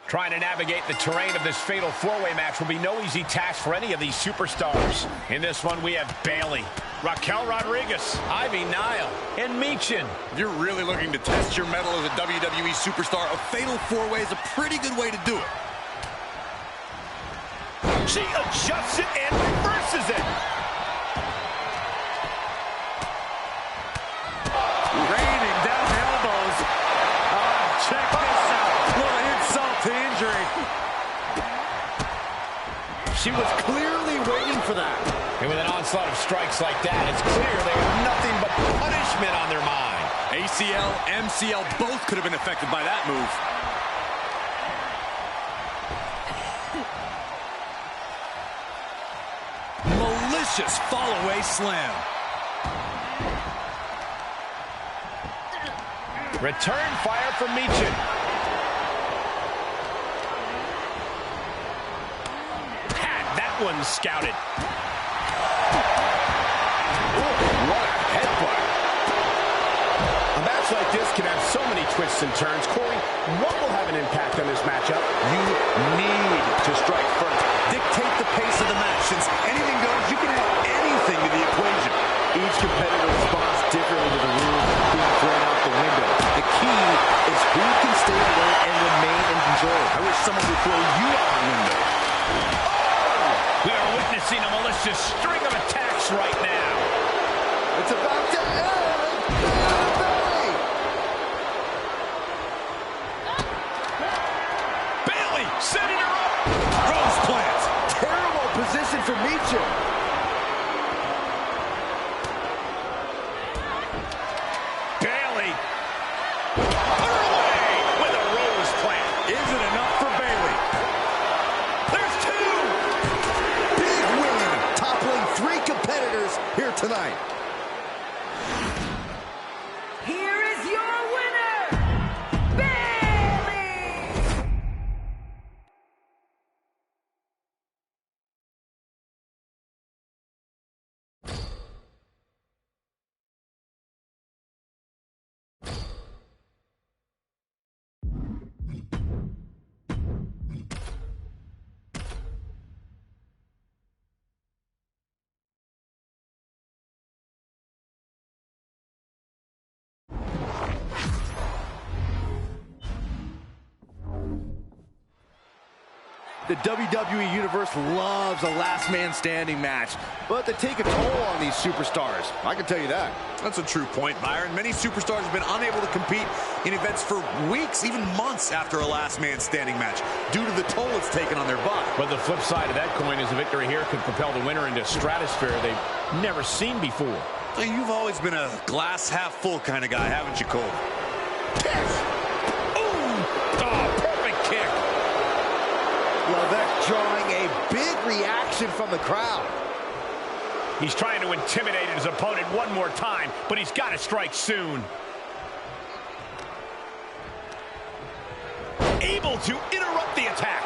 Trying to navigate the terrain of this fatal four-way match will be no easy task for any of these superstars. In this one, we have Bayley, Raquel Rodriguez, Ivy Nile, and Michin. If you're really looking to test your mettle as a WWE superstar, a fatal four-way is a pretty good way to do it. She adjusts it and reverses it. Raining down elbows. Check this out. What an insult to injury. She was clearly waiting for that. And with an onslaught of strikes like that, it's clear they have nothing but punishment on their mind. ACL, MCL, both could have been affected by that move. Malicious fall-away slam. Return fire from Michin. Had that one scouted. Ooh, what a headbutt. A match like this can have so many twists and turns. Corey, what will have an impact on this matchup? You need to strike first. Dictate the pace of the match. Since anything goes, you can add anything to the equation. Each competitor responds differently to the rules being thrown out the window. The key is who can stay alert and remain in control. I wish someone would throw you out the window. We are witnessing a malicious string of attacks right now. It's about to region. Bayley. Put her away with a rose plant. Is it enough for Bayley? There's two. Big win, toppling 3 competitors here tonight. Here is your winner, Bayley! The WWE Universe loves a last man standing match, but they take a toll on these superstars. I can tell you that. That's a true point, Byron. Many superstars have been unable to compete in events for weeks, even months after a last man standing match, due to the toll it's taken on their body. But the flip side of that coin is a victory here could propel the winner into a stratosphere they've never seen before. You've always been a glass half full kind of guy, haven't you, Cole? Perfect kick. Levesque drawing a big reaction from the crowd. He's trying to intimidate his opponent one more time, but he's got to strike soon. Able to interrupt the attack.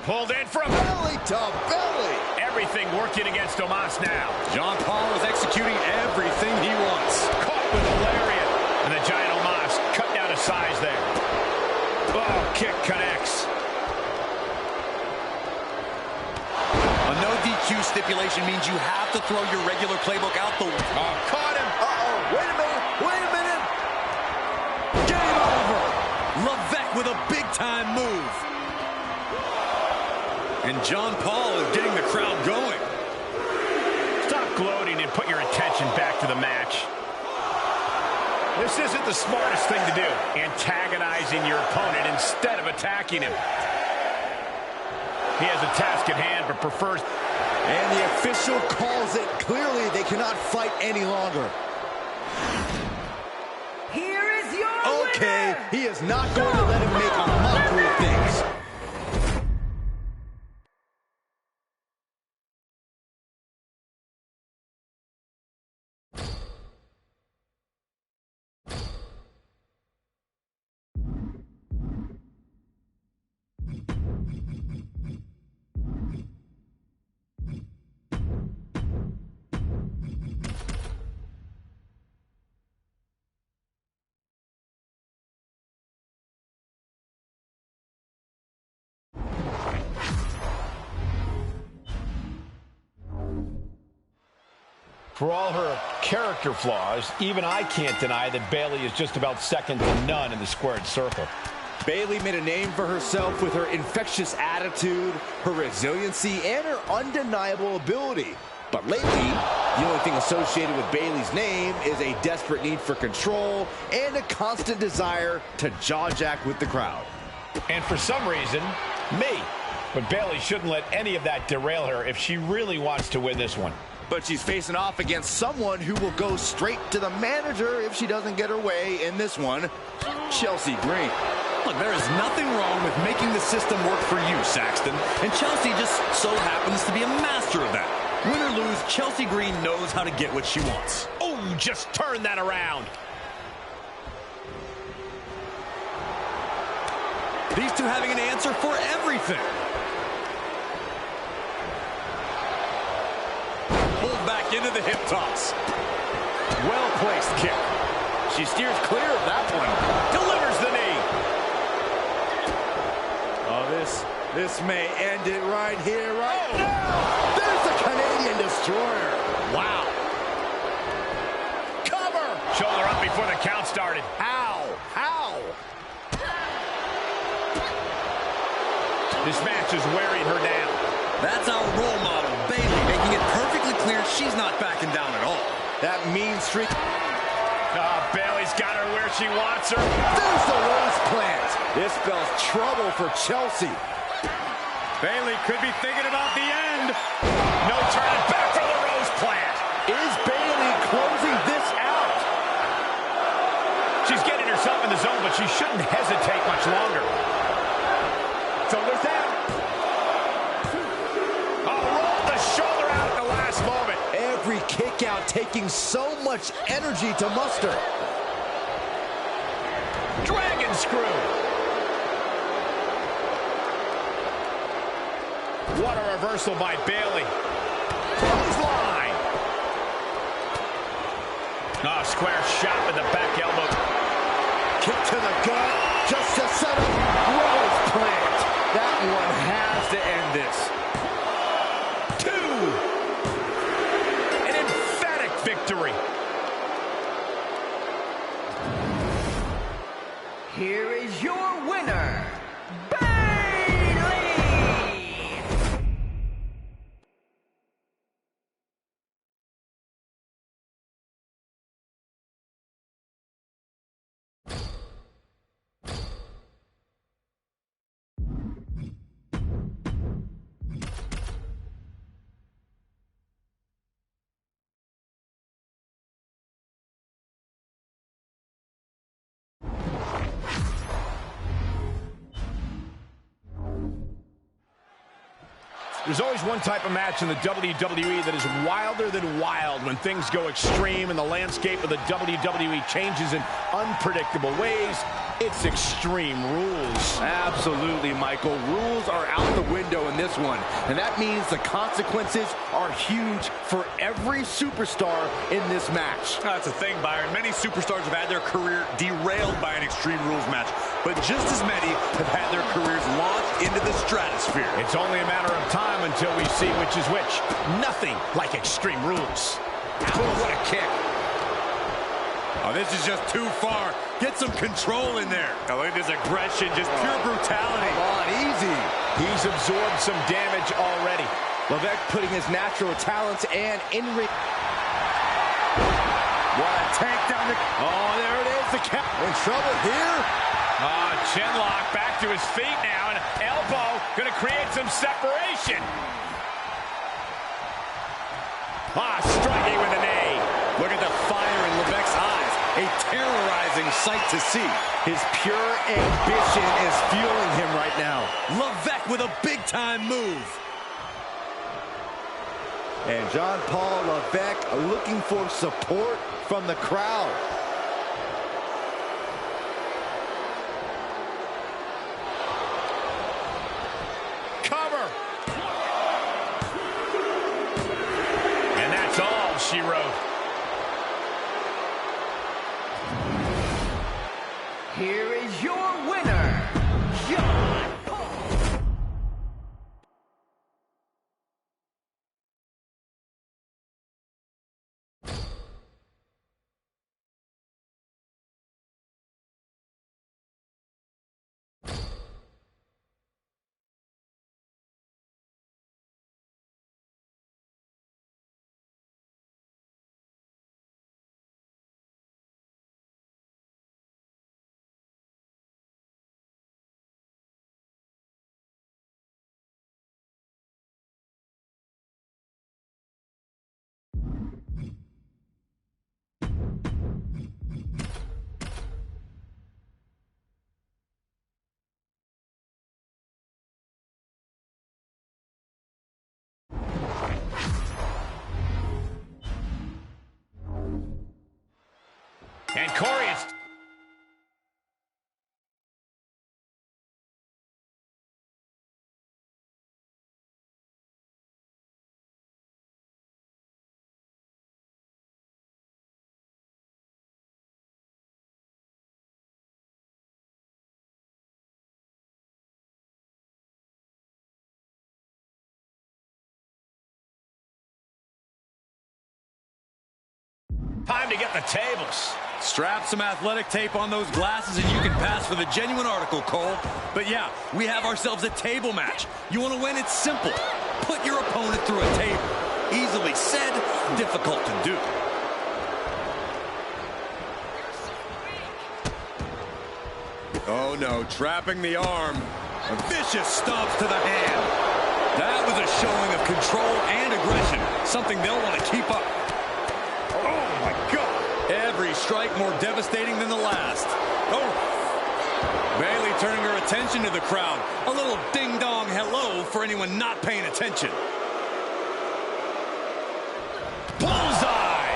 Pulled in for a Belly to belly. Everything working against Omos now. John Paul is executing everything he wants. Caught with a lariat. And the giant Omos cut down to size there. Oh, kick connects. A no DQ stipulation means you have to throw your regular playbook out the... Oh, caught him. Uh-oh, wait a minute, wait a minute. Game over. Levesque with a big-time move. And John Paul is getting the crowd going. Stop gloating and put your attention back to the match. This isn't the smartest thing to do, antagonizing your opponent instead of attacking him. He has a task at hand, but prefers... And the official calls it. Clearly, they cannot fight any longer. Here is your Okay, winner! he is not going to let him make a mockery of things. For all her character flaws, even I can't deny that Bayley is just about second to none in the squared circle. Bayley made a name for herself with her infectious attitude, her resiliency, and her undeniable ability. But lately, the only thing associated with Bayley's name is a desperate need for control and a constant desire to jaw-jack with the crowd. And for some reason, me. But Bayley shouldn't let any of that derail her if she really wants to win this one. But she's facing off against someone who will go straight to the manager if she doesn't get her way in this one, Chelsea Green. Look, there is nothing wrong with making the system work for you, Saxton. And Chelsea just so happens to be a master of that. Win or lose, Chelsea Green knows how to get what she wants. Oh, just turn that around. These two having an answer for everything. Pulled back into the hip toss. Well-placed kick. She steers clear of that one. Delivers the knee. Oh, this may end it right here, right now. There's the Canadian Destroyer. Wow. Cover. Shoulder up before the count started. How? This match is wearing her down. That's our role model, Bayley, making it perfectly clear she's not backing down at all. That mean streak. Bayley's got her where she wants her. There's the rose plant. This spells trouble for Chelsea. Bayley could be thinking about the end. No turning back for the rose plant. Is Bayley closing this out? She's getting herself in the zone, but she shouldn't hesitate much longer. Shoulders down. Oh, rolled the shoulder out at the last moment. Every kick out taking so much energy to muster. Dragon screw. What a reversal by Bayley. Clothesline. Oh, square shot with the back elbow. Kick to the gut, just to set up rose plant. That one has to end this. 2. An emphatic victory. Here is your winner, Bayley! There's always one type of match in the WWE that is wilder than wild when things go extreme and the landscape of the WWE changes in unpredictable ways. It's Extreme Rules. Absolutely, Michael. Rules are out the window in this one, and that means the consequences are huge for every superstar in this match. That's the thing, Byron. Many superstars have had their career derailed by an Extreme Rules match, but just as many have had their careers launched into the stratosphere. It's only a matter of time until we see which is which. Nothing like Extreme Rules. Boom, what a kick. Oh, this is just too far. Get some control in there. Oh, look at this aggression, just pure brutality. Come on, easy. He's absorbed some damage already. Levesque putting his natural talents and in-ring. What a tank down the... Oh, there it is. The count. In trouble here. Chin lock, back to his feet now, and elbow going to create some separation. Striking with a knee. Look at the fire in Levesque's eyes. A terrorizing sight to see. His pure ambition is fueling him right now. Levesque with a big-time move. And John Paul Levesque looking for support from the crowd. Cover. And that's all she wrote. Here is your winner, John Paul. And Corey, it's... time to get the tables. Strap some athletic tape on those glasses and you can pass for the genuine article, Cole. But yeah, we have ourselves a table match. You want to win? It's simple. Put your opponent through a table. Easily said, difficult to do. Oh no, trapping the arm. A vicious stomps to the hand. That was a showing of control and aggression, something they'll want to keep up. Oh my God. Every strike more devastating than the last. Oh. Bayley turning her attention to the crowd. A little ding-dong hello for anyone not paying attention. Bullseye!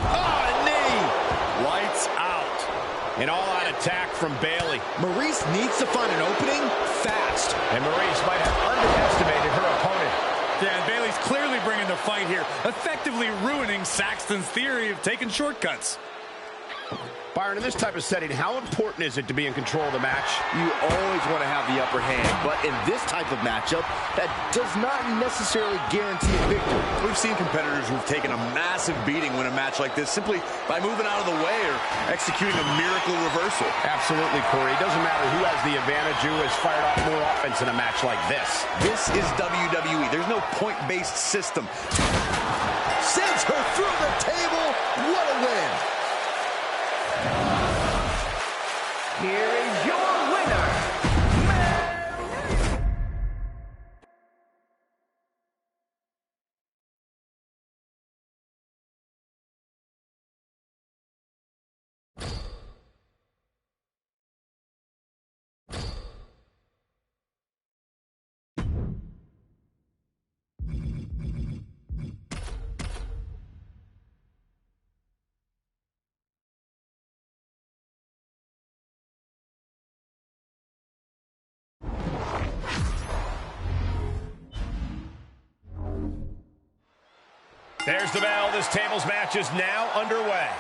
Oh, knee! Lights out. An all-out attack from Bayley. Maurice needs to find an opening fast. And Maurice might have underestimated her opponent. Yeah, and Bayley's clearly bringing the fight here, effectively ruining Saxton's theory of taking shortcuts. Byron, in this type of setting, how important is it to be in control of the match? You always want to have the upper hand, but in this type of matchup, that does not necessarily guarantee a victory. We've seen competitors who've taken a massive beating win a match like this simply by moving out of the way or executing a miracle reversal. Absolutely, Corey. It doesn't matter who has the advantage, who has fired off more offense in a match like this. This is WWE. There's no point-based system. Sends her through the table. What a win. Here is your winner, There's the bell. This tables match is now underway.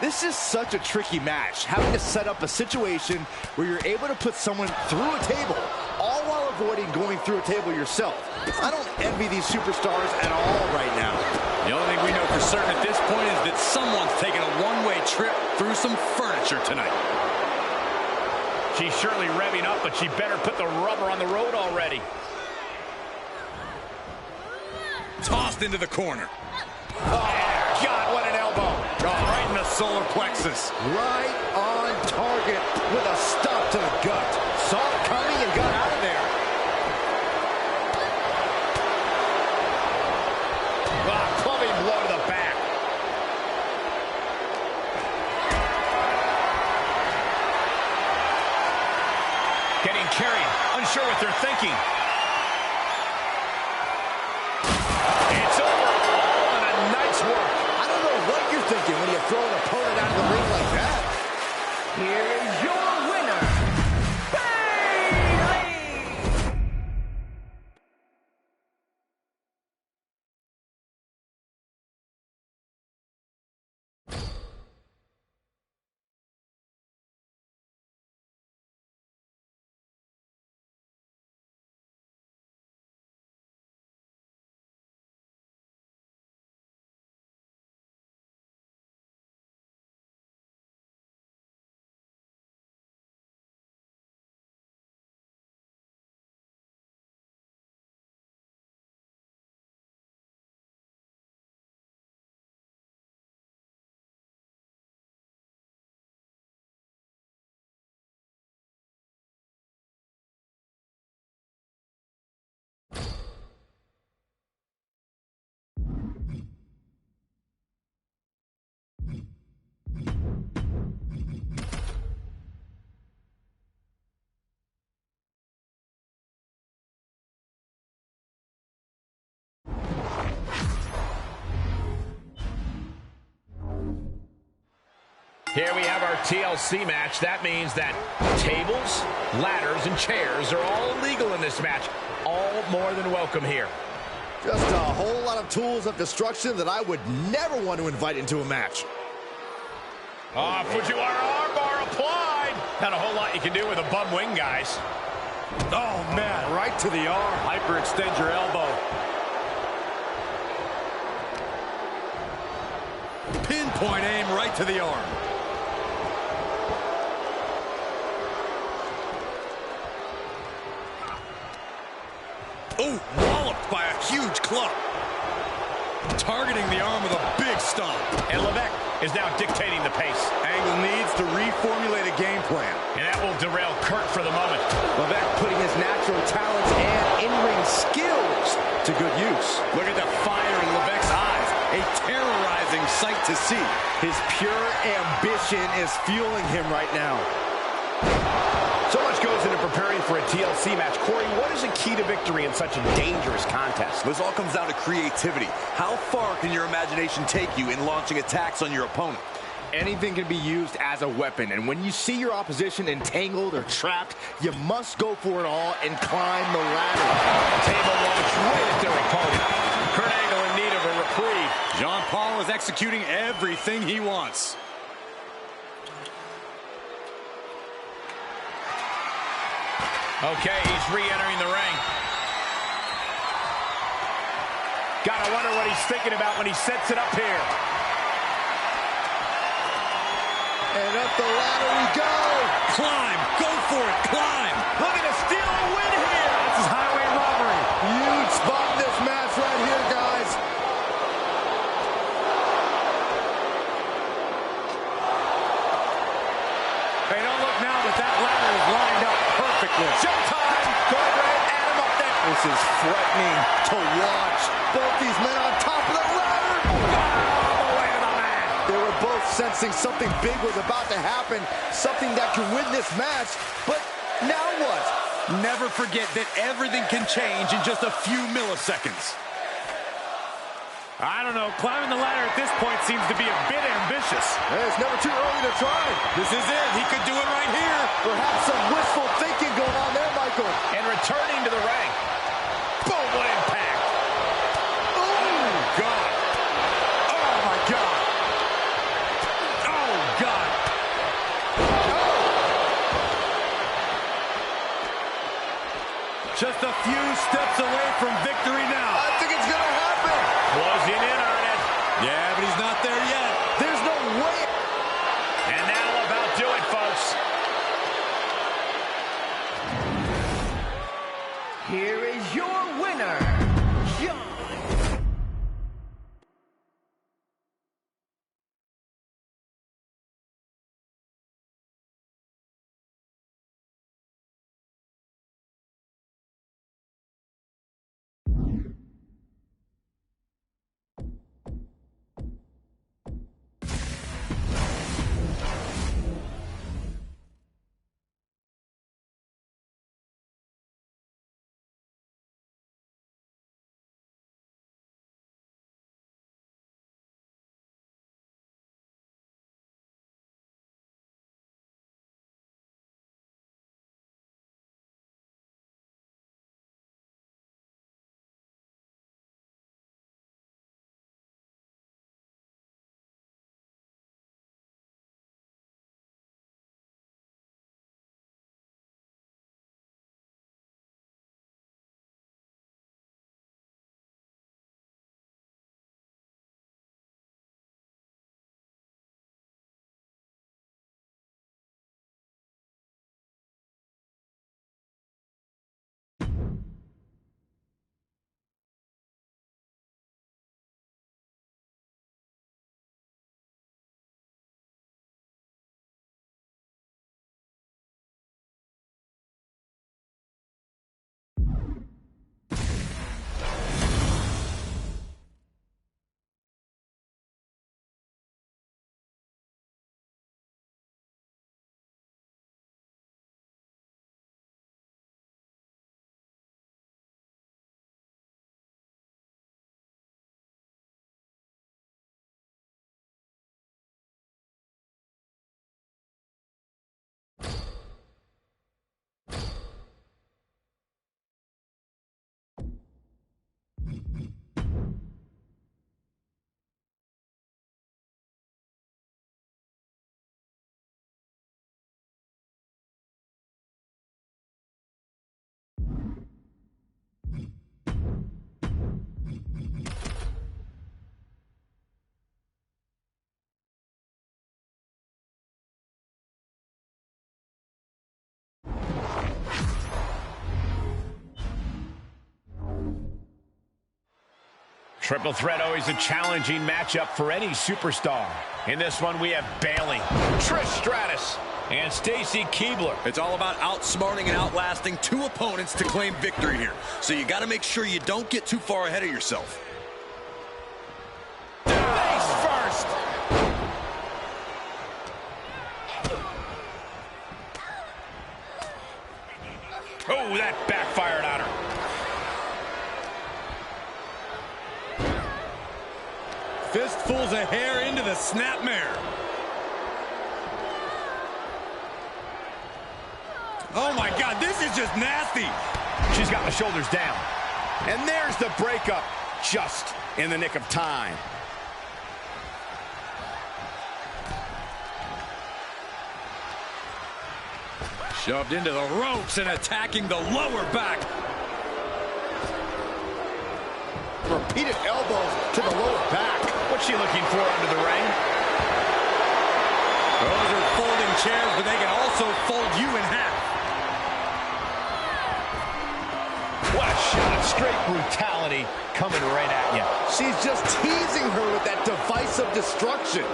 This is such a tricky match, having to set up a situation where you're able to put someone through a table, all while avoiding going through a table yourself. I don't envy these superstars at all right now. The only thing we know for certain at this point is that someone's taking a one-way trip through some furniture tonight. She's surely revving up, but she better put the rubber on the road already. Tossed into the corner. Oh, God, what an elbow. Oh, right in the solar plexus. Right on target with a stop to the gut. Saw it coming and got out of there. Clubbing blow to the back. Getting carried, unsure what they're thinking. It's over, all in a night's work. I don't know what you're thinking when you throw an opponent out of the ring like that. here is your winner, Bayley! Here we have our TLC match. That means that tables, ladders, and chairs are all illegal in this match. All more than welcome here. Just a whole lot of tools of destruction that I would never want to invite into a match. Fujiwara armbar applied. Not a whole lot you can do with a bum wing, guys. Oh, man, right to the arm. Hyperextend your elbow. Pinpoint aim right to the arm. Oh, walloped by a huge club. Targeting the arm with a big stomp. And Levesque is now dictating the pace. Angle needs to reformulate a game plan. And that will derail Kurt for the moment. Levesque putting his natural talents and in-ring skills to good use. Look at the fire in Levesque's eyes. A terrorizing sight to see. His pure ambition is fueling him right now. So much goes into preparing for a TLC match. Corey, what is the key to victory in such a dangerous contest? This all comes down to creativity. How far can your imagination take you in launching attacks on your opponent? Anything can be used as a weapon, and when you see your opposition entangled or trapped, you must go for it all and climb the ladder. Table launch right at their opponent. Kurt Angle in need of a reprieve. John Paul is executing everything he wants. Okay, he's re-entering the ring. Gotta wonder what he's thinking about when he sets it up here. And up the ladder we go. Climb, go for it, climb. Looking to steal a win here. This is highway robbery. Huge spot in this match right here, guys. Hey, don't look now, but that ladder is lined up perfectly. Showtime. Going right at him up there. This is frightening to watch. Both these men on top of the ladder. All the way to the mat. They were both sensing something big was about to happen, something that could win this match. But now what? Never forget that everything can change in just a few milliseconds. I don't know. Climbing the ladder at this point seems to be a bit ambitious. Hey, it's never too early to try. This is it. He could do it right here. Perhaps some wishful thinking going on there, Michael. And returning to the ring. Boom, what impact. Oh, God. Oh, my God. Oh, God. Just a few steps away from victory now. I think it's going to happen. Closing in on it. Yeah, but he's not there yet. There's no way. And that'll about do it, folks. Here is your winner, Triple threat, always a challenging matchup for any superstar. In this one, we have Bayley, Trish Stratus, and Stacy Keibler. It's all about outsmarting and outlasting two opponents to claim victory here. So you got to make sure you don't get too far ahead of yourself. Face first. Oh, that backfired on her. Fistfuls of hair into the snapmare. Oh my God, this is just nasty. She's got the shoulders down. And there's the breakup, just in the nick of time. Shoved into the ropes and attacking the lower back. Repeated elbows to the lower back. What's she looking for under the ring? Those are folding chairs, but they can also fold you in half. What a shot. Straight brutality coming right at you. She's just teasing her with that device of destruction.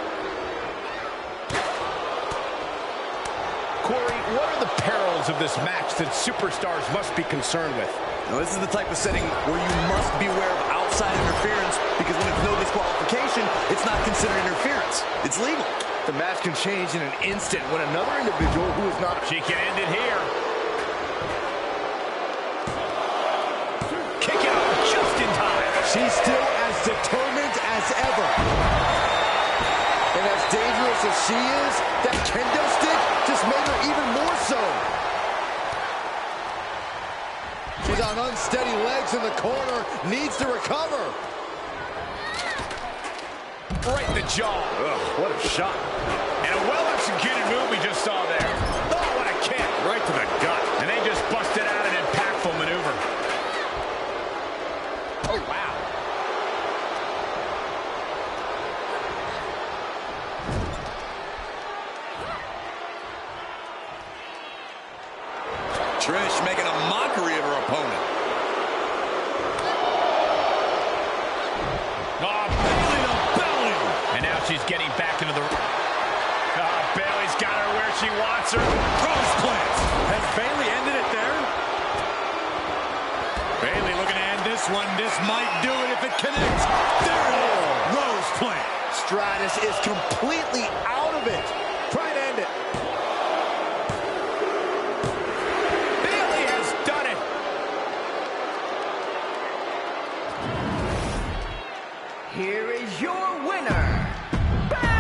Corey, what are the perils of this match that superstars must be concerned with? Now, this is the type of setting where you must beware of outside interference, because when it's no disqualification, it's not considered interference. It's legal. The match can change in an instant when another individual who is not... She can end it here. Kick out just in time. She's still as determined as ever. And as dangerous as she is, that kendo stick just made her even more so. She's on unsteady legs in the corner, needs to recover. Right in the jaw. Ugh, what a shot. And a well-executed move we just saw there. Oh, what a kick. Right to the gut. And they just busted out an impactful maneuver. Oh, wow. Trish making a mockery of her opponent. Oh, Bayley to belly. And now she's getting back into the... Oh, Bayley's got her where she wants her. Cross plants. Has Bayley ended it there? Bayley looking to end this one. This might do it if it connects. There it is. Rose plant. Stratus is completely out of it. Try to end it. Bayley has done it. Here is your winner, Bayley!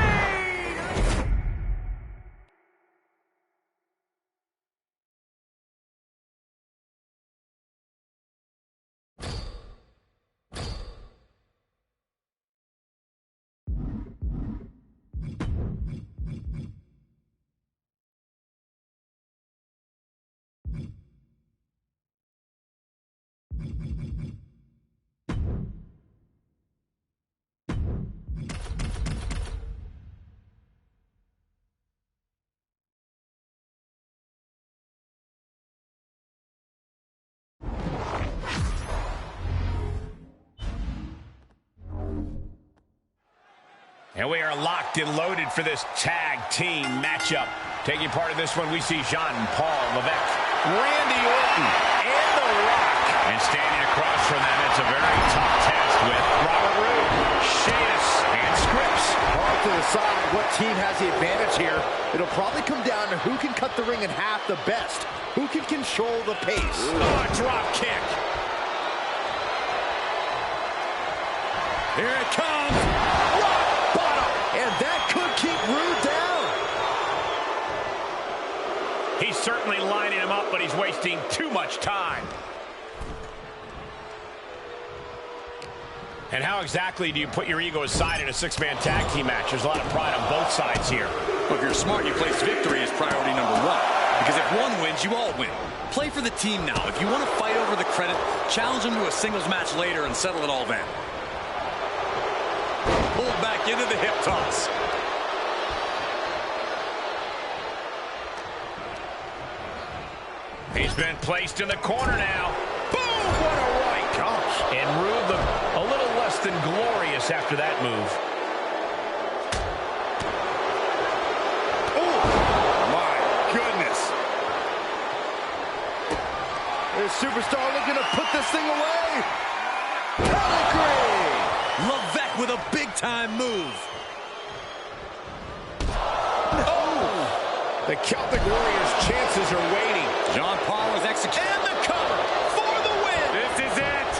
And we are locked and loaded for this tag team matchup. Taking part in this one, we see Jean-Paul Levesque, Randy Orton, and The Rock. And standing across from them, it's a very tough test with Robert Roode, Sheamus, and Scripps. Hard to decide what team has the advantage here. It'll probably come down to who can cut the ring in half the best, who can control the pace. Oh, a drop kick. Here it comes. And that could keep Roode down. He's certainly lining him up, but he's wasting too much time. And how exactly do you put your ego aside in a six-man tag team match? There's a lot of pride on both sides here. Well, if you're smart, you place victory as priority number one. Because if one wins, you all win. Play for the team now. If you want to fight over the credit, challenge them to a singles match later and settle it all then. Pulled back into the hip toss. He's been placed in the corner now. Boom! What a right. Gosh. And Roode looked a little less than glorious after that move. Oh, my goodness. This superstar looking to put this thing away. Pedigree. Levesque with a big-time move. The Celtic Warriors' chances are waiting. John Paul is executing. And the cover for the win. This is it.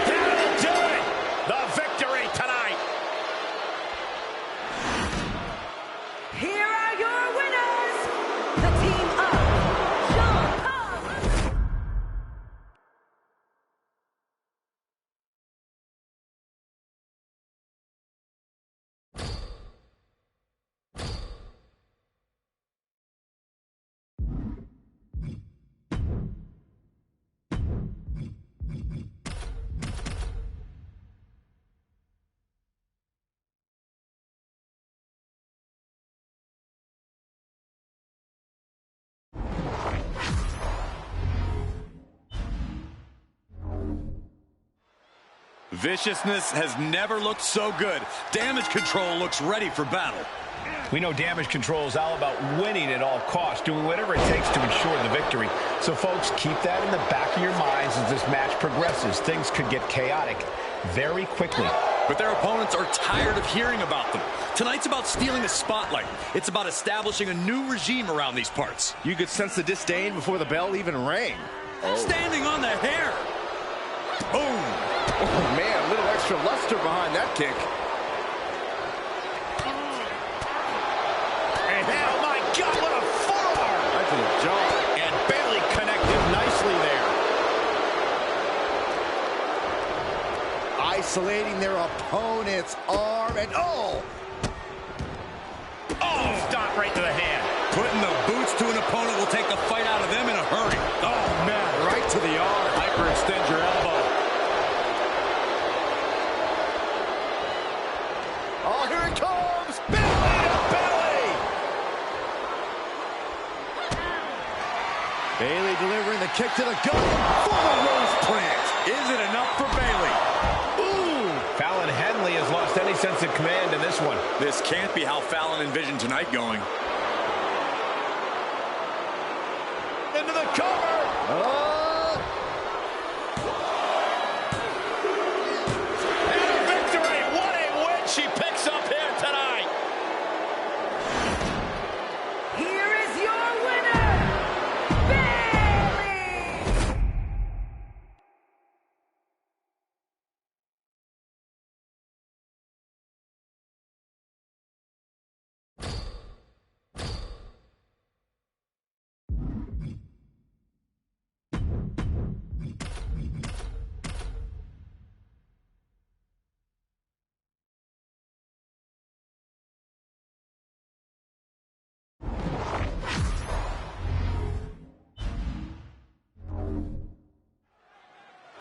That'll do it. The victory tonight. Here are your winners, the team of John Paul. Viciousness has never looked so good. Damage control looks ready for battle. We know Damage Control is all about winning at all costs, doing whatever it takes to ensure the victory. So, folks, keep that in the back of your minds as this match progresses. Things could get chaotic very quickly. But their opponents are tired of hearing about them. Tonight's about stealing the spotlight. It's about establishing a new regime around these parts. You could sense the disdain before the bell even rang. Standing on the hair. Boom. Oh, man, a little extra luster behind that kick. Oh, my God, what a forearm! Right to the jaw. And Bailey connected nicely there. Isolating their opponent's arm, and oh! Oh, stomp right to the hand. Putting the boots to an opponent will take the fight out of them in a hurry. Oh, man, right to the arm. Hyperextend your elbow. Oh, here it comes! Belly to belly! Bailey delivering the kick to the gut for the rose plant. Is it enough for Bailey? Ooh! Fallon Henley has lost any sense of command in this one. This can't be how Fallon envisioned tonight going. Into the cover! And a victory! What a win she picks up here tonight! Here is your winner, Bailey.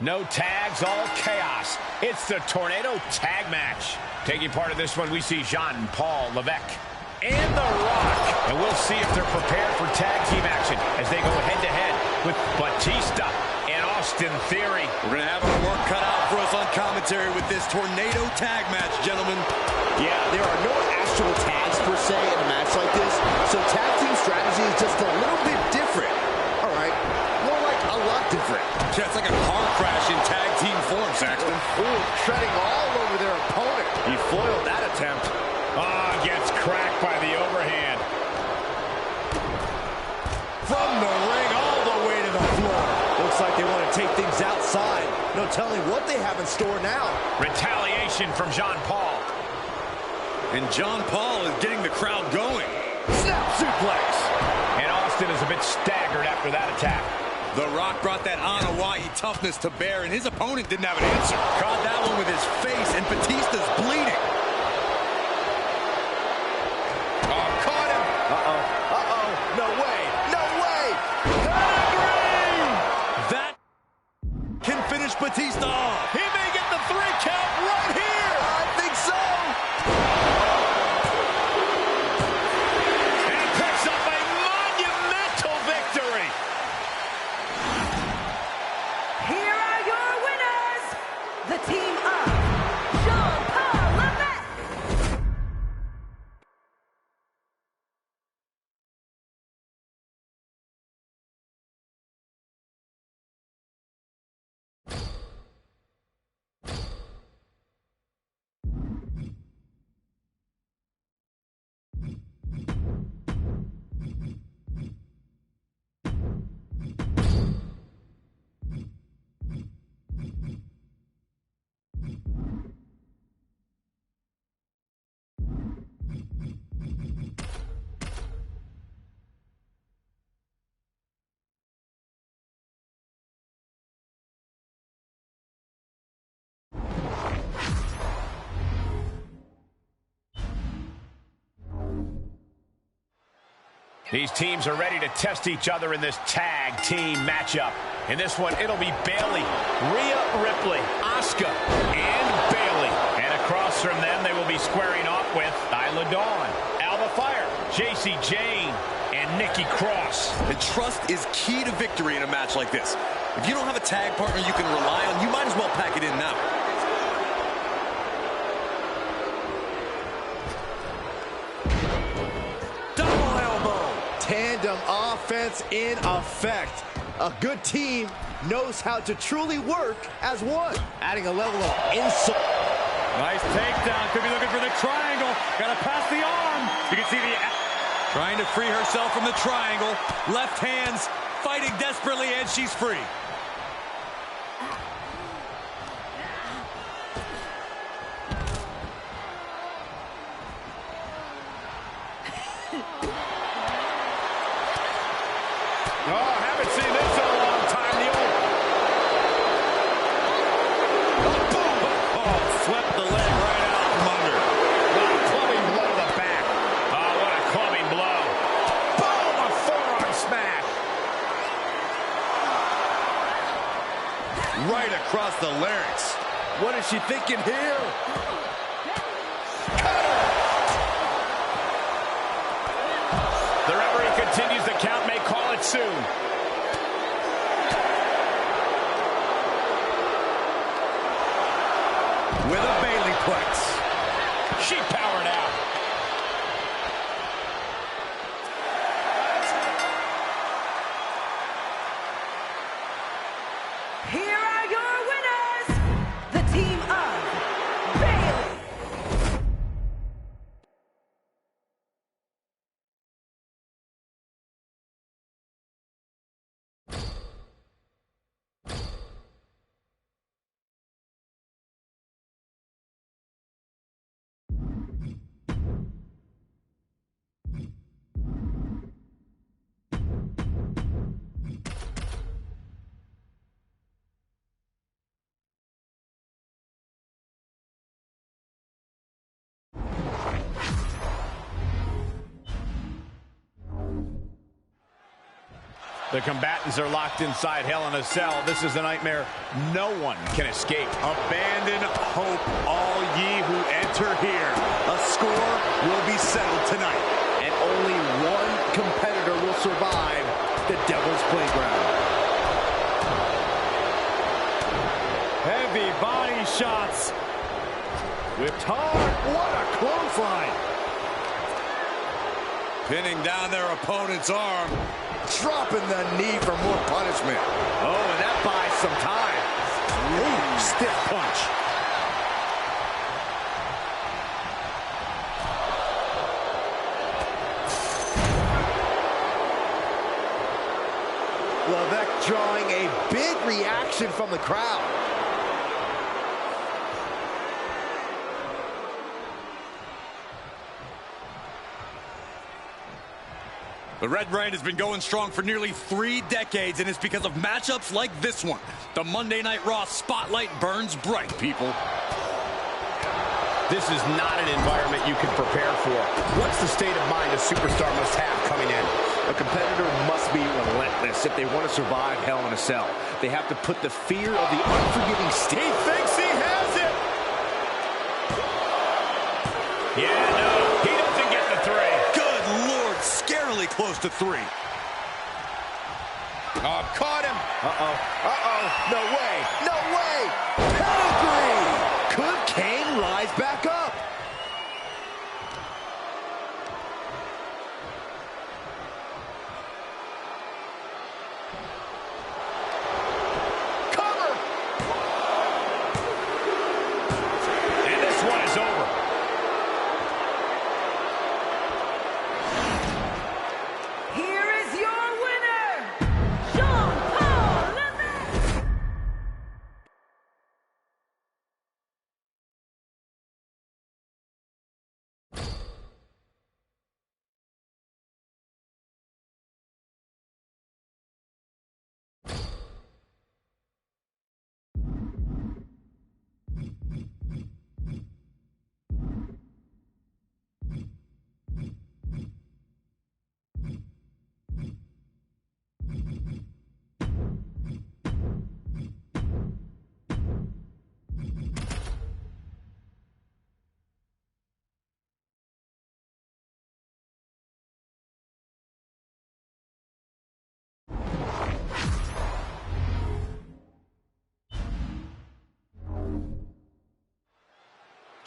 No tags, all chaos. It's the Tornado Tag Match. Taking part in this one, we see Jean Paul Levesque and The Rock. And we'll see if they're prepared for tag team action as they go head-to-head with Batista and Austin Theory. We're going to have our work cut out for us on commentary with this Tornado Tag Match, gentlemen. Yeah, there are no actual tags per se in a match like this, so tag team strategy is just a little bit different. All right, more like a lot different. Yeah, it's like a car crash in tag team form, Saxton. Ooh, treading all over their opponent. He foiled that attempt. Gets cracked by the overhand. From the ring all the way to the floor. Looks like they want to take things outside. No telling what they have in store now. Retaliation from Jean Paul. And John Paul is getting the crowd going. Snap suplex. And Austin is a bit staggered after that attack. The Rock brought that Hawaii toughness to bear, and his opponent didn't have an answer. Caught that one with his face, and Batista's bleeding. Oh, caught him. Uh-oh. Uh-oh. No way. No way. Pedigree! That can finish Batista off. He may get the 3 count right here. I think so. And he picks up a monumental victory. Here are These teams are ready to test each other in this tag team matchup. In this one, it'll be Bayley, Rhea Ripley, Asuka, and Bayley. And across from them, they will be squaring off with Isla Dawn, Alba Fire, JC Jane, and Nikki Cross. And trust is key to victory in a match like this. If you don't have a tag partner you can rely on, you might as well pack it in now. Double elbow. Tandem offense in effect. A good team knows how to truly work as one. Adding a level of insult. Nice takedown. Could be looking for the triangle. Got to pass the arm. You can see the... Trying to free herself from the triangle. Left hands fighting desperately, and she's free. Oh, haven't seen this in a long time. The old... Boom! Oh, swept the leg right out from under. What a clubbing blow to the back. Oh, what a clubbing blow. Boom! A forearm smash. Right across the larynx. What is she thinking here? The referee continues the count, may call it soon. With a Bayley plex. She powered out. Here are your winners, the team of Bayley. The combatants are locked inside Hell in a Cell. This is a nightmare no one can escape. Abandon hope, all ye who enter here. A score will be settled tonight. And only one competitor will survive the Devil's Playground. Heavy body shots. Whipped hard. What a clothesline. Pinning down their opponent's arm. Dropping the knee for more punishment. Oh, and that buys some time. Ooh, stiff punch. Levesque drawing a big reaction from the crowd. The Red Brand has been going strong for nearly 3 decades, and it's because of matchups like this one. The Monday Night Raw spotlight burns bright, people. This is not an environment you can prepare for. What's the state of mind a superstar must have coming in? A competitor must be relentless if they want to survive Hell in a Cell. They have to put the fear of the unforgiving state. He thinks he has it. Yeah, no, he doesn't get the 3. Good Lord, scarily close to 3. Oh, caught him. Uh-oh. Uh-oh. No way. No way. Pedigree. Could Kane rise back up?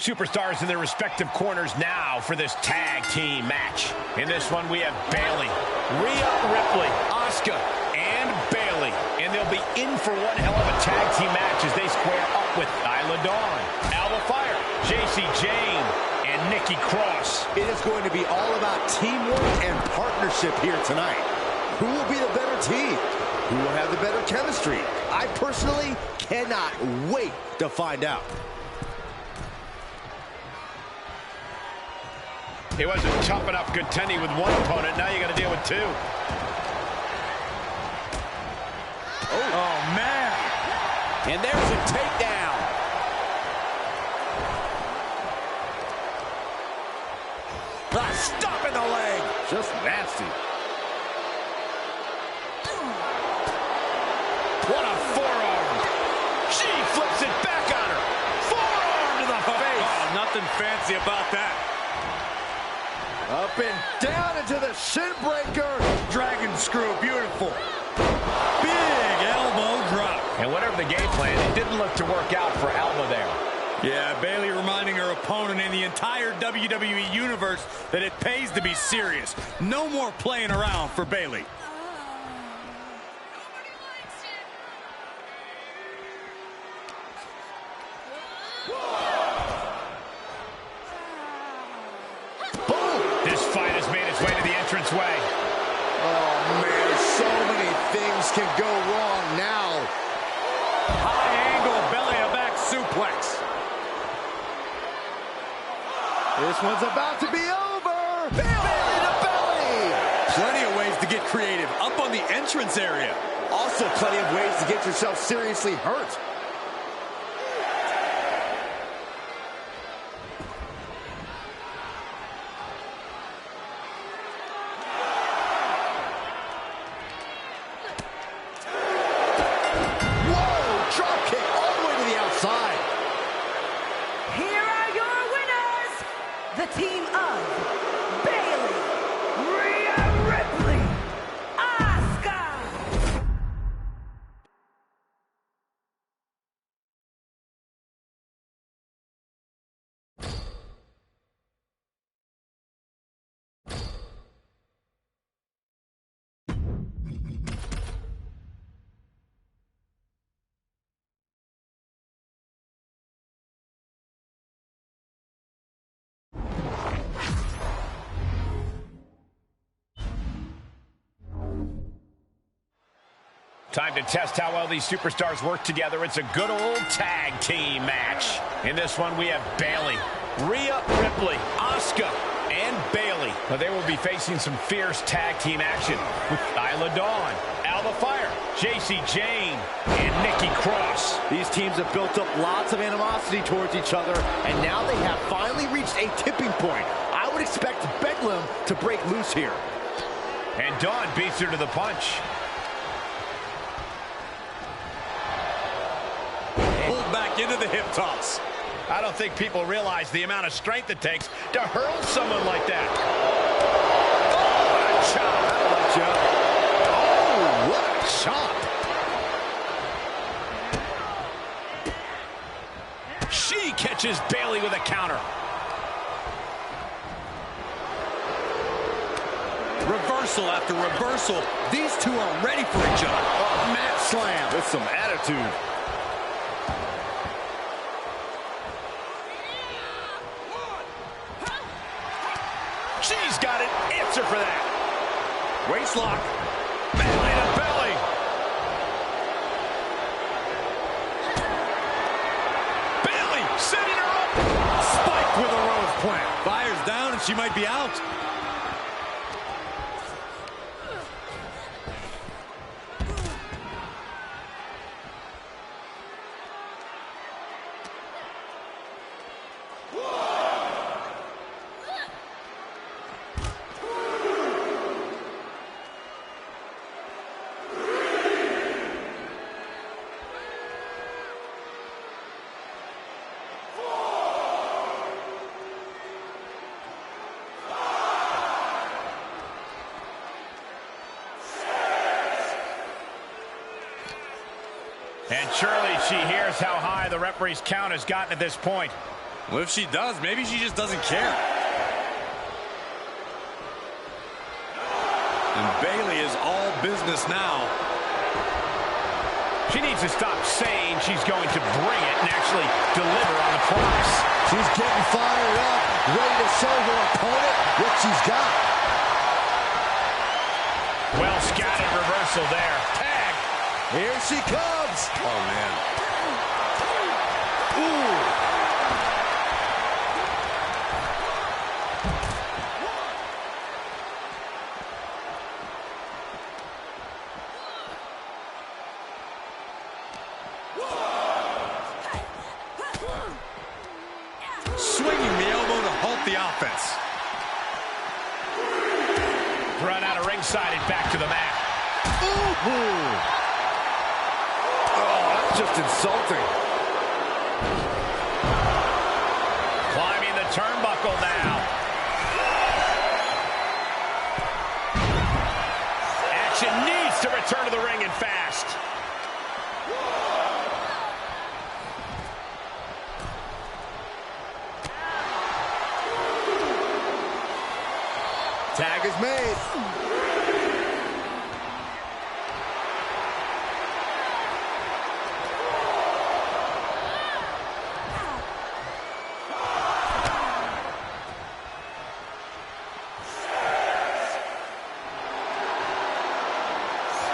Superstars in their respective corners now for this tag team match. In this one, we have Bayley, Rhea Ripley, Asuka, and Bayley. And they'll be in for one hell of a tag team match as they square up with Isla Dawn, Alba Fire, JC Jane, and Nikki Cross. It is going to be all about teamwork and partnership here tonight. Who will be the better team? Who will have the better chemistry? I personally cannot wait to find out. It wasn't tough enough contending with one opponent. Now you got to deal with two. Oh, man. And there's a takedown. Stop in the leg. Just nasty. What a forearm. She flips it back on her. Forearm to the face. Oh, nothing fancy about that. Up and down into the shin breaker. Dragon screw, beautiful. Big elbow drop. And whatever the game plan, it didn't look to work out for Alba there. Yeah, Bayley reminding her opponent in the entire WWE Universe that it pays to be serious. No more playing around for Bayley. This fight has made its way to the entranceway. Oh, man, so many things can go wrong now. High angle belly-to-back suplex. This one's about to be over. Belly to belly. Plenty of ways to get creative. Up on the entrance area. Also, plenty of ways to get yourself seriously hurt. Here are your winners, the team of Bayley, Rhea Ripley, Asuka. Time to test how well these superstars work together. It's a good old tag team match. In this one, we have Bayley, Rhea Ripley, Asuka, and Bayley. But they will be facing some fierce tag team action with Isla Dawn, Alba Fire, JC Jane, and Nikki Cross. These teams have built up lots of animosity towards each other, and now they have finally reached a tipping point. I would expect Bedlam to break loose here. And Dawn beats her to the punch. Pulled back into the hip toss. I don't think people realize the amount of strength it takes to hurl someone like that. Oh, what a chop. That'll let you up. Oh, what a chop. She catches Bayley with a counter. Reversal after reversal. These two are ready for each other. Oh, mat slam. With some attitude. She's got an answer for that. Waistlock. Belly to belly. Bayley setting her up. Spiked with a rose plant. Fires down and she might be out. And surely she hears how high the referee's count has gotten at this point. Well, if she does, maybe she just doesn't care. And Bayley is all business now. She needs to stop saying she's going to bring it and actually deliver on the promise. She's getting fired up, ready to show her opponent what she's got. Well scattered reversal there. Tag. Here she comes. Oh, man. Ooh. Swinging the elbow to halt the offense. Run out of ringside and back to the mat. Oh, that's just insulting. Climbing the turnbuckle now. Action needs to return to the ring and fast. Tag is made.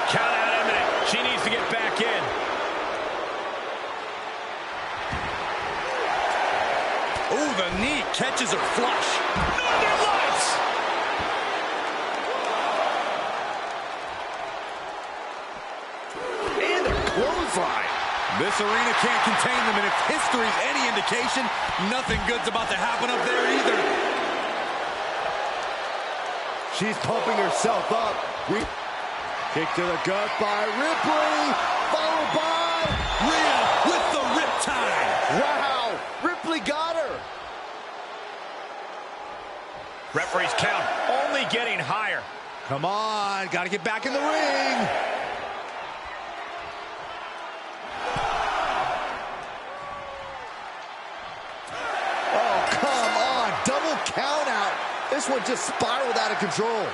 Count out imminent. She needs to get back in. Oh, the knee catches her flush. Northern Lights. And a clothesline. This arena can't contain them, and if history's any indication, nothing good's about to happen up there either. She's pumping herself up. Kick to the gut by Ripley, followed by Rhea with the riptide. wow, Ripley got her. Referee's count only getting higher. Come on, gotta get back in the ring. Oh, come on, double count out. This one just spiraled out of control.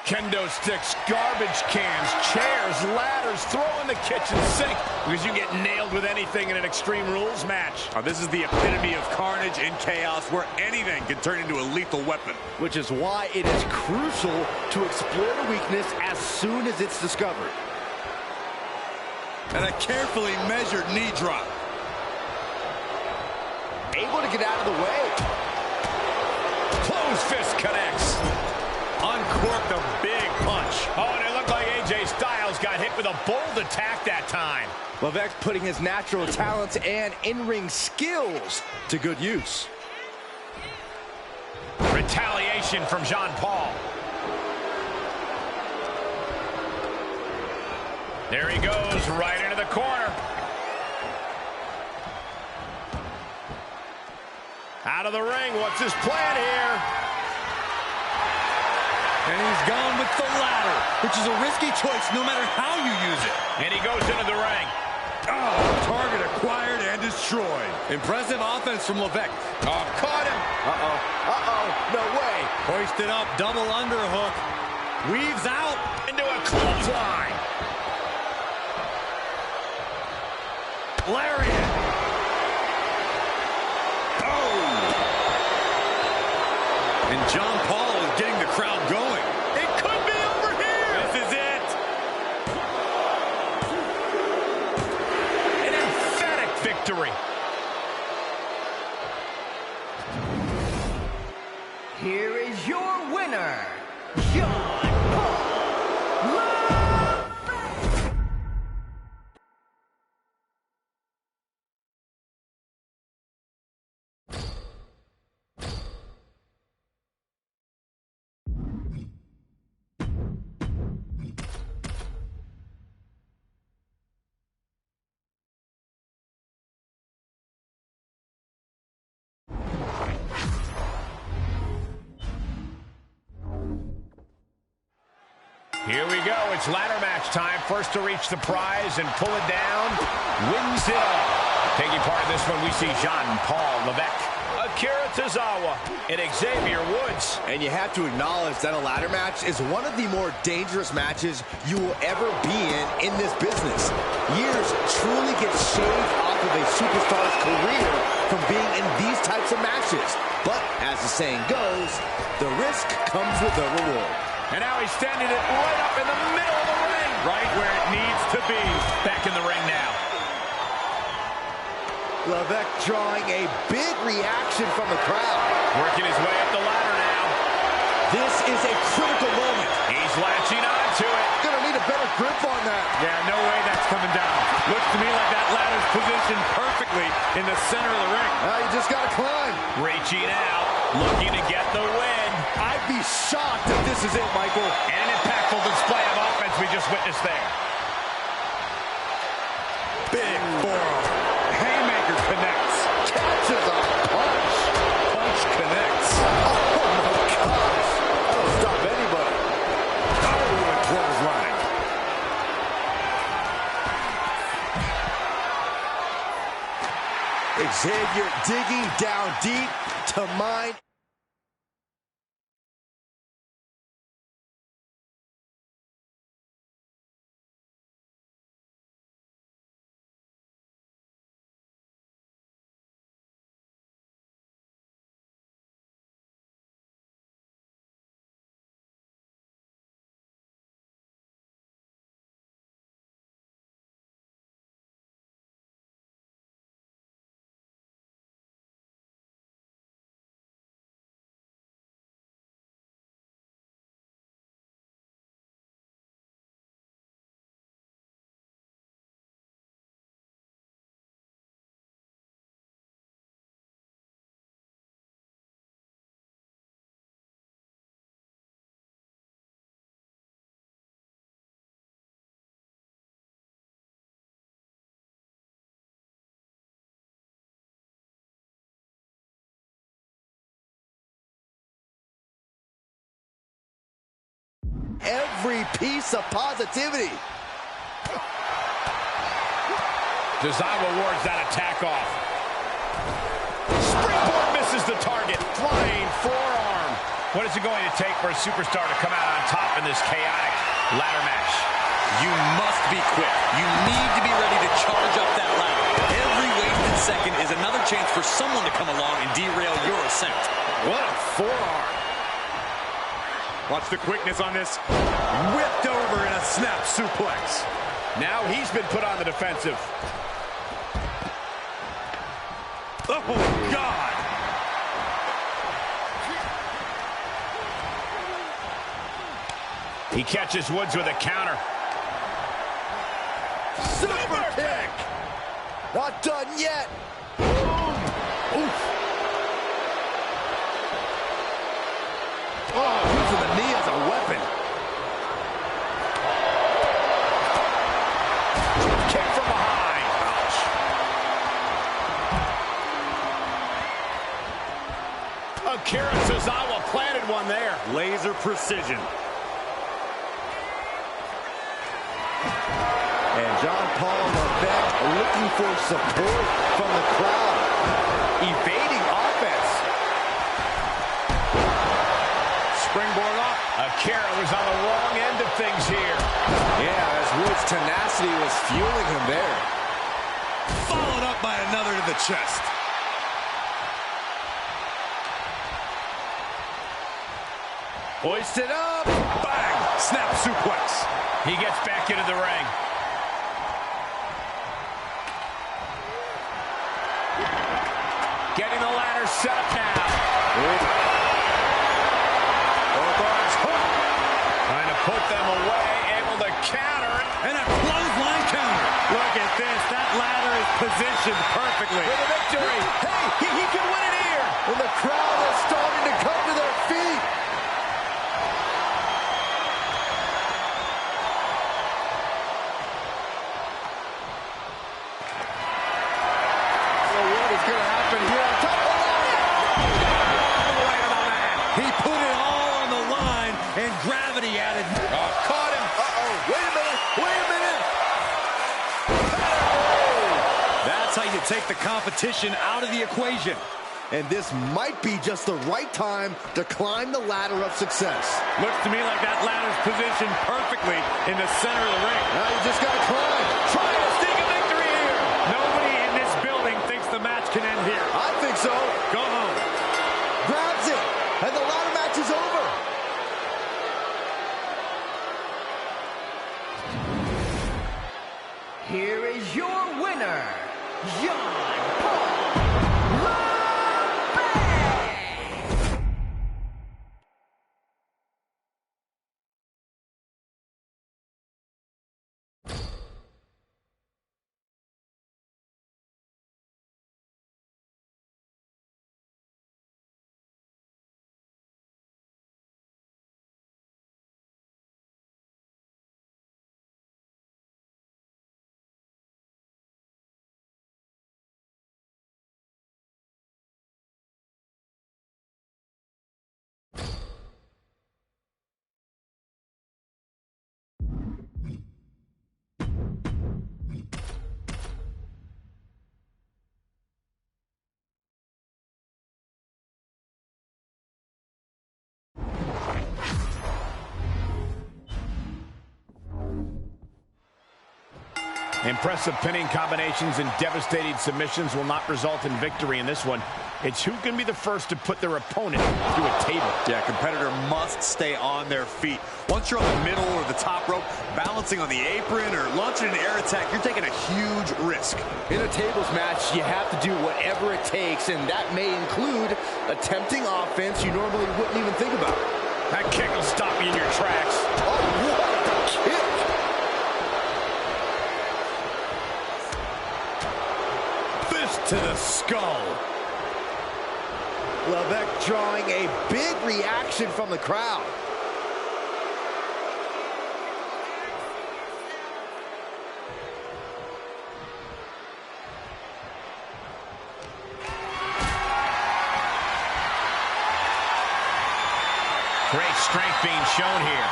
Kendo sticks, garbage cans, chairs, ladders, throw in the kitchen sink because you get nailed with anything in an Extreme Rules match. This is the epitome of carnage and chaos where anything can turn into a lethal weapon. Which is why it is crucial to explore the weakness as soon as it's discovered. And a carefully measured knee drop. Able to get out of the way. Closed fist connects. Uncorked a big punch. Oh, and it looked like AJ Styles got hit with a bold attack that time. Levesque putting his natural talents and in-ring skills to good use. Retaliation from Jean Paul. There he goes, right into the corner. Out of the ring, what's his plan here? And he's gone with the ladder, which is a risky choice no matter how you use it. And he goes into the ring. Oh, target acquired and destroyed. Impressive offense from Levesque. Oh, caught him. No way. Hoisted up, double underhook. Weaves out. Into a clothesline. Lariat. And John Paul is getting the crowd going. It could be over here. This is it. Here is your winner, John Paul. Here we go. It's ladder match time. First to reach the prize and pull it down wins it all. Taking part in this one, we see Jean Paul Levesque, Akira Tozawa, and Xavier Woods. And you have to acknowledge that a ladder match is one of the more dangerous matches you will ever be in this business. Years truly get shaved off of a superstar's career from being in these types of matches. But as the saying goes, the risk comes with the reward. And now he's standing it right up in the middle of the ring. Right where it needs to be. Back in the ring now. Levesque drawing a big reaction from the crowd. Working his way up the ladder now. This is a critical moment. He's latching onto it. Gonna need a better grip on that. Yeah, no way that's coming down. Looks to me like that ladder's positioned perfectly in the center of the ring. Now you just gotta climb. Reaching out, looking to get the win. I'd be shocked if this is it, Michael. And an impactful display of offense we just witnessed there. Big forearm. Haymaker connects. Catches a punch. Punch connects. Oh my gosh. That'll stop anybody. Oh, a clothesline. Xavier digging down deep to mine. Every piece of positivity. Tozawa wards that attack off. Springboard misses the target. Flying forearm. What is it going to take for a superstar to come out on top in this chaotic ladder match? You must be quick. You need to be ready to charge up that ladder. Every wasted second is another chance for someone to come along and derail your ascent. What a forearm. Watch the quickness on this. Whipped over in a snap suplex. Now he's been put on the defensive. Oh, God. He catches Woods with a counter. Super kick. Not done yet. Boom. Oof. Oh, using the knee as a weapon. Kick from behind. Ouch. Akira Tozawa planted one there. Laser precision. And Jean Paul Levesque looking for support from the crowd. Evading offense. Springboard up. Akira was on the wrong end of things here. Yeah, as Woods' tenacity was fueling him there. Followed up by another to the chest. Hoisted up. Bang! Snap suplex. He gets back into the ring. Getting the ladder set up now. and a clothesline counter. Look at this. That ladder is positioned perfectly. For the victory. Hey, he can win it here. And the crowd is starting to come to their feet. So what is going to happen here on top of the He put it all on the line, and gravity added. Oh, caught him. Uh-oh. Wait a minute. Wait a minute. That's how you take the competition out of the equation. And this might be just the right time to climb the ladder of success. Looks to me like that ladder's positioned perfectly in the center of the ring. Now you just got to climb. Trying to sneak a victory here. Nobody in this building thinks the match can end here. I think so. Go home. Grabs it. And the ladder match is over. Here is your winner, John Paul LeBay. Impressive pinning combinations and devastating submissions will not result in victory in this one. It's who can be the first to put their opponent through a table. Yeah, competitor must stay on their feet. Once you're on the middle or the top rope, balancing on the apron or launching an air attack, you're taking a huge risk. In a tables match, you have to do whatever it takes, and that may include attempting offense you normally wouldn't even think about. That kick will stop you in your tracks. Oh, what a kick! To the skull. Levesque drawing a big reaction from the crowd. Great strength being shown here.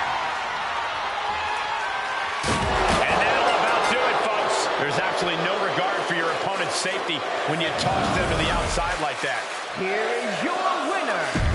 And that'll about do it, folks. There's absolutely no regard for your opponent's safety when you toss them to the outside like that. Here is your winner,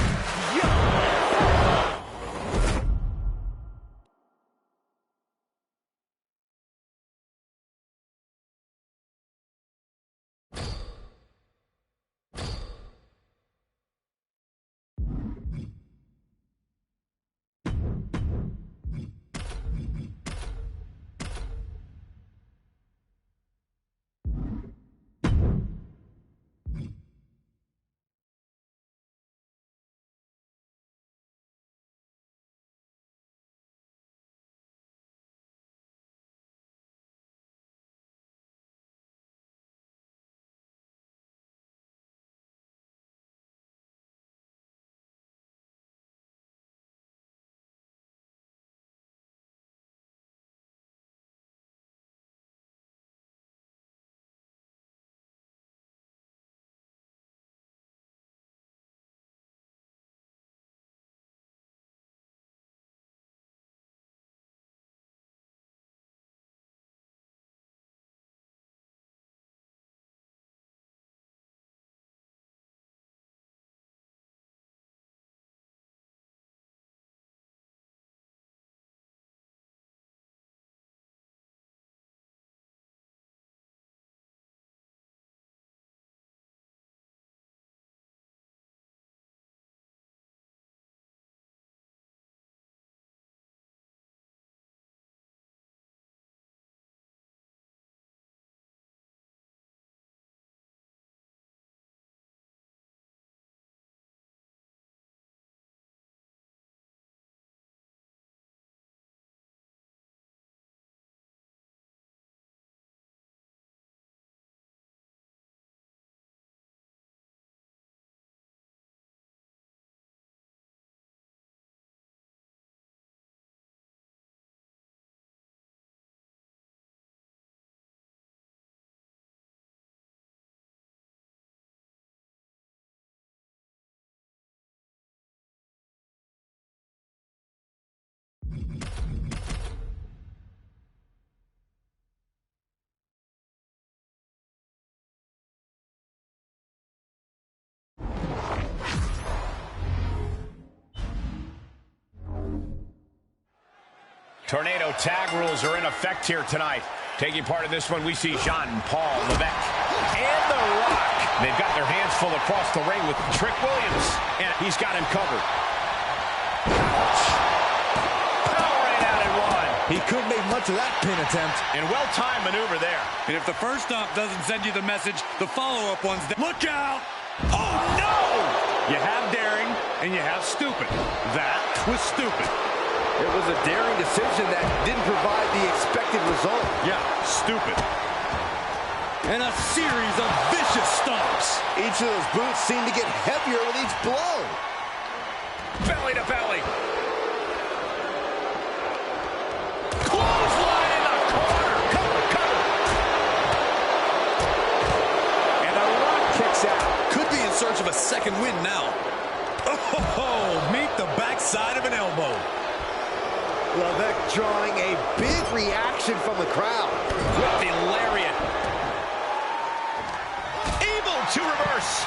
Tornado tag rules are in effect here tonight. Taking part in this one, we see Jean Paul Levesque and The Rock. They've got their hands full across the ring with Trick Williams, and he's got him covered. Ouch. Powering out at one. He couldn't make much of that pin attempt. And well-timed maneuver there. And if the first stomp doesn't send you the message, the follow-up one's... Look out! Oh, no! You have daring, and you have stupid. That was stupid. It was a daring decision that didn't provide the expected result. Yeah, stupid. And a series of vicious stomps. Each of those boots seem to get heavier with each blow. Belly to belly. Clothesline in the corner. Cover, cover. And The Rock kicks out. Could be in search of a second win now. Oh, meet the backside of an elbow. Levesque drawing a big reaction from the crowd. With the lariat. Able to reverse.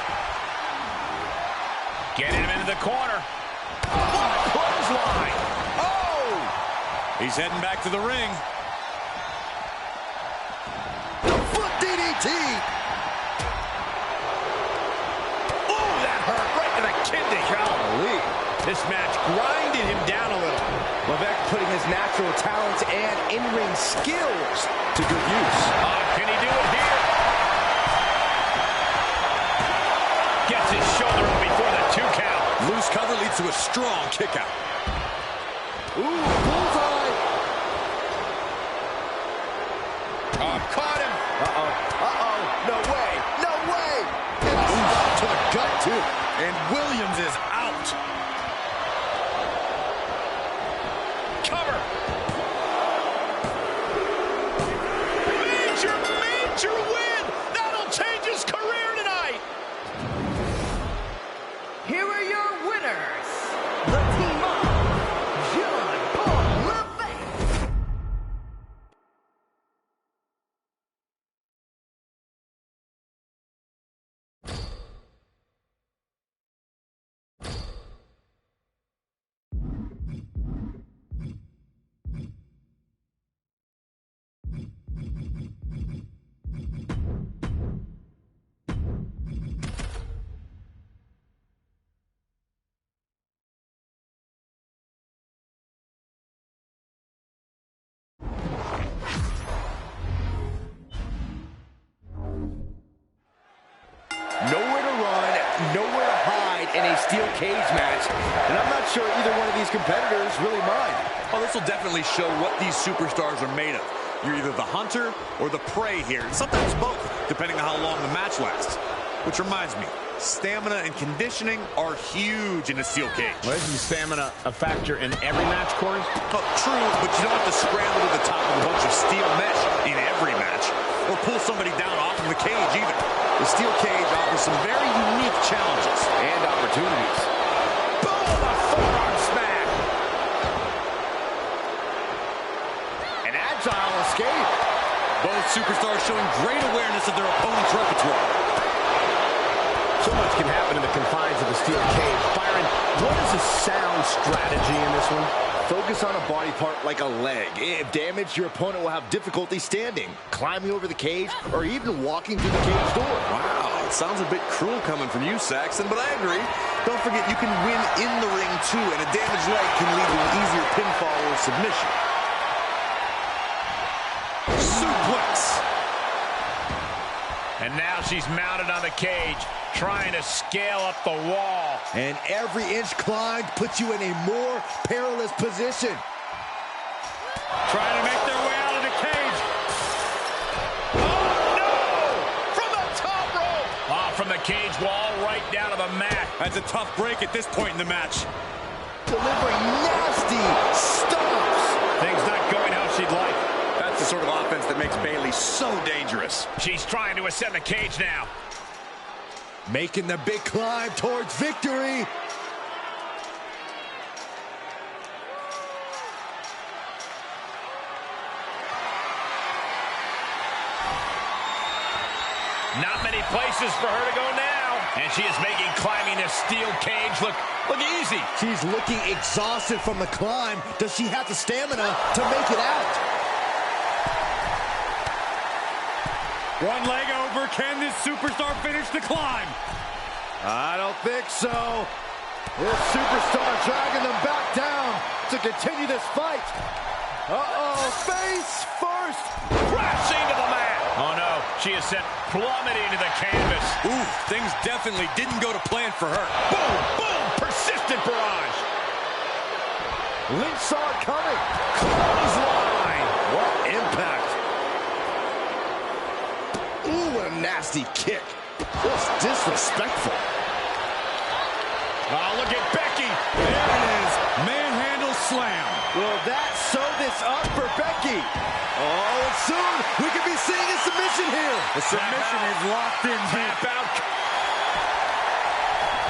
Getting him into the corner. What a clothesline. Oh! He's heading back to the ring. The foot DDT. Oh, that hurt right to the kidney. Golly. This match grinded him down a little. Levesque putting his natural talents and in-ring skills to good use. Can he do it here? Gets his shoulder up before the 2 count. Loose cover leads to a strong kick out. Ooh, bullseye. Oh, caught him. Uh-oh. Uh-oh. No way. No way. And a spot to the gut, too. And Williams is out. Cover. Major win. That'll change his career tonight. Here are your winners, the team of Jean Paul Levesque. Nowhere to run, nowhere to hide in a steel cage match. And I'm not sure either one of these competitors really mind. Oh, this will definitely show what these superstars are made of. You're either the hunter or the prey here. Sometimes both, depending on how long the match lasts. Which reminds me, stamina and conditioning are huge in a steel cage. Well, isn't stamina a factor in every match, Corey? Oh, true, but you don't have to scramble to the top of a bunch of steel mesh in every match. Or pull somebody down off of the cage either. The steel cage offers some very unique challenges. And opportunities. Boom! A forearm smack. An agile escape. Both superstars showing great awareness of their opponent's repertoire. So much can happen in the confines of the steel cage. Byron, what is a sound strategy in this one? Focus on a body part like a leg. If damaged, your opponent will have difficulty standing, climbing over the cage, or even walking through the cage door. Wow, it sounds a bit cruel coming from you, Saxton, but I agree. Don't forget, you can win in the ring, too, and a damaged leg can lead to an easier pinfall or submission. Suplex. And now she's mounted on the cage, trying to scale up the wall. And every inch climbed puts you in a more perilous position. Trying to make their way out of the cage. Oh, no! From the top rope! Off from the cage wall, right down to the mat. That's a tough break at this point in the match. Delivering nasty stomps. Things not going how she'd like. That's the sort of offense that makes Bayley so dangerous. She's trying to ascend the cage now. Making the big climb towards victory. Not many places for her to go now. And she is making climbing a steel cage look easy. She's looking exhausted from the climb. Does she have the stamina to make it out? One leg over. Can this superstar finish the climb? I don't think so. This superstar dragging them back down to continue this fight. Uh-oh, face first. Crashing to the mat. Oh, no. She is sent plummeting to the canvas. Ooh, things definitely didn't go to plan for her. Boom, boom, persistent barrage. Lynch saw it coming. Clothesline. What impact. Ooh, what a nasty kick. Just disrespectful. Oh, look at Becky. There it is. Manhandle slam. Will that sew this up for Becky? Oh, and soon we could be seeing a submission here. The submission is locked in deep. Tap out.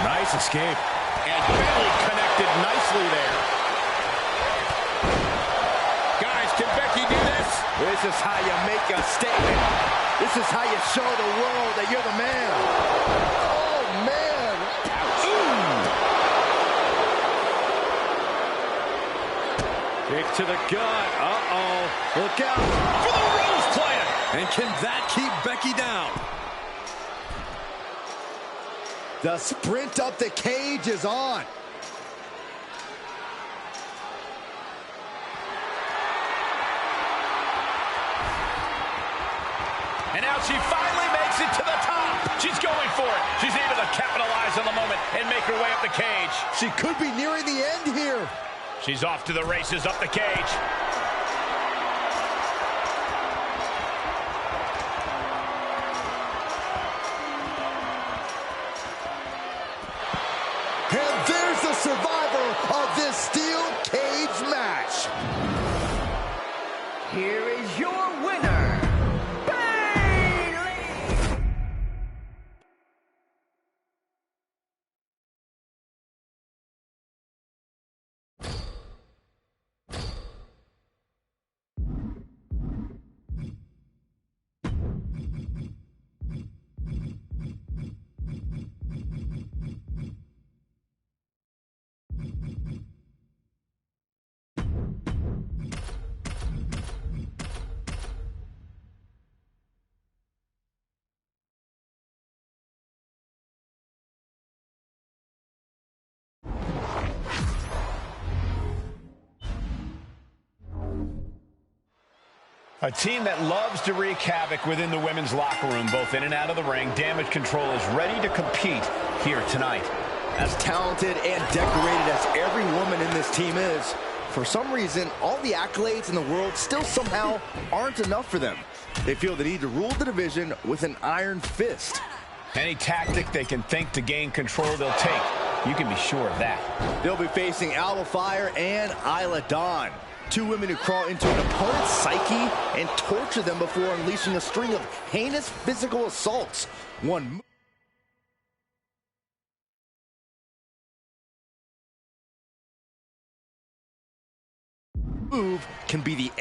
Nice escape. And Bayley connected nicely there. Guys, can Becky do this? This is how you make a statement. This is how you show the world that you're the man. Oh, man. Kick to the gut. Uh-oh. Look out. For the Rose Plant. And can that keep Becky down? The sprint up the cage is on. And now she finally makes it to the top. She's going for it. She's able to capitalize on the moment and make her way up the cage. She could be nearing the end here. She's off to the races up the cage. And there's the survivor of this steel cage match. Here is your winner, Bayley! A team that loves to wreak havoc within the women's locker room, both in and out of the ring. Damage Control is ready to compete here tonight. As talented and decorated as every woman in this team is, for some reason, all the accolades in the world still somehow aren't enough for them. They feel the need to rule the division with an iron fist. Any tactic they can think to gain control, they'll take. You can be sure of that. They'll be facing Alba Fire and Isla Dawn. Two women who crawl into an opponent's psyche and torture them before unleashing a string of heinous physical assaults. One move can be the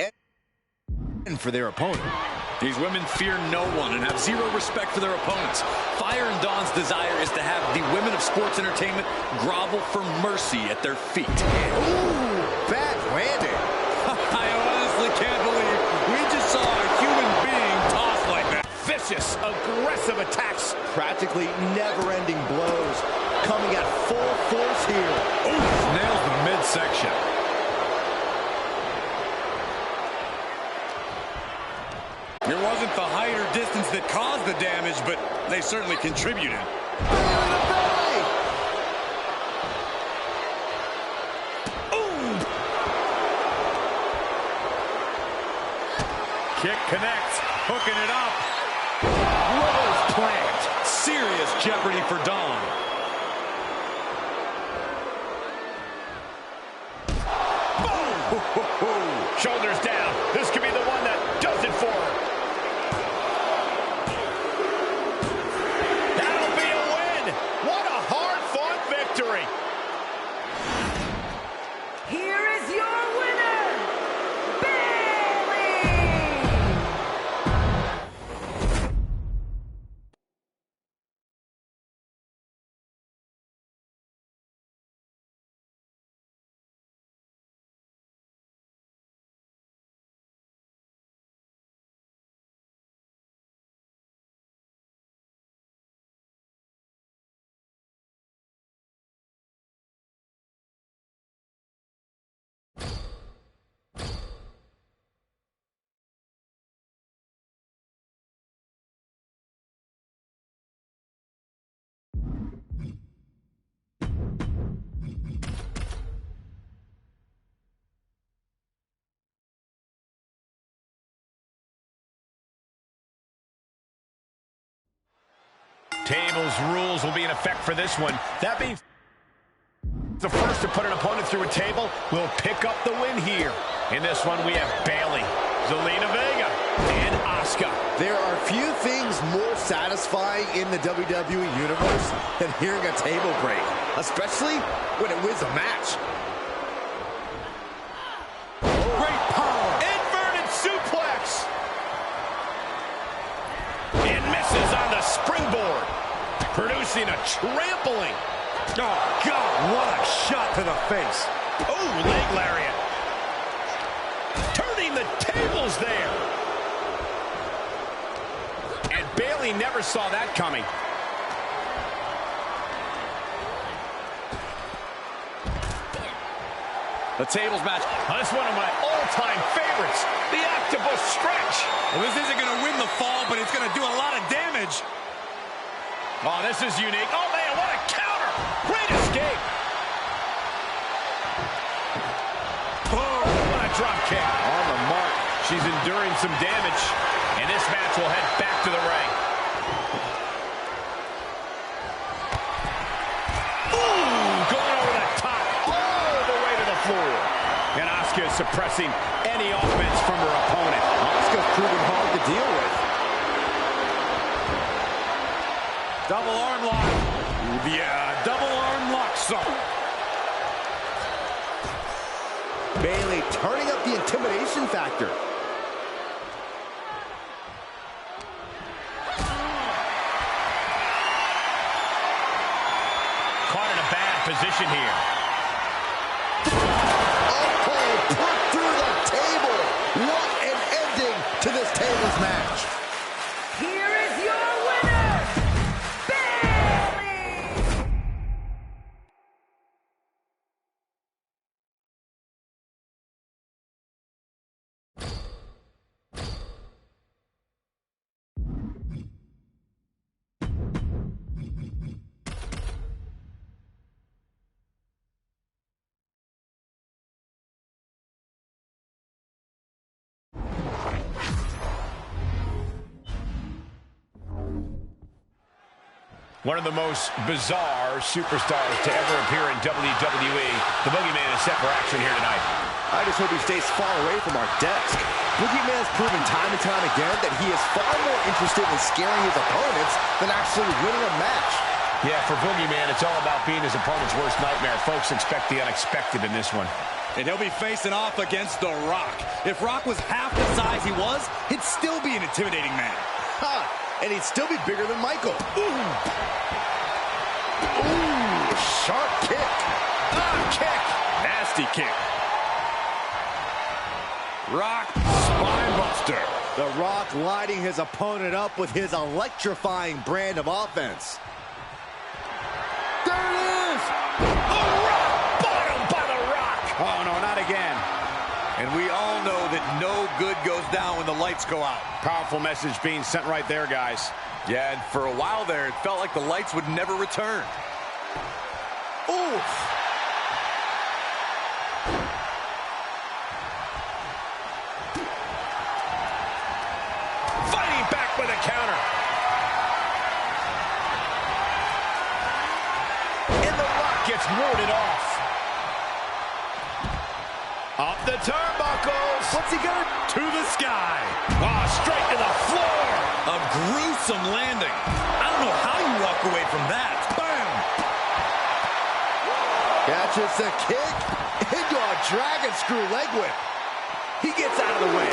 end for their opponent. These women fear no one and have zero respect for their opponents. Fire and Dawn's desire is to have the women of sports entertainment grovel for mercy at their feet. Ooh, bad landing. I honestly can't believe we just saw a human being tossed like that. Vicious, aggressive attacks. Practically never-ending blows coming at full force here. Ooh, nails the midsection. It wasn't the height or distance that caused the damage, but they certainly contributed. Kick connects, hooking it up. Rose plant. Serious jeopardy for Dawn. Boom! Shoulders down. This could be the one that does it for her. Tables rules will be in effect for this one. That being the first to put an opponent through a table will pick up the win here. In this one, we have Bayley, Zelina Vega, and Asuka. There are few things more satisfying in the WWE Universe than hearing a table break, especially when it wins a match. Great power. Inverted suplex. And misses on the springboard, producing a trampling. Oh, God, what a shot to the face. Oh, leg lariat. Turning the tables there. And Bayley never saw that coming. The tables match. Oh, that's one of my all-time favorites, the octopus stretch. Well, this isn't going to win the fall, but it's going to do a lot of damage. Oh, this is unique. Oh, man, what a counter. Great escape. Oh, what a drop kick. On the mark. She's enduring some damage, and this match will head back to the ring. Ooh, going over the top, all the way to the floor. And Asuka is suppressing any offense from her opponent. Asuka's proven hard to deal with. Double arm lock. Yeah, double arm lock, son. Bayley turning up the intimidation factor. Caught in a bad position here. Oh, put through the table. What an ending to this tables match. Here is your winner, Bayley! One of the most bizarre superstars to ever appear in WWE. The Boogeyman is set for action here tonight. I just hope he stays far away from our desk. Boogeyman's proven time and time again that he is far more interested in scaring his opponents than actually winning a match. Yeah, for Boogeyman, it's all about being his opponent's worst nightmare. Folks expect the unexpected in this one. And he'll be facing off against The Rock. If Rock was half the size he was, he'd still be an intimidating man. Ha! And he'd still be bigger than Michael. Ooh! Ooh! Sharp kick! Kick! Nasty kick. Rock spinebuster. The Rock lighting his opponent up with his electrifying brand of offense. There it is! The Rock! Bottom by The Rock! Oh, no, not again. And we all know that no good goes down when the lights go out. Powerful message being sent right there, guys. Yeah, and for a while there, it felt like the lights would never return. Oof! Fighting back with a counter. And The Rock gets warded off. Up the turnbuckles. What's he gonna To the sky. Oh, straight to the floor. A gruesome landing. I don't know how you walk away from that. Bam! catches the kick into a dragon screw leg whip? He gets out of the way.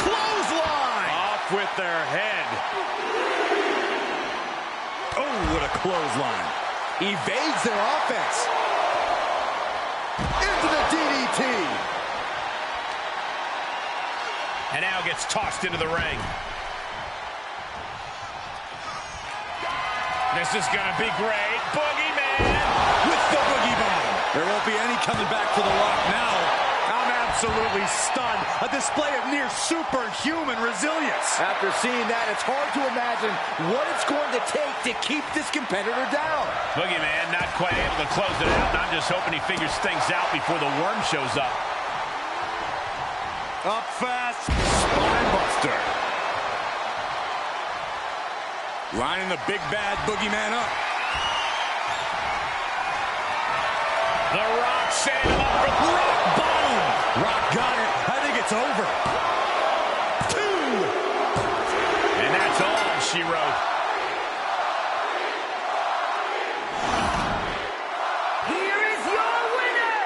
Clothesline! Off with their head. Oh, what a clothesline. Evades their offense. Into the DDT. And now gets tossed into the ring. This is going to be great. Boogeyman With the boogie bomb. There won't be any coming back for The Rock now. I'm absolutely stunned. A display of near superhuman resilience. After seeing that, it's hard to imagine what it's going to take to keep this competitor down. Boogeyman not quite able to close it out. I'm just hoping he figures things out before the worm shows up. Up fast. Spinebuster. Lining the big bad boogeyman up. The Rock setting him up for rock bottom. Rock got it. I think it's over. 2. And that's all she wrote. Here is your winner,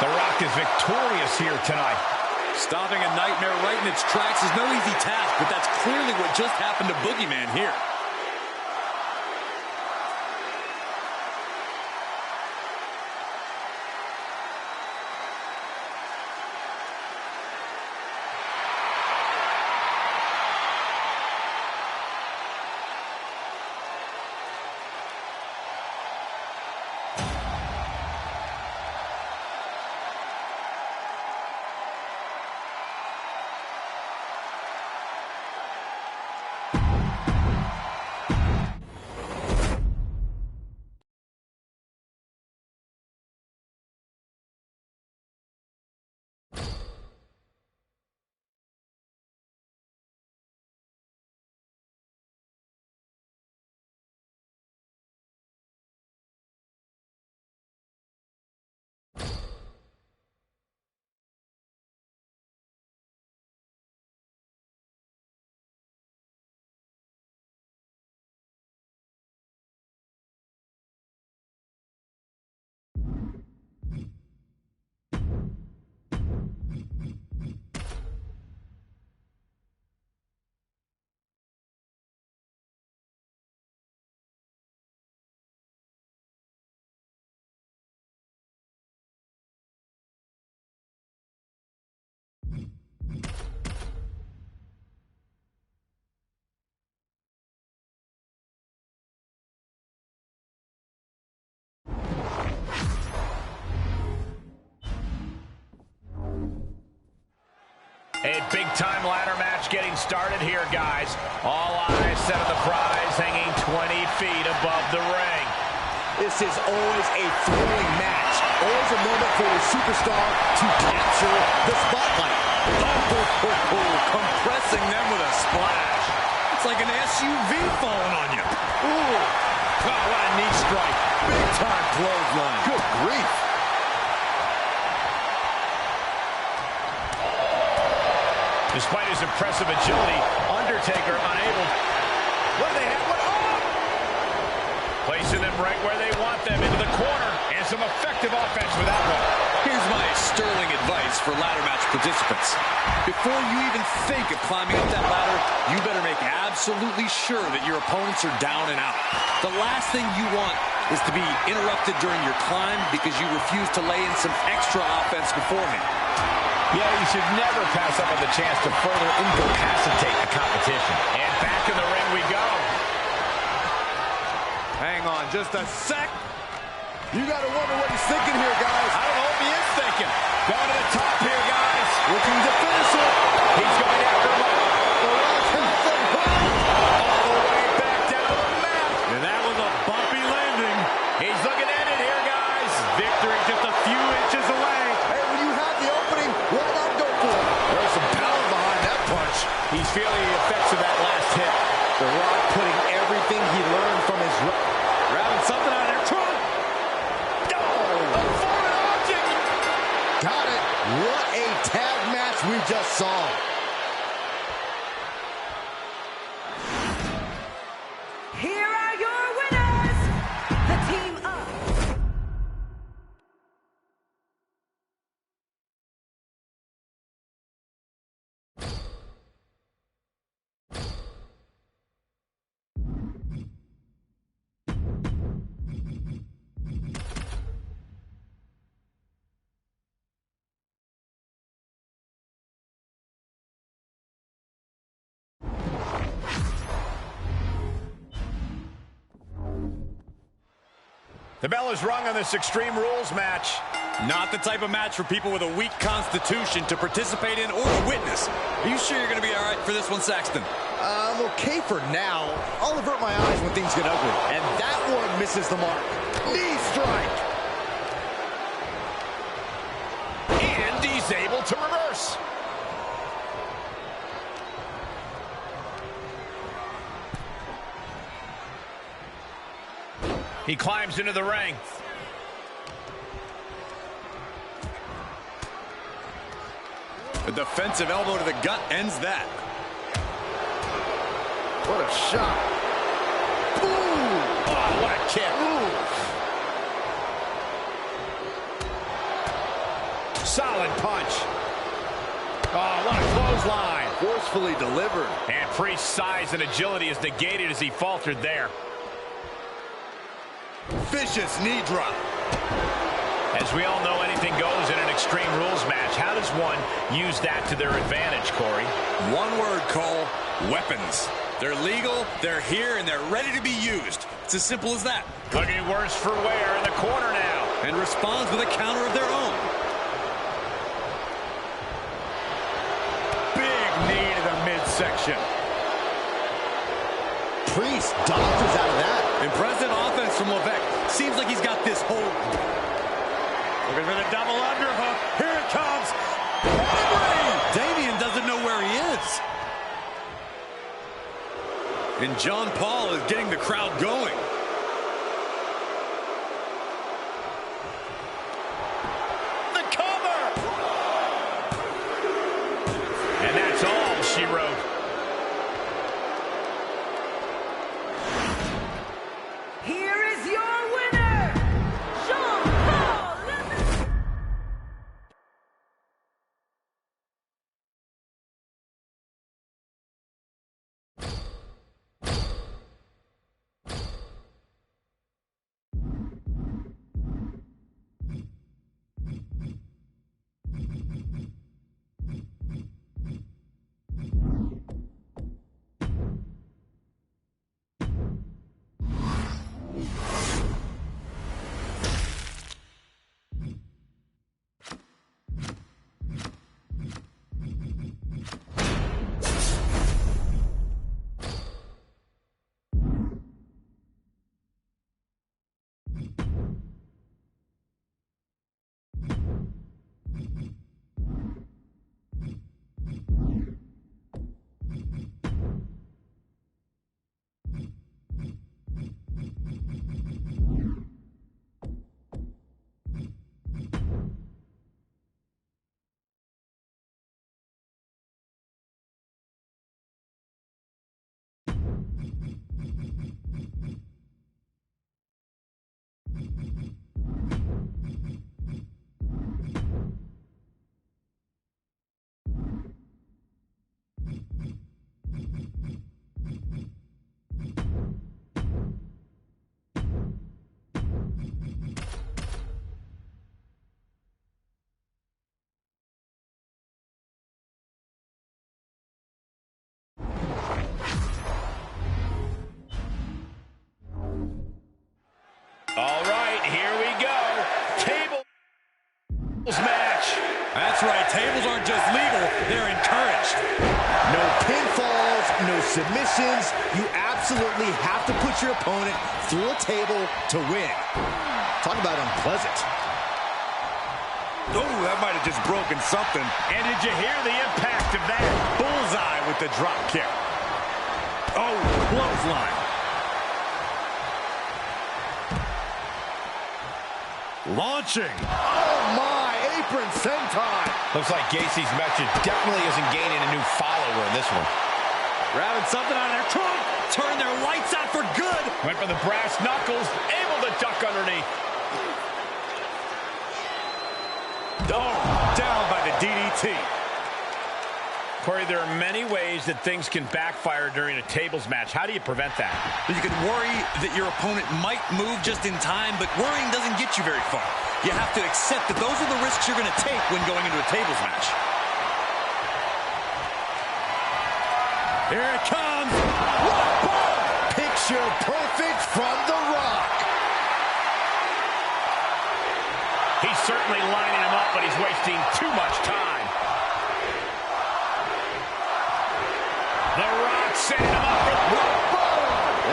The Rock is victorious here tonight. Stopping a nightmare right in its tracks is no easy task, but that's clearly what just happened to Boogeyman here. A big-time ladder match getting started here, guys. All eyes set on the prize hanging 20 feet above the ring. This is always a thrilling match. Always a moment for a superstar to capture the spotlight. Compressing them with a splash. It's like an SUV falling on you. Ooh. Oh, what a knee strike. Big-time clothesline. Good grief. Despite his impressive agility, Undertaker unable. What do they have? What? Oh! Placing them right where they want them, into the corner. And some effective offense with that one. Here's my sterling advice for ladder match participants. Before you even think of climbing up that ladder, you better make absolutely sure that your opponents are down and out. The last thing you want is to be interrupted during your climb because you refuse to lay in some extra offense beforehand. Yeah, you should never pass up on the chance to further incapacitate the competition. And back in the ring we go. Hang on just a sec. You got to wonder what he's thinking here, guys. I don't know what he is thinking. Going to the top here, guys. Looking to finish it. He's going after him. The Rock can from All the way back down to the mat. And that was a bumpy landing. He's looking at it here, guys. Victory just a few inches away. Hey, when you have the opening, why not go for it? There's some power behind that punch. He's feeling the effects of that last hit. The Rock putting everything he learned from his... Grabbing something out of there. Trump. Oh, a foreign object. Got it. What a tag match we just saw. Here are your winners, the team of The bell is rung on this Extreme Rules match. Not the type of match for people with a weak constitution to participate in or to witness. Are you sure you're going to be all right for this one, Saxton? I'm okay for now. I'll avert my eyes when things get ugly. And that one misses the mark. Knee strike. And he's able to reverse. He climbs into the ring. A defensive elbow to the gut ends that. What a shot. Ooh. Oh, what a kick. Ooh. Solid punch. Oh, what a clothesline. Forcefully delivered. And Priest's size and agility is negated as he faltered there. Vicious knee drop. As we all know, anything goes in an Extreme Rules match. How does one use that to their advantage, Corey? One word, Cole: weapons. They're legal, they're here, and they're ready to be used. It's as simple as that. Looking worse for wear in the corner now. And responds with a counter of their own. Big knee to the midsection. Priest dodges out of that. Impressive offense from Levesque. Seems like he's got this hold. Looking for the double underhook. Here it comes. Damian doesn't know where he is. And John Paul is getting the crowd going. The cover. And that's all she wrote. Here is your winner, Jean Paul. All right, here we go. Tables match. That's right, tables aren't just legal, they're encouraged. No pinfalls, no submissions. You absolutely have to put your opponent through a table to win. Talk about unpleasant. Oh, that might have just broken something. And did you hear the impact of that? Bullseye with the drop kick. Oh, clothesline. Launching. Oh, my. Apron senton. Looks like Gacy's message definitely isn't gaining a new follower in this one. Grabbing something out of their trunk. Turn their lights out for good. Went for the brass knuckles, able to duck underneath. Oh, down by the DDT. Corey, there are many ways that things can backfire during a tables match. How do you prevent that? You can worry that your opponent might move just in time, but worrying doesn't get you very far. You have to accept that those are the risks you're going to take when going into a tables match. Here it comes. Picture perfect from The Rock. He's certainly lining him up, but he's wasting too much time. The Rock setting him up for the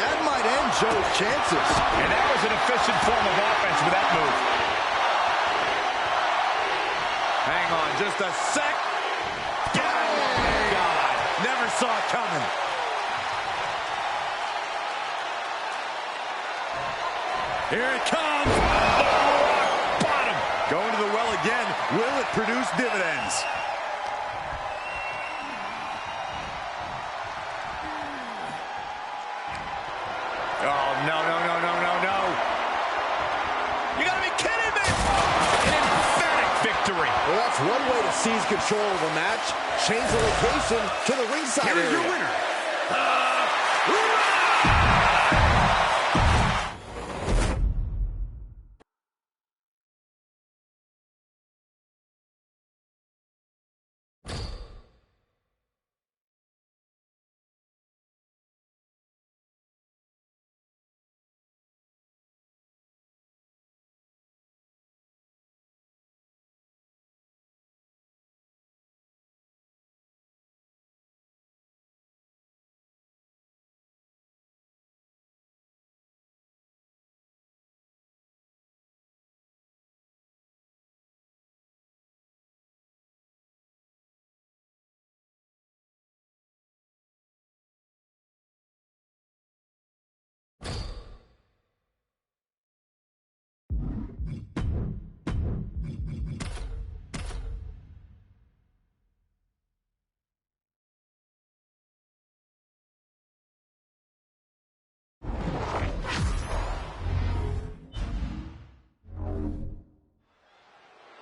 That might end Joe's chances. And that was an efficient form of offense with that move. Hang on just a sec. God, never saw it coming. Here it comes. Oh, bottom. Going to the well again. Will it produce dividends? Oh, no, no, no, no, no, no. You gotta be kidding me! An emphatic victory. Well, that's one way to seize control of a match. Change the location to the ringside area. Here's your winner.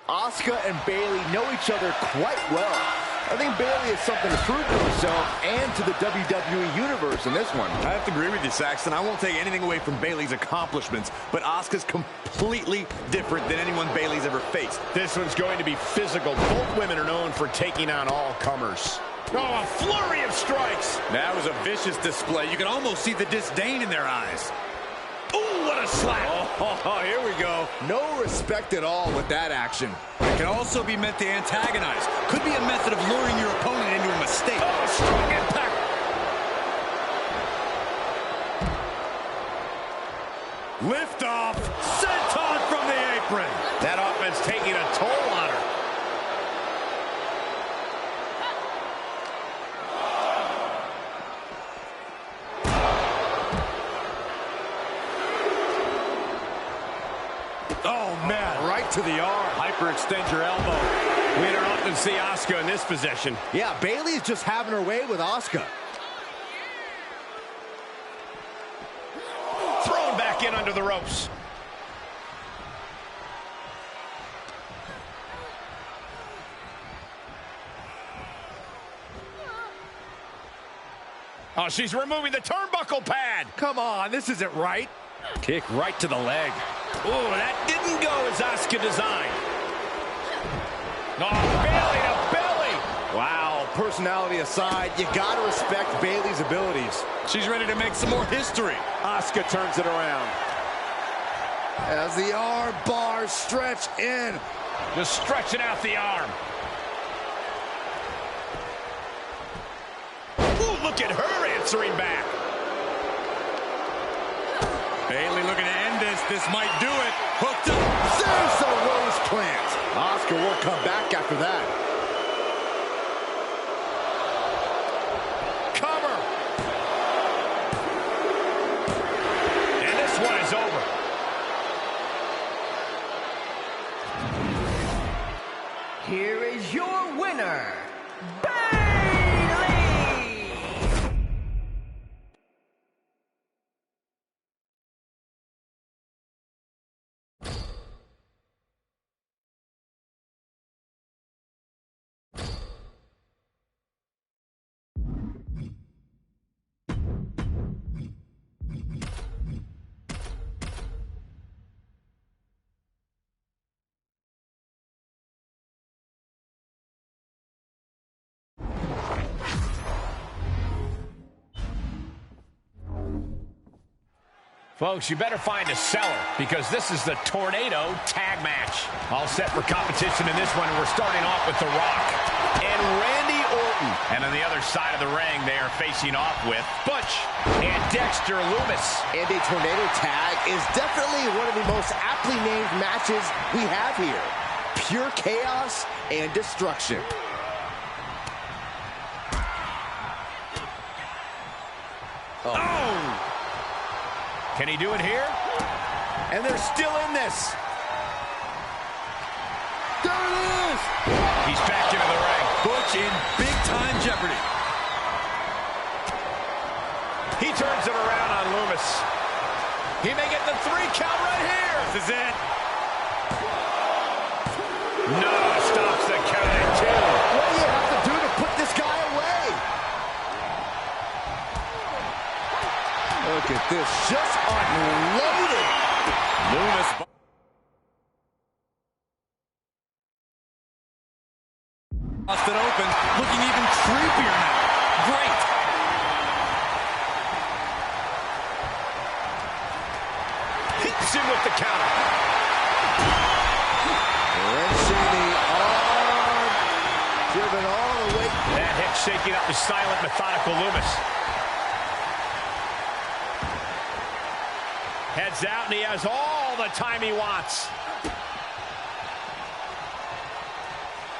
Asuka and Bayley know each other quite well. I think Bayley has something to prove to herself and to the WWE Universe in this one. I have to agree with you, Saxton. I won't take anything away from Bayley's accomplishments, but Asuka's completely different than anyone Bayley's ever faced. This one's going to be physical. Both women are known for taking on all comers. Oh, a flurry of strikes. That was a vicious display. You can almost see the disdain in their eyes. Ooh, what a slap. Oh, here we go. No respect at all with that action. It can also be meant to antagonize. Could be a method of luring your opponent into a mistake. Oh, strong impact. Lift off. Senton from the apron. That offense taking a toll on her. Oh, man. Right to the arm. Hyperextend your elbow. We don't often see Asuka in this position. Yeah, Bayley's just having her way with Asuka. Thrown back in under the ropes. Oh, she's removing the turnbuckle pad. Come on, this isn't right. Kick right to the leg. Ooh, that didn't go as Asuka designed. Oh, belly to belly. Wow, personality aside, you gotta respect Bayley's abilities. She's ready to make some more history. Asuka turns it around. As the arm bars stretch in. Just stretching out the arm. Ooh, look at her answering back. Bayley looking to end this. This might do it. Hooked up. There's the rose plant. Asuka will come back after that. Cover. And this one is over. Here is your winner, Bayley! Folks, you better find a seller because this is the Tornado Tag Match. All set for competition in this one, and we're starting off with The Rock and Randy Orton. And on the other side of the ring, they are facing off with Butch and Dexter Lumis. And a tornado tag is definitely one of the most aptly named matches we have here. Pure chaos and destruction. Oh! Can he do it here? and they're still in this. There it is! He's back into the ring. Butch in big-time jeopardy. He turns it around on Loomis. He may get the 3 count right here. This is it. No, stops the count at 2. What do you have to do to put this guy away? Look at this, just unloaded. Loomis. Busted open, looking even creepier now. Great. Hits him with the counter. Wrenching the arm, driven all the way. That hit shaking up the silent, methodical Loomis. Heads out, and he has all the time he wants.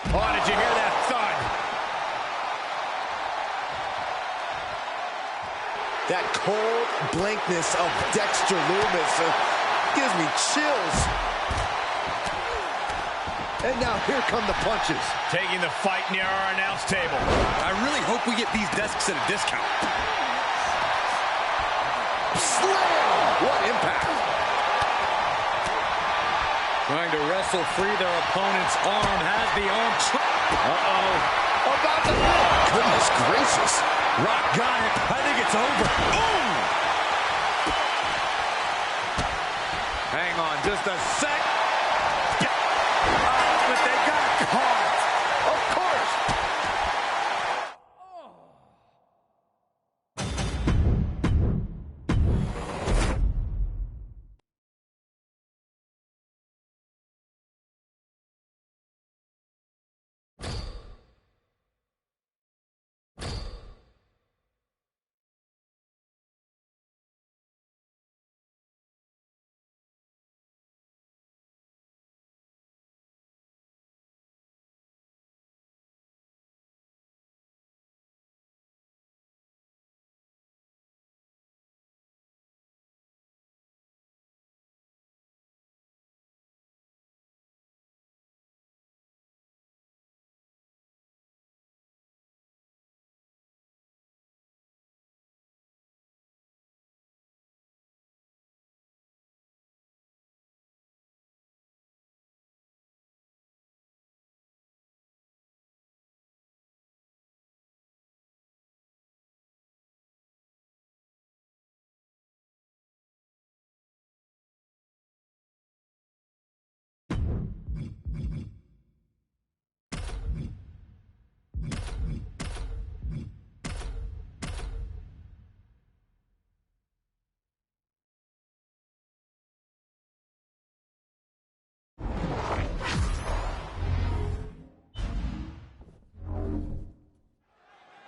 Oh, did you hear that thud? That cold blankness of Dexter Loomis gives me chills. And now here come the punches. Taking the fight near our announce table. I really hope we get these desks at a discount. Slam! What impact! Trying to wrestle free their opponent's arm, has the arm. Uh-oh. About to goodness gracious. Rock got it. I think it's over. Boom! Hang on just a sec. Oh, but they got caught. Of course.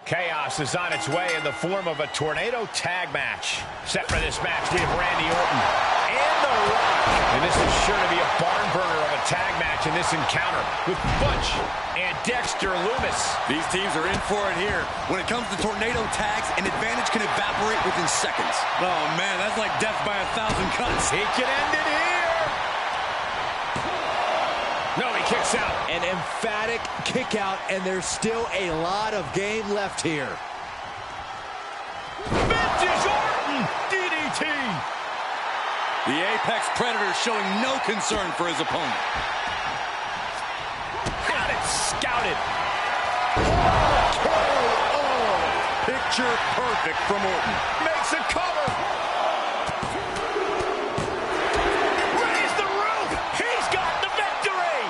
Chaos is on its way in the form of a tornado tag match. Set for this match, we have Randy Orton and The Rock. And this is sure to be a barn burner of a tag match in this encounter with Butch and Dexter Loomis. These teams are in for it here. When it comes to tornado tags, an advantage can evaporate within seconds. Oh, man, that's like death by 1,000 cuts. He can end it here. No, he kicks out. An emphatic kick out, and there's still a lot of game left here. Vintage Orton DDT. The Apex Predator showing no concern for his opponent. Got it scouted. Picture perfect from Orton. Makes a cover. Raise the roof. He's got the victory.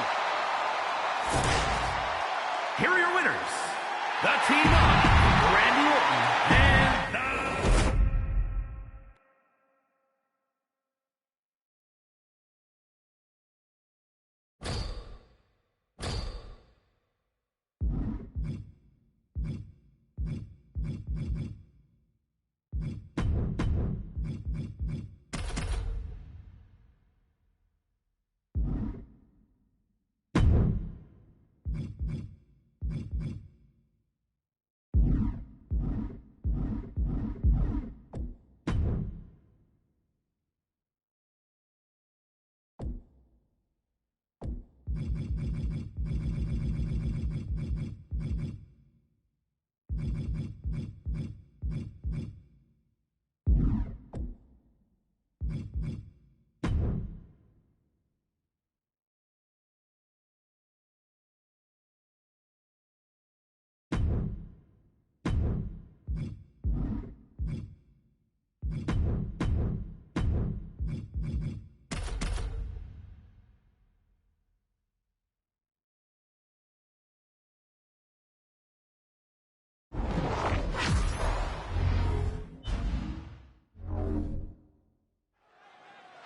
Here are your winners. The team of Randy Orton and the...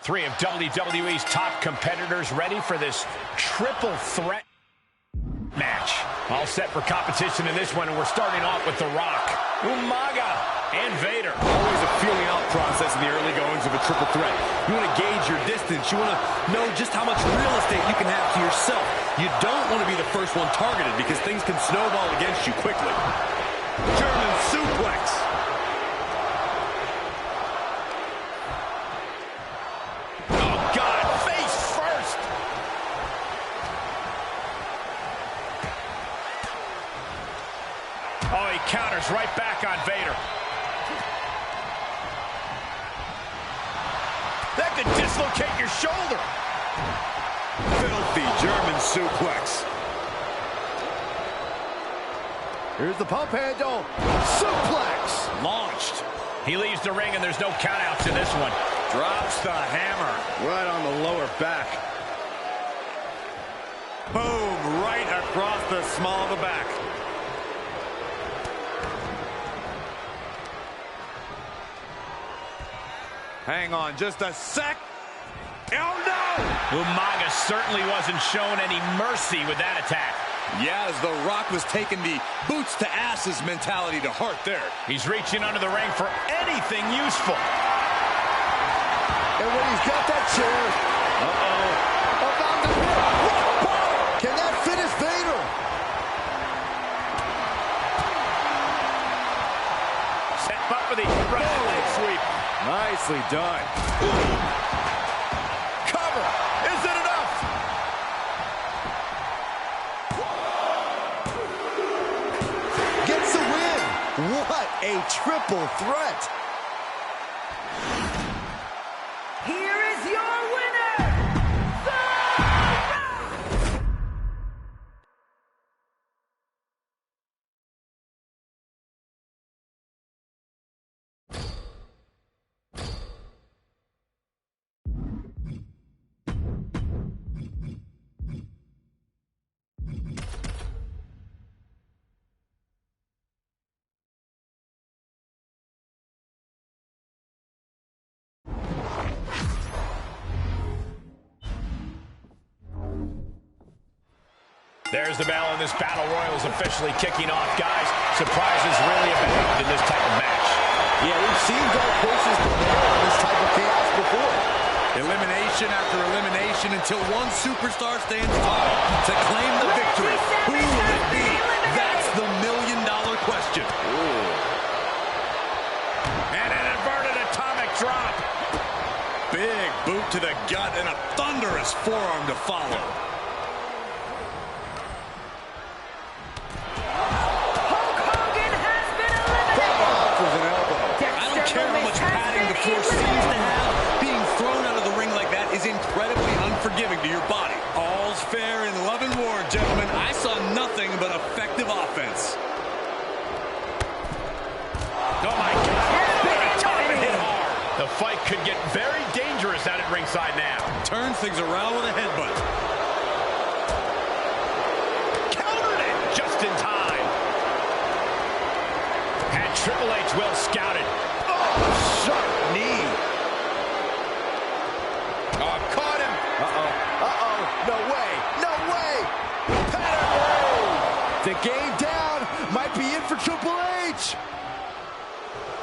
three of WWE's top competitors ready for this triple threat match. All set for competition in this one, and we're starting off with The Rock, Umaga, and Vader. Always a feeling out process in the early goings of a triple threat. You want to gauge your distance. You want to know just how much real estate you can have to yourself. You don't want to be the first one targeted because things can snowball against you quickly. German suplex. Oh, God, face first. Oh, he counters right back on Vader. That could dislocate your shoulder. Filthy German suplex. Here's the pump handle. Suplex. Launched. He leaves the ring, and there's no countouts in this one. Drops the hammer. Right on the lower back. Boom, right across the small of the back. Hang on just a sec. Oh, no! Umaga certainly wasn't shown any mercy with that attack. Yeah, as The Rock was taking the boots to asses mentality to heart there. He's reaching under the ring for anything useful. And when he's got that chair, about to rock bottom. Can that finish Vader? Set up for the right leg sweep. Nicely done. Cover. Is it enough? Gets the win. What a triple threat. Here is your winner, The Rock! There's the bell, and this battle royal is officially kicking off. Guys, surprises really abound in this type of match. Yeah, we've seen dark horses prepare in this type of chaos before. Elimination after elimination until one superstar stands tall to claim the victory. Who will it be? That's the million-dollar question. Ooh. And an inverted atomic drop. Big boot to the gut and a thunderous forearm to follow. Incredibly unforgiving to your body. All's fair in love and war, gentlemen. I saw nothing but effective offense. Oh, my God. What a time to hit hard. The fight could get very dangerous out at ringside now. Turns things around with a headbutt. Countered it just in time. Had Triple H well scouted. Oh, sharp knee. Caught him. No way. No way. Pattern. The game down. Might be in for Triple H.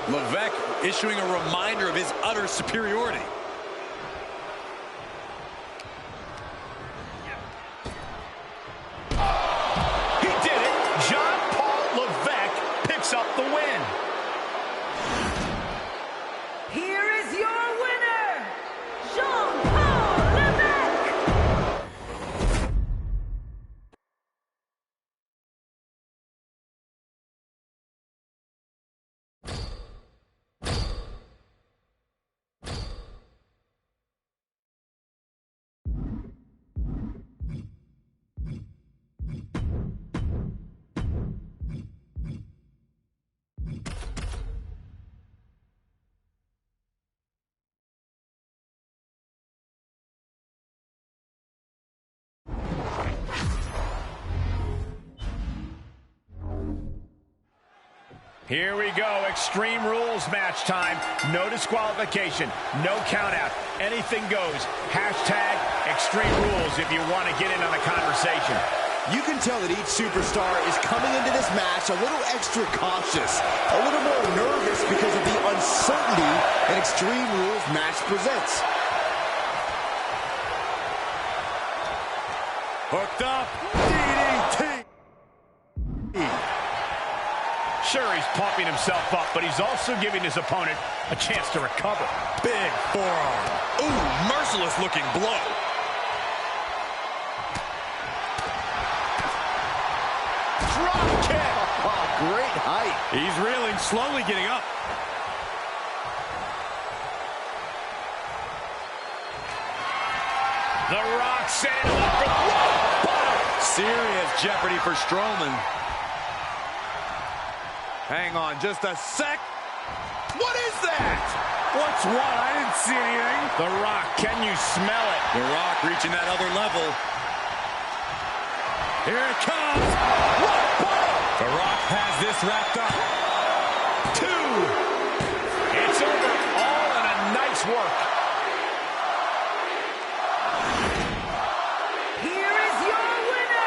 Levesque issuing a reminder of his utter superiority. He did it. Jean-Paul Levesque picks up the win. Here is your winner, Jean-Paul Levesque! Here we go, Extreme Rules match time. No disqualification, no count out. Anything goes. Hashtag Extreme Rules if you want to get in on the conversation. You can tell that each superstar is coming into this match a little extra cautious, a little more nervous because of the uncertainty an Extreme Rules match presents. Hooked up, DDT. Sure, he's pumping himself up, but he's also giving his opponent a chance to recover. Big forearm. Ooh, merciless looking blow. Drop kick. Oh, great height. He's reeling, slowly getting up. The Rock setting him up for the rock bottom. Serious jeopardy for Strowman. Hang on just a sec. What is that? What's what? I didn't see anything. The Rock, can you smell it? The Rock reaching that other level. Here it comes. Rock bottom. The Rock has this wrapped up. 2. It's over. All in a nice work. Here is your winner,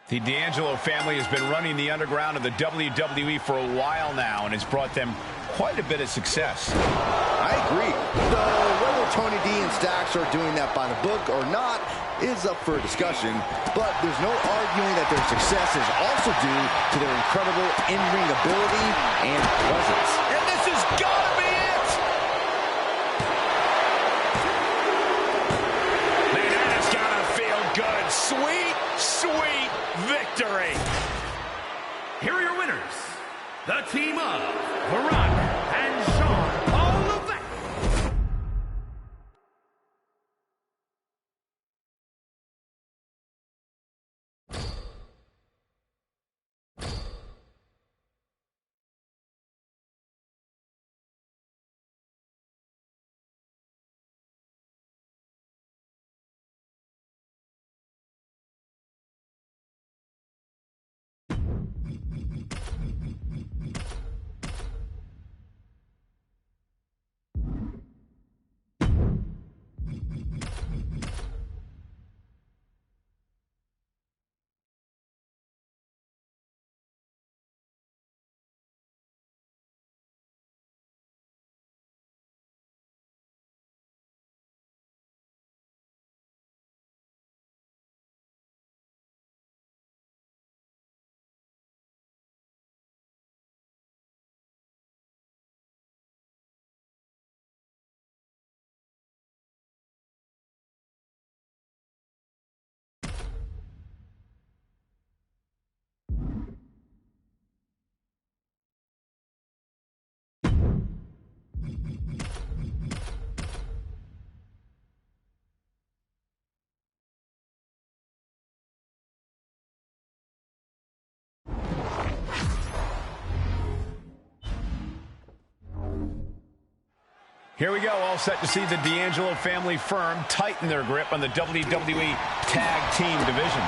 The D'Angelo family has been running the underground of the WWE for a while now and has brought them quite a bit of success. I agree. Though whether Tony D and Stacks are doing that by the book or not is up for discussion, but there's no arguing that their success is also due to their incredible in-ring ability and presence. And this has got to be it! Man, that has got to feel good. Sweet, sweet victory. Here are your winners, the team of The Rock and Sean Paul Levesque. Here we go, all set to see the D'Angelo family firm tighten their grip on the WWE Tag Team division.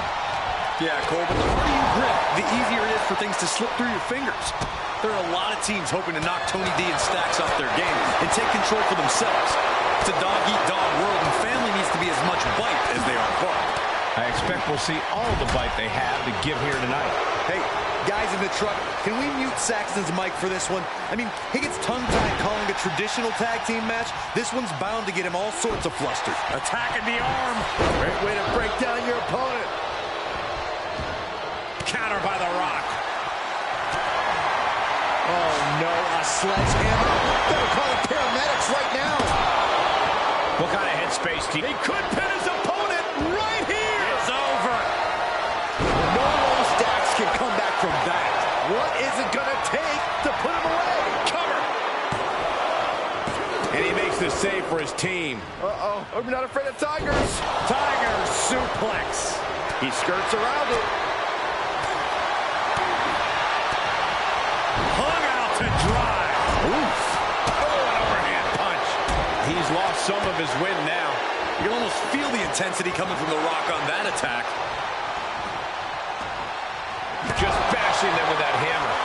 Yeah, Cole, but the harder you grip, the easier it is for things to slip through your fingers. There are a lot of teams hoping to knock Tony D and Stacks off their game and take control for themselves. It's a dog-eat-dog world, and family needs to be as much bite as they are bark. I expect we'll see all the bite they have to give here tonight. Hey, guys in the truck, can we mute Saxton's mic for this one? I mean, he gets tongue-tied calling a traditional tag team match. This one's bound to get him all sorts of flustered. Attacking the arm. Great way to break down your opponent. Counter by The Rock. Oh, no, a sledgehammer. Better call the paramedics right now. Well, Steve. He could pin his opponent right here. It's over. No way Stacks can come back from that. What is it going to take to put him away? Cover. And he makes the save for his team. Uh-oh. I'm not afraid of tigers. Tiger suplex. He skirts around it. Hung out to dry. Oof. Oh, an overhand punch. He's lost some of his wind now. You can almost feel the intensity coming from The Rock on that attack. Just bashing them with that hammer.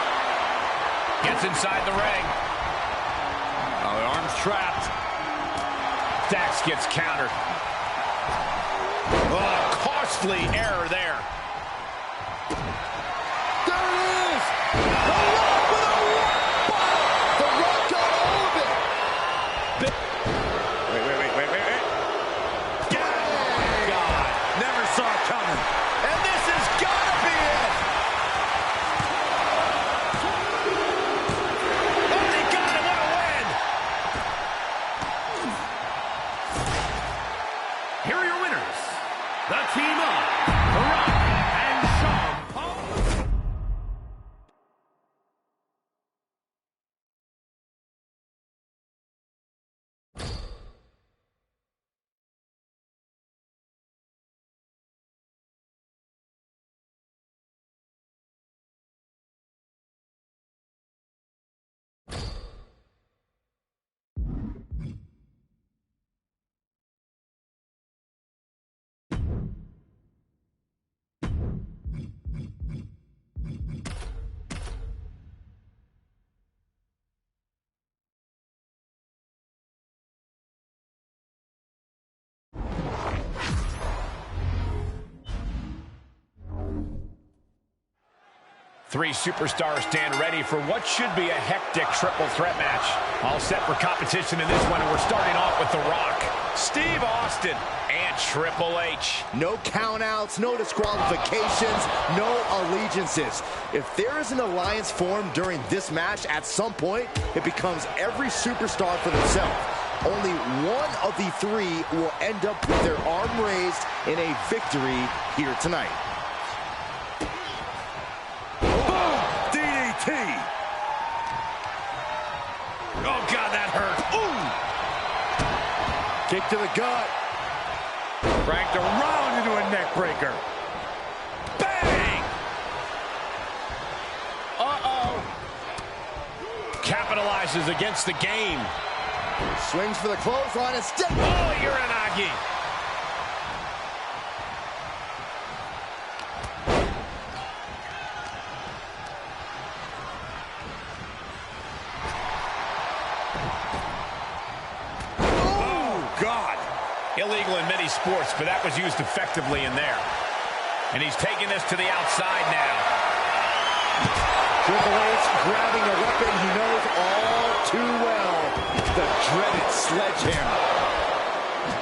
Gets inside the ring. Oh, the arm's trapped. Dax gets countered. Oh, costly error there. There it is. The Rock with a rock bottom. The Rock got all of it. Wait. Oh, God. Never saw it coming. And this has got to be it. Oh, he got it. What a win. Here are your winners, the team of The Rock and Sean Paul. Three superstars stand ready for what should be a hectic triple threat match. All set for competition in this one, and we're starting off with The Rock, Steve Austin, and Triple H. No countouts, no disqualifications, no allegiances. If there is an alliance formed during this match, at some point, it becomes every superstar for themselves. Only one of the three will end up with their arm raised in a victory here tonight. DDT. Oh, God, that hurt. Ooh. Kick to the gut. Cranked around into a neck breaker. Bang! Uh-oh. Capitalizes against the game. Swings for the clothesline and step. Oh, Uranagi. Illegal in many sports, but that was used effectively in there. And he's taking this to the outside now. Triple H grabbing a weapon he knows all too well. The dreaded sledgehammer.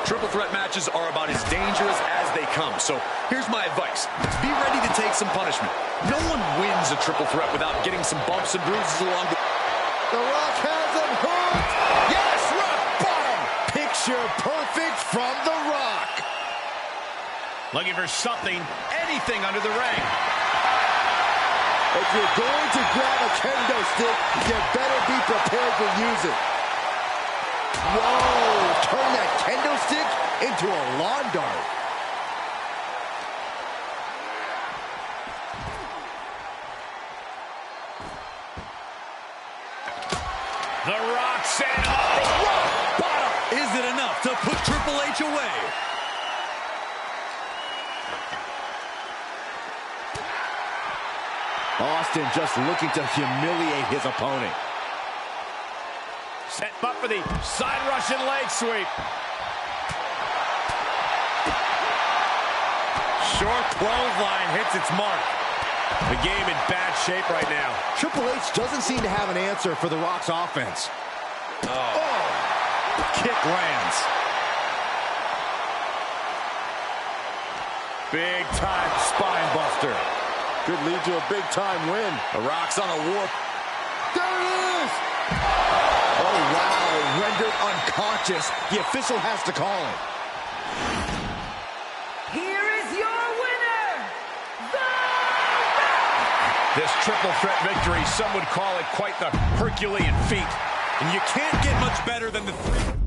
Triple threat matches are about as dangerous as they come. So here's my advice. Be ready to take some punishment. No one wins a triple threat without getting some bumps and bruises along the... The Rock has him hooked. Yes, rock bottom. Picture perfect from The Rock. Looking for something, anything under the ring. If you're going to grab a kendo stick, you better be prepared to use it. Whoa, turn that kendo stick into a lawn dart. The Rock set up. Rock bottom. Is it enough to put Triple H away? Austin just looking to humiliate his opponent. Set up for the side Russian leg sweep. Short clothesline hits its mark. The game in bad shape right now. Triple H doesn't seem to have an answer for The Rock's offense. Oh. Kick lands. Big time spine buster. Could lead to a big-time win. The Rock's on a warp. There it is! Oh, wow. Rendered unconscious. The official has to call him. Here is your winner, The Rock! This triple threat victory, some would call it quite the Herculean feat. And you can't get much better than the